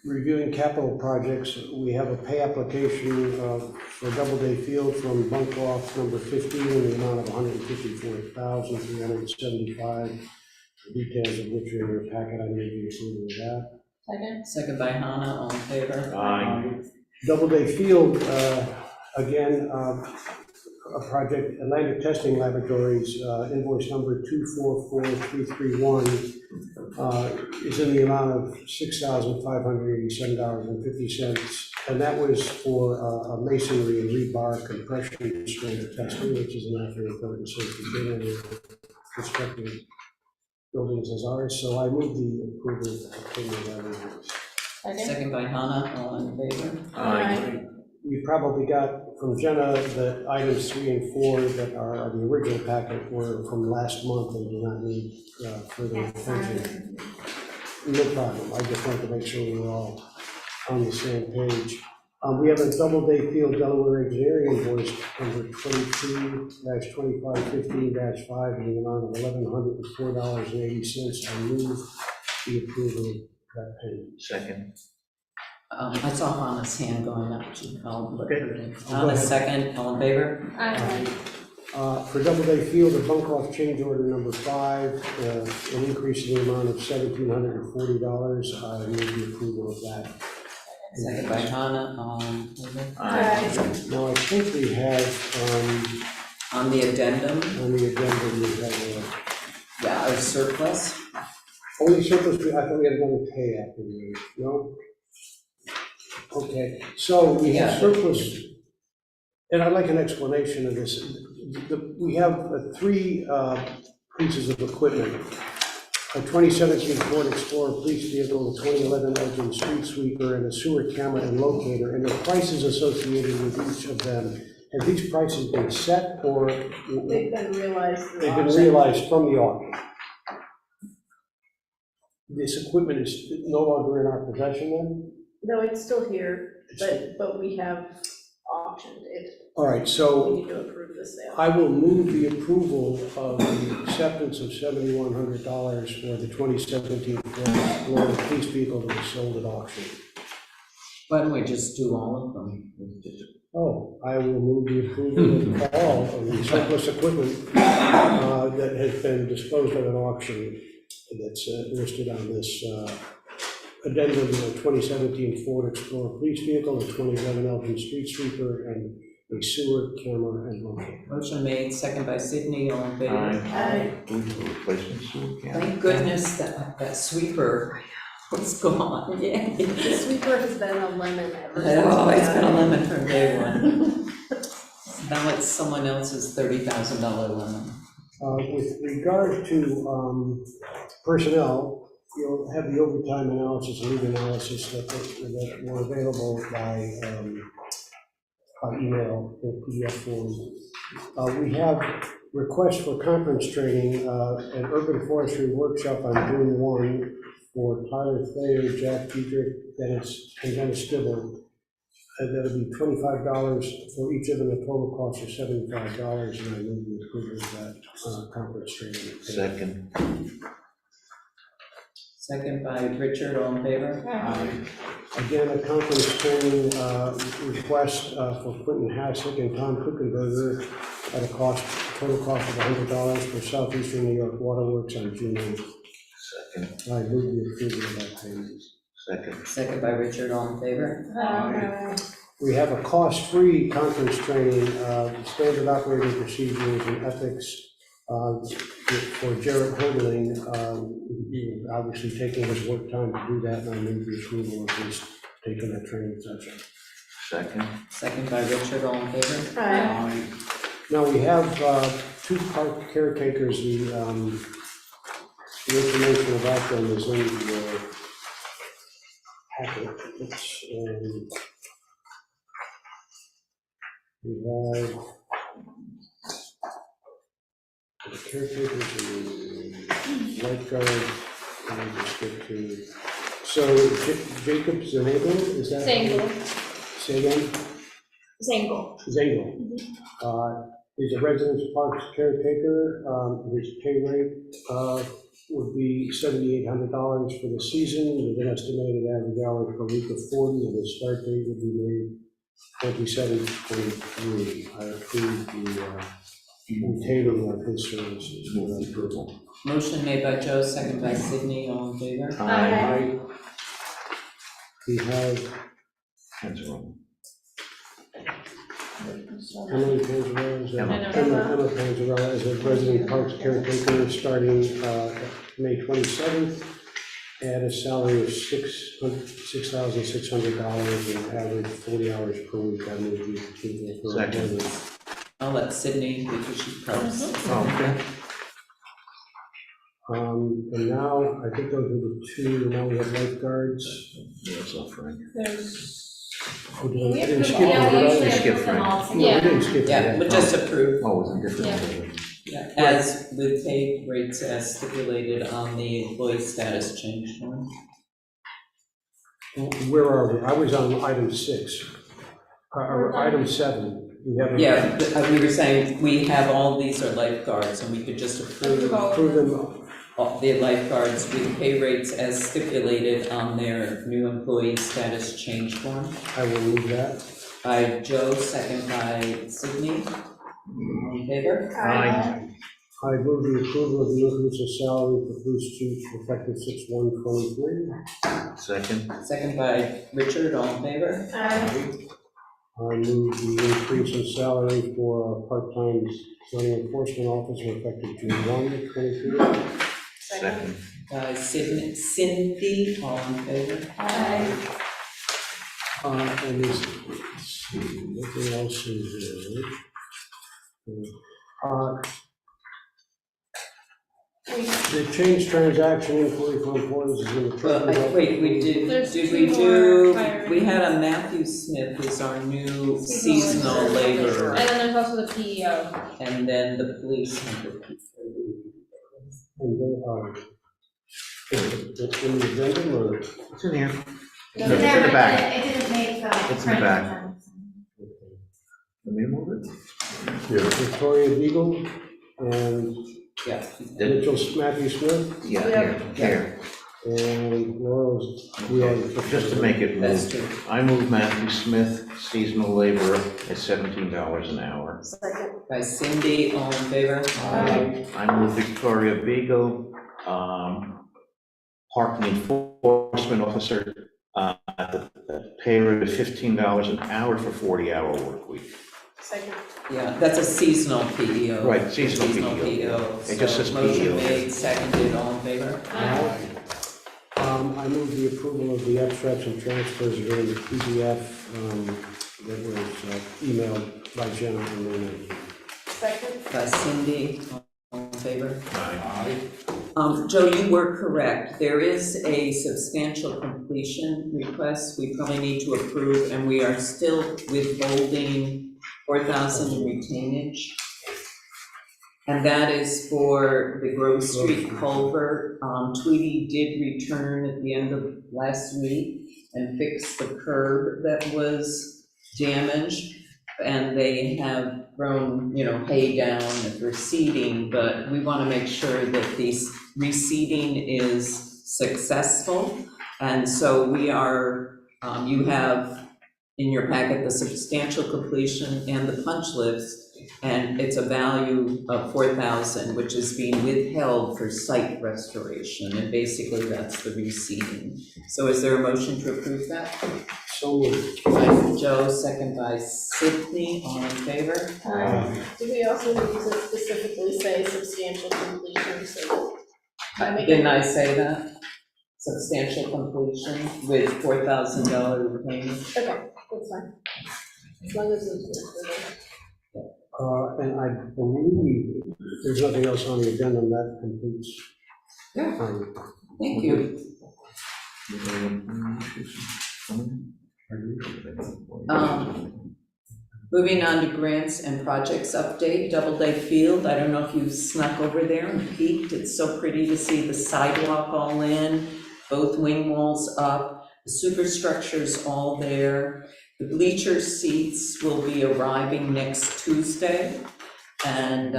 reviewing capital projects, we have a pay application for Doubleday Field from Bunkoff number 15 in the amount of $154,375. Details of which are in your packet. I need you approval of that. Second? Second by Hannah, all in favor? Doubleday Field, again, a project, Atlantic Testing Laboratories, invoice number 244331, is in the amount of $6,587.50, and that was for a masonry and rebar compression strength testing, which is an very important safety thing when you're constructing buildings as ours. So I move the approval of that invoice. Second by Hannah, all in favor? You probably got from Jenna that items 3 and 4 that are the original packet were from last month and do not need further attention. No problem. I just wanted to make sure we were all on the same page. We have a Doubleday Field Delaware Engineering invoice number 22-2515-5 in the amount of $1,104.80. I move the approval of that payment. Second. I saw Hannah's hand going up. Okay. Hannah, second, all in favor? For Doubleday Field, a Bunkoff change order number 5, an increase in the amount of $1,740. I move the approval of that. Second by Hannah, all in favor? Now, I think we have, On the addendum, on the agenda, we have, yeah, our surplus. only surplus, I thought we had another pay after the, no? Okay, so we have surplus, and I'd like an explanation of this. We have 3 pieces of equipment: a 2017 Ford Explorer police vehicle, a 2011 Elgin street sweeper, and a sewer camera and locator, and the prices associated with each of them. Have these prices been set, or? They've been realized. They've been realized from the auction. This equipment is no longer in our possession then? No, it's still here, but we have auctioned it. All right, We so need to approve the sale. I will move the approval of the acceptance of $7,100 for the 2017 Ford Explorer police vehicle that was sold at auction. Why don't we just do all of them? Oh, I will move the approval of all of the surplus equipment that has been disposed of at auction that's listed on this addendum: the 2017 Ford Explorer police vehicle, a 2011 Elgin street sweeper, and a sewer camera and locator. Motion made, second by Sydney, all in favor? Replacement sewer can. Thank goodness that sweeper was gone, yeah. The sweeper has been a lemon ever since. Oh, it's been a lemon from day one. Now it's someone else's $30,000 lemon. With regard to personnel, you'll have the overtime analysis, lead analysis that were available by email in PDF form. We have requests for conference training, an urban forestry workshop on June 1 for Tyler Thayer, Jack Dietrich, and Dennis Stibble. That'll be $25 for each of them, a total cost of $75, and I move the approval of that conference training. Second. Second by Richard, all in favor? Again, a conference training request for Quentin Hassick and Tom Kuchenberger at a total cost of $100 for Southeastern New York Waterworks on June 8th. Second. I move the approval of that payment. Second. Second by Richard, all in favor? We have a cost-free conference training, standard operating procedures and ethics for Jared Hodling. Obviously taking his work time to do that, and I move the approval of his taking that training session. Second. Second by Richard, all in favor? Now, we have two park caretakers. The information about them is in the packet. We have the caretakers and lifeguards. Let me just get to. So Jacob Zangle, is that? Zangle. Say again? Zangle. Zangle. He's a residence parks caretaker. His pay rate would be $7,800 for the season, with an estimated average hours per week of 40, and his start date would be May 27/23. I approve the retaining of his services. Move approval. Motion made by Joe, second by Sydney, all in favor? Aye. We have Panzarella. Emily Panzarella, Emma. Emma Panzarella as a resident parks caretaker starting May 27th at a salary of $6,600 and average 40 hours per week. I move the approval for Second. employment. I'll let Sydney, because she probably. Okay. And now, I think those are the two, now we have lifeguards. Yes, all Frank. Oh, did I didn't skip Yeah, we it, did I? usually skip approve them Frank. all No, together. we didn't skip it. Yeah, but just approve. Oh, it was a different. Yeah, as with pay rates as stipulated on the employee status change form. Where are we? I was on item 6, or item 7. We have. Yeah, we were saying, we have all these are lifeguards, and we could just approve Approve them. all the lifeguards with pay rates as stipulated on their new employee status change form. I will move that. By Joe, second by Sydney. All in favor? Aye. I move the approval of the increase of salary for police chief effective 6/1/23. Second. Second by Richard, all in favor? I move the increase in salary for part-time zoning enforcement officer effective June 1/23. Second. By Cindy, all in favor? And is, let's see, nothing else in here. The change transaction inquiry for employees is in the treasurer's office. Wait, we did There's we two do, more hiring. we had a Matthew Smith who's our new seasonal laborer, And then there's also the PEO. and then the police. And they are, it's in the addendum or? It's in here. It's in the back. It didn't make the. It's in the back. Let me move it. Here. Victoria Beagle and Yeah. Matthew Smith Yeah, here. and Laurel's. Just to make it That's move, true. I move Matthew Smith, seasonal laborer, at $17 an hour. By Cindy, all in favor? I move Victoria Beagle, parking enforcement officer, at the pay rate of $15 an hour for 40-hour work week. Yeah, that's a seasonal PEO. Right, seasonal PEO. It just says So motion PEO. made, seconded, all in favor? I move the approval of the abstracts and transfers that are in the PDF that was emailed by Jenna and then. By Cindy, all in favor? Aye. Joe, you were correct. There is a substantial completion request we probably need to approve, and we are still withholding 4,000 in retainage. And that is for the Grove Street culvert. Tweety did return at the end of last week and fix the curb that was damaged. And they have grown, hay down and reseeding, but we want to make sure that the reseeding is successful. And so we are, you have in your packet the substantial completion and the punch list, and it's a value of 4,000, which is being withheld for site restoration, and basically that's the reseeding. So is there a motion to approve that? So moved. By Joe, second by Sydney, all in favor? Do we also need to specifically say substantial completion, so that? Didn't I say that? Substantial completion with $4,000 repayment? Okay, that's fine. As long as it's. And I believe there's nothing else on the agenda that completes. Yeah. Um, Thank you. Moving on to grants and projects update, Doubleday Field. I don't know if you've snuck over there and peeked. It's so pretty to see the sidewalk all in, both wing walls up, the superstructure's all there. The bleacher seats will be arriving next Tuesday and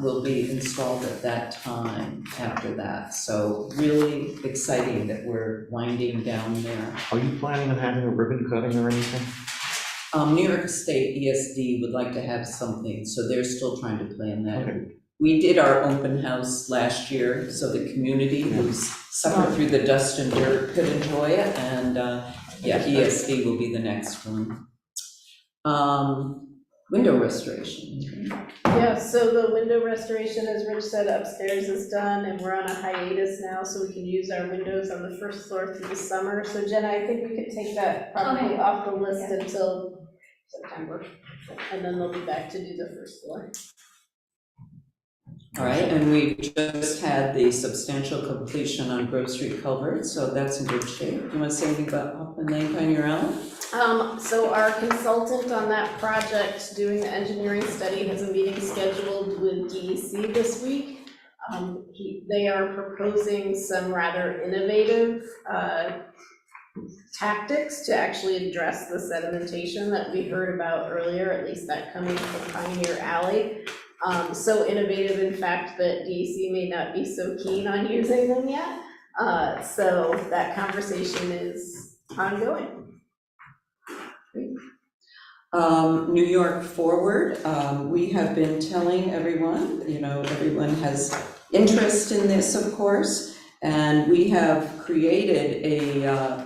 will be installed at that time after that. So really exciting that we're winding down there. Are you planning on having a ribbon cutting or anything? New York State ESD would like to have something, so they're still trying to plan that. Okay. We did our open house last year, so the community who's suffered through the dust and dirt could enjoy it, and ESD will be the next one. Window restoration. Yeah, so the window restoration, as Rich said, upstairs is done, and we're on a hiatus now, so we can use our windows on the first floor through the summer. So Jenna, I think we could take that probably off the list until September, and then they'll be back to do the first floor. All right, and we've just had the substantial completion on Grove Street culvert, so that's in good shape. You want to say anything about Hoffman Lane, Pioneer Alley? So our consultant on that project doing the engineering study has a meeting scheduled with DEC this week. They are proposing some rather innovative tactics to actually address the sedimentation that we heard about earlier, at least that coming from Pioneer Alley. So innovative, in fact, that DEC may not be so keen on using them yet. So that conversation is ongoing. New York Forward, we have been telling everyone, everyone has interest in this, of course, and we have created a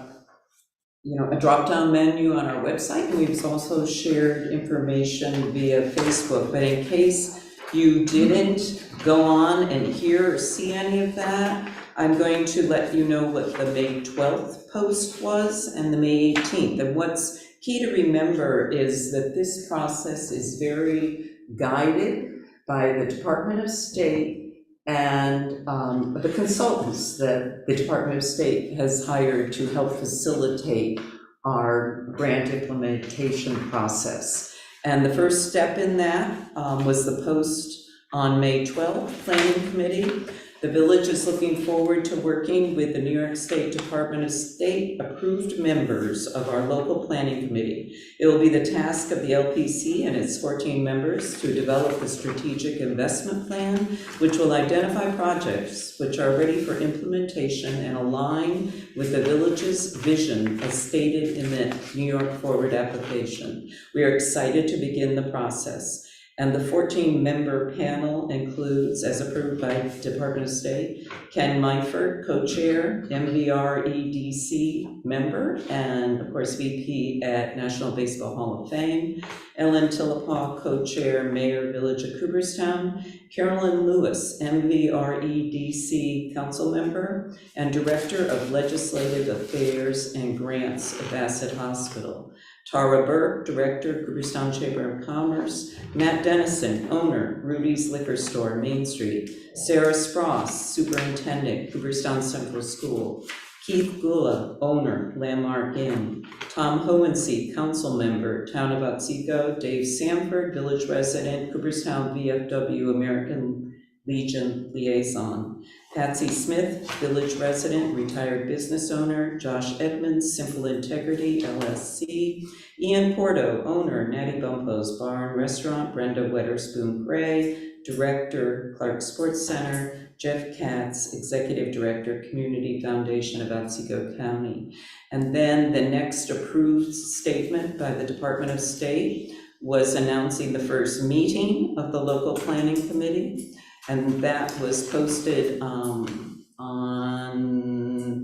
drop-down menu on our website, and we've also shared information via Facebook, but in case you didn't go on and hear or see any of that, I'm going to let you know what the May 12th post was and the May 18th. And what's key to remember is that this process is very guided by the Department of State and the consultants that the Department of State has hired to help facilitate our grant implementation process. And the first step in that was the post on May 12th, Planning Committee. The village is looking forward to working with the New York State Department of State approved members of our local planning committee. It will be the task of the LPC and its 14 members to develop a strategic investment plan, which will identify projects which are ready for implementation and align with the village's vision as stated in the New York Forward application. We are excited to begin the process. And the 14-member panel includes, as approved by Department of State, Ken Myford, co-chair, MVREDC member, and of course VP at National Baseball Hall of Fame, Ellen Tillapaw, co-chair, Mayor, Village of Cooperstown, Carolyn Lewis, MVREDC council member, and Director of Legislative Affairs and Grants at Bassett Hospital. Tara Burke, Director, Cooperstown Chamber of Commerce. Matt Dennison, owner, Rudy's Liquor Store, Main Street. Sarah Spross, Superintendent, Cooperstown Central School. Keith Gula, owner, Landmark Inn. Tom Hohensee, council member, Town of Otsego. Dave Sanford, village resident, Cooperstown VFW American Legion liaison. Patsy Smith, village resident, retired business owner. Josh Edmonds, Simple Integrity LLC. Ian Porto, owner, Natty Bumpos Bar and Restaurant. Brenda Weatherspoon Gray, director, Clark Sports Center. Jeff Katz, executive director, Community Foundation of Otsego County. And then the next approved statement by the Department of State was announcing the first meeting of the local planning committee. And that was posted on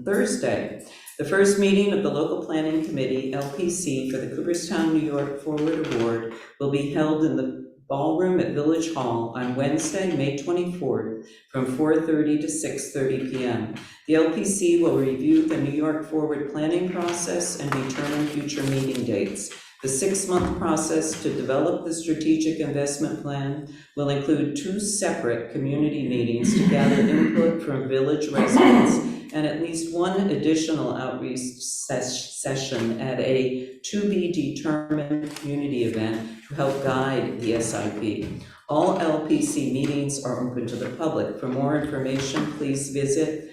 Thursday. The first meeting of the local planning committee, LPC, for the Cooperstown, New York Forward Award will be held in the ballroom at Village Hall on Wednesday, May 24th, from 4:30 to 6:30 p.m. The LPC will review the New York Forward planning process and determine future meeting dates. The 6-month process to develop the strategic investment plan will include 2 separate community meetings to gather input from village residents and at least 1 additional outreach session at a to-be-determined community event to help guide the SIP. All LPC meetings are open to the public. For more information, please visit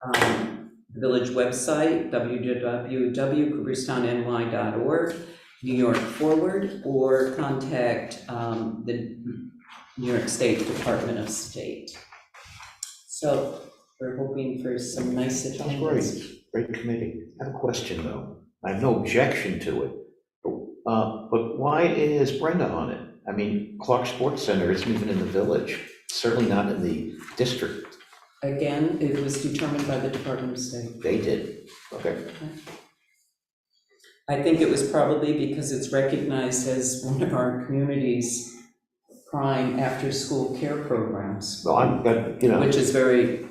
the village website, www.cooperstownny.org, New York Forward, or contact the New York State Department of State. So we're hoping for some nice attendance. Great committee. I have a question, though. I have no objection to it. But why is Brenda on it? I mean, Clark Sports Center isn't even in the village, certainly not in the district. Again, it was determined by the Department of State. They did, okay. I think it was probably because it's recognized as one of our community's prime after-school care programs. Well, which is very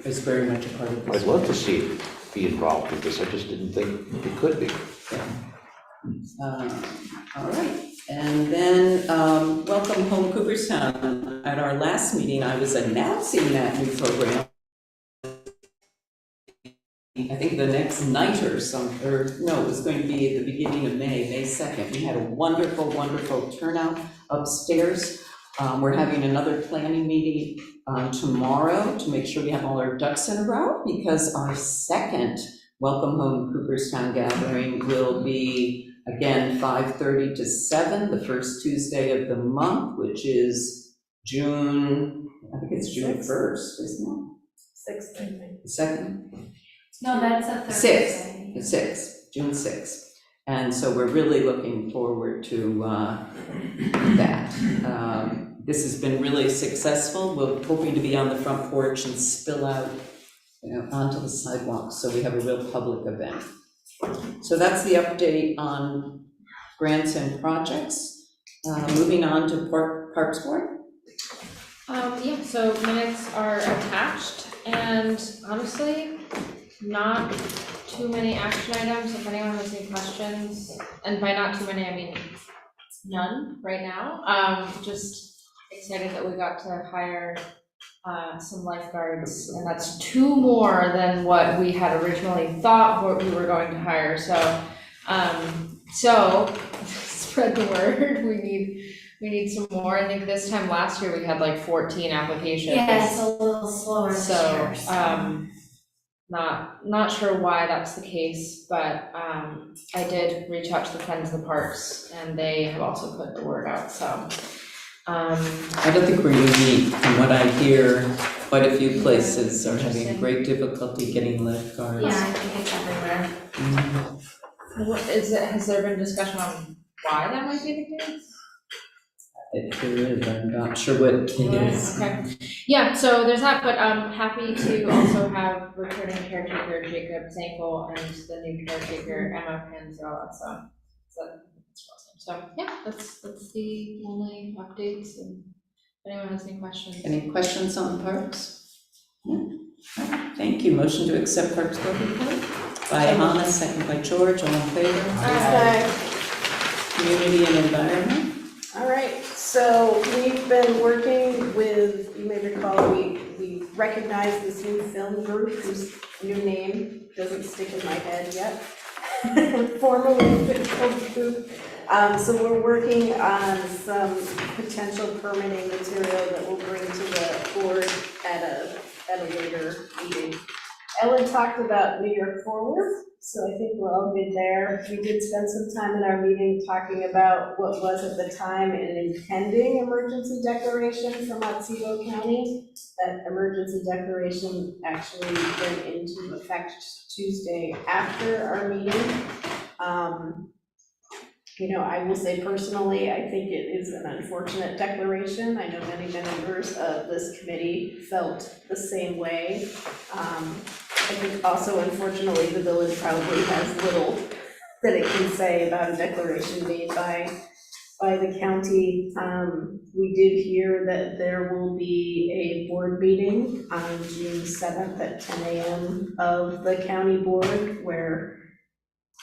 much a part of this. I'd love to see it be involved with this. I just didn't think it could be. All right, and then welcome home Cooperstown. At our last meeting, I was announcing that new program. I think the next night or something, or no, it was going to be at the beginning of May 2nd. We had a wonderful, wonderful turnout upstairs. We're having another planning meeting tomorrow to make sure we have all our ducks in a row, because our second Welcome Home Cooperstown gathering will be, again, 5:30 to 7, the first Tuesday of the month, which is June, I think it's June 1st, isn't it? 6th, I think. The 2nd? No, that's a Thursday. The 6th, June 6th. And so we're really looking forward to that. This has been really successful. We're hoping to be on the front porch and spill out, onto the sidewalk, so we have a real public event. So that's the update on grants and projects. Moving on to Parks Board. Yeah, so minutes are attached, and honestly, not too many action items. If anyone has any questions, and by not too many, I mean none right now. Just excited that we got to hire some lifeguards, and that's 2 more than what we had originally thought we were going to hire. So spread the word. We need some more. I think this time last year we had like 14 applications. Yeah, it's a little slower this year. Not sure why that's the case, but I did reach out to the Friends of the Parks, and they have also put the word out, so. I don't think we're unique. From what I hear, quite a few places are having great difficulty getting lifeguards. Yeah, I think it's everywhere. Has there been discussion on why that might be the case? If there is, I'm not sure what it is. Okay, yeah, so there's that, but I'm happy to also have returning caretaker Jacob Zankel and the new caretaker Emma Panzella, so yeah, that's the only updates, and if anyone has any questions. Any questions on the parks? No? Thank you. Motion to accept Parks Board report by Hannah, second by George, all in favor? Aye. Community and environment? All right, so we've been working with, you may recall, we recognized this new film group whose new name doesn't stick in my head yet. Formerly film group. So we're working on some potential permitting material that we'll bring to the board at a later meeting. Ellen talked about New York Forward, so I think we're all good there. We did spend some time in our meeting talking about what was at the time an impending emergency declaration from Otsego County. That emergency declaration actually went into effect Tuesday after our meeting. You know, I will say personally, I think it is an unfortunate declaration. I know many members of this committee felt the same way. I think also, unfortunately, the village probably has little that it can say about a declaration made by the county. We did hear that there will be a board meeting on June 7th at 10 a.m. of the county board where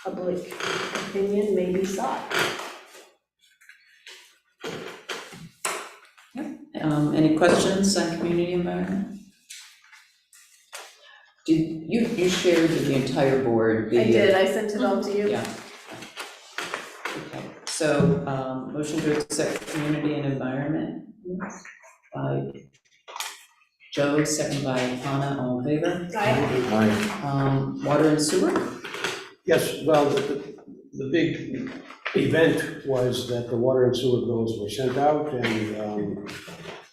public opinion may be sought. Any questions on community environment? Did you shared with the entire board the? I did, I sent it all to you. Yeah. Okay, so, motion to accept community and environment by Joe, second by Anna, all in favor? Aye. Water and sewer? Yes, well, the big event was that the water and sewer bills were sent out, and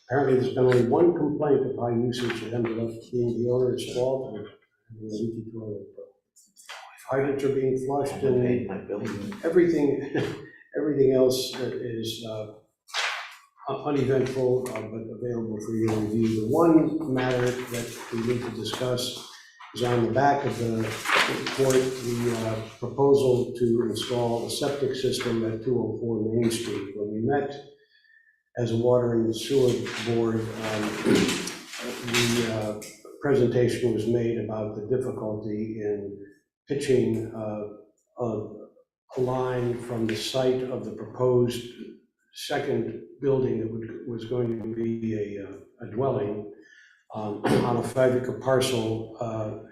apparently there's been only one complaint of high usage that ended up being the owner's fault, or the leaky toilet. Hydrants are being flushed, and everything else is uneventful, but available for your review. The one matter that we need to discuss is on the back of the report, the proposal to install a septic system at 204 Main Street. When we met as a water and sewer board, the presentation was made about the difficulty in pitching a line from the site of the proposed second building that was going to be a dwelling on a 5-acre parcel,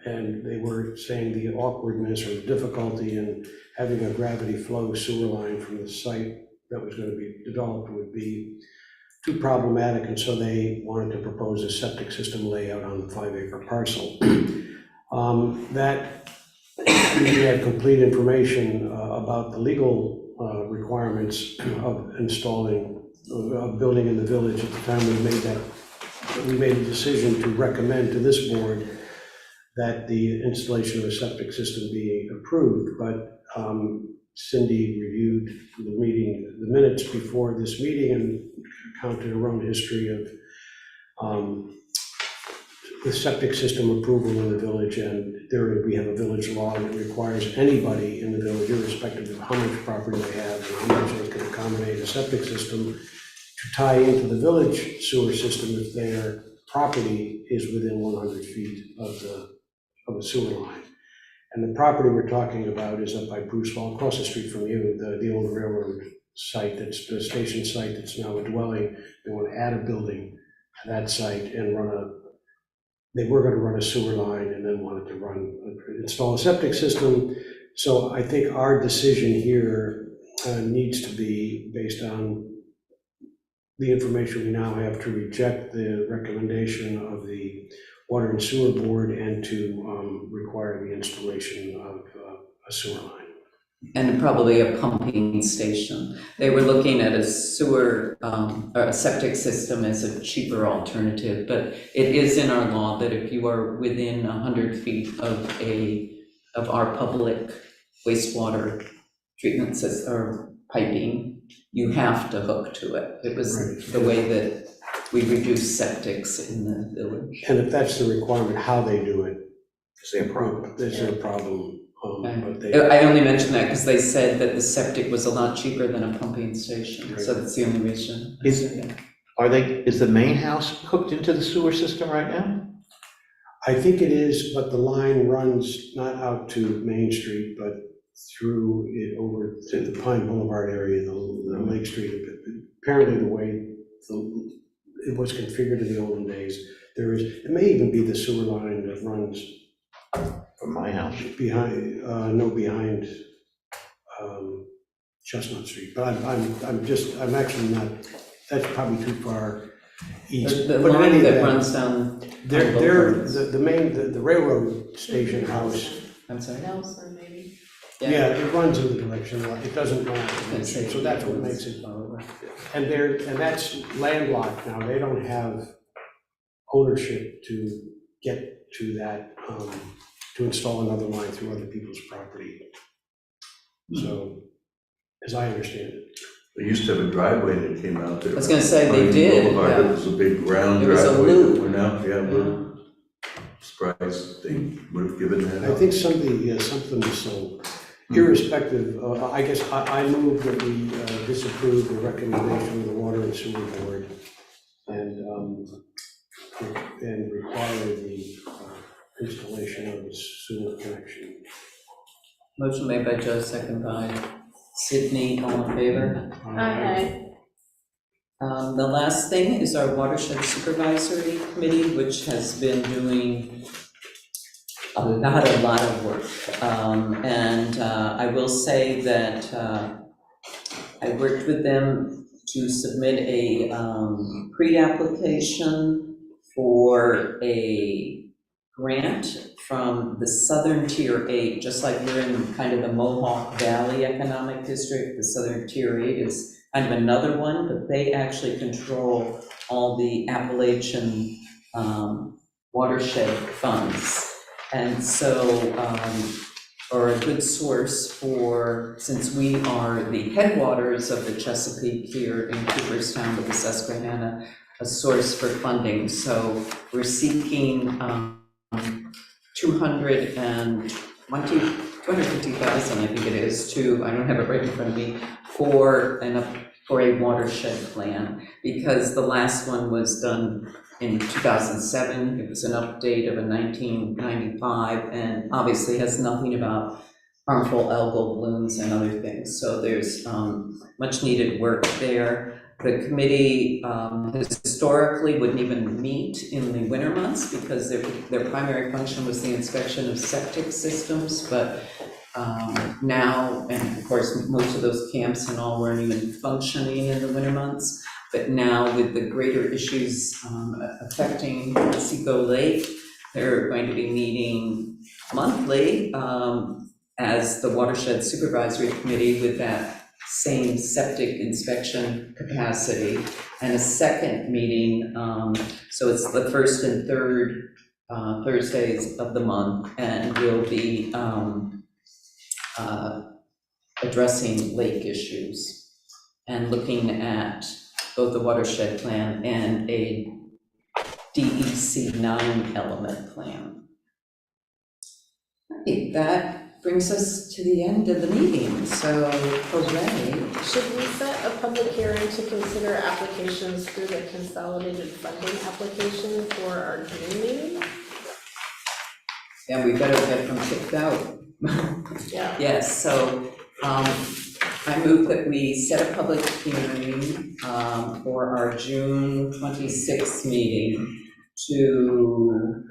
and they were saying the awkwardness or the difficulty in having a gravity flow sewer line from the site that was going to be developed would be too problematic, and so they wanted to propose a septic system layout on the 5-acre parcel. That we had complete information about the legal requirements of installing a building in the village at the time we made a decision to recommend to this board that the installation of a septic system be approved, but Cindy reviewed the minutes before this meeting and counted her own history of the septic system approval in the village, and there we have a village law that requires anybody in the village, irrespective of how much property they have and how much they can accommodate a septic system, to tie into the village sewer system if their property is within 100 feet of a sewer line. And the property we're talking about is up by Bruce Hall, across the street from you, the old railroad site, that's the station site that's now a dwelling. They want to add a building to that site and they were going to run a sewer line and then wanted to install a septic system. So I think our decision here needs to be based on the information we now have to reject the recommendation of the Water and Sewer Board and to require the installation of a sewer line. And probably a pumping station. They were looking at a sewer, or a septic system as a cheaper alternative, but it is in our law that if you are within 100 feet of our public wastewater treatment system or piping, you have to hook to it. It was Right. the way that we reduce septics in the village. And if that's the requirement, how they do it. Is there a problem? Is there a problem? But they, I only mention that because they said that the septic was a lot cheaper than a pumping station, so that's the only reason. Is the main house hooked into the sewer system right now? I think it is, but the line runs not out to Main Street, but through it over to the Pine Boulevard area, the Lake Street. Apparently the way it was configured in the olden days, it may even be the sewer line that runs From my house. behind Chestnut Street, but I'm actually not, that's probably too far east. The But in line any that event, runs down. the railroad station house, I'm sorry? Nelson, maybe. yeah, it runs in the direction, it doesn't run out the Main Let's Street, say so that's what makes it, and that's landlocked now, they don't have ownership to get to that, to install another line through other people's property. So, as I understand it. They used to have a driveway that came out there. I was gonna say they Pine did, Boulevard. yeah. It was a big round It was a driveway loop. that went out, yeah, loop. Surprised they would have given that I up. think something was sold, irrespective, I guess I move that we disapprove the recommendation of the Water and Sewer Board and require the installation of a sewer connection. Motion made by Joe, second by Sydney, all in favor? Aye. The last thing is our Watershed Supervisory Committee, which has been doing a lot of work. I will say that I worked with them to submit a pre-application for a grant from the Southern Tier 8, just like we're in kind of the Mohawk Valley Economic District. The Southern Tier 8 is kind of another one, but they actually control all the Appalachian watershed funds. And so, or a good source for, since we are the headwaters of the Chesapeake here in Cooperstown with the Susquehanna, a source for funding. So we're seeking $250,000, I think it is, I don't have it right in front of me, for a watershed plan, because the last one was done in 2007. It was an update of a 1995, and obviously has nothing about harmful algal blooms and other things. So there's much needed work there. The committee historically wouldn't even meet in the winter months because their primary function was the inspection of septic systems, but now, and of course, most of those camps and all weren't even functioning in the winter months, but now with the greater issues affecting Seco Lake, they're going to be meeting monthly as the Watershed Supervisory Committee with that same septic inspection capacity, and a second meeting, so it's the first and third Thursdays of the month, and we'll be addressing lake issues and looking at both the watershed plan and a DEC 9 element plan. Okay, that brings us to the end of the meeting, so hooray. Should we set a public hearing to consider applications through the consolidated funding application for our June meeting? And we better get them kicked out. Yeah. Yes, so I move that we set a public hearing for our June 26th meeting to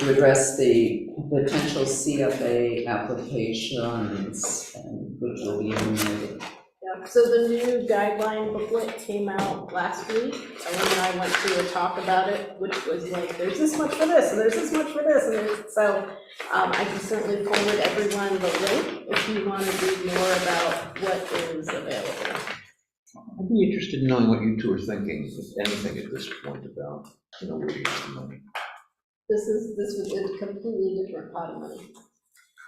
address the potential CFA applications, and which will be enumerated. Yeah, so the new guideline booklet came out last week. Ellen and I went to a talk about it, which was like, there's this much for this, and there's this much for this, and so I can certainly forward everyone the link if you want to read more about what is available. I'd be interested in knowing what you two are thinking, if anything, at this point about, where you get the money. This was a completely different pot of money.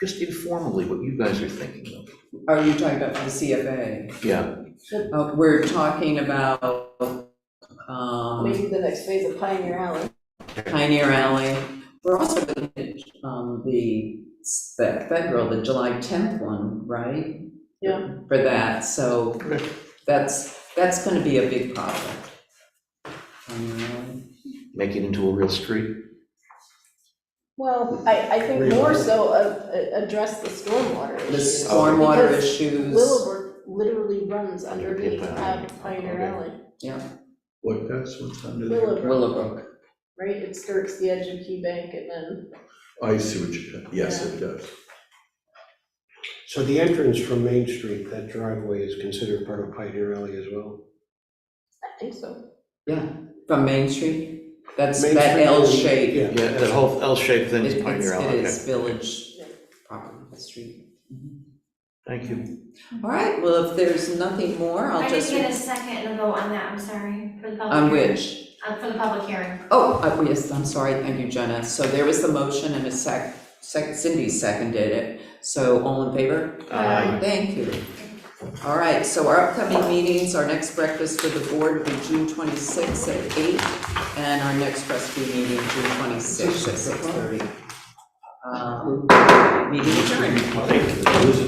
Just informally, what you guys are thinking of. Are you talking about for the CFA? Yeah. We're talking about Maybe the next phase of Pioneer Alley. Pioneer Alley. We're also looking at the federal, the July 10th one, right? Yeah. For that, so that's going to be a big project. Make it into a real street. Well, I think more so address the stormwater The issue. stormwater Because issues. Willowbrook literally runs underneath Pioneer Alley, What does, what's under there? Willowbrook, Willowbrook. right? It skirts the edge of Key Bank and then, I see what you, yes, it does. So the entrance from Main Street, that driveway is considered part of Pioneer Alley as well? I think so. From Main Street? That's Main that Street L is- shape. Yeah. Yeah, that whole L-shaped thing is It- Pioneer it's- Alley, It okay. is village property, the street. Thank you. All right, well, if there's nothing more, I'll I just. didn't get a second and a vote on that, I'm sorry, for the public On hearing. which? For the public hearing. Oh, yes, I'm sorry, thank you, Jenna. So there was the motion and a Cindy seconded it. So all in favor? Aye. Thank you. All right, so our upcoming meetings, our next breakfast for the board will be June 26th at 8, and our next trustee meeting, June 26th at 6:30. Meeting adjourned. Thank you.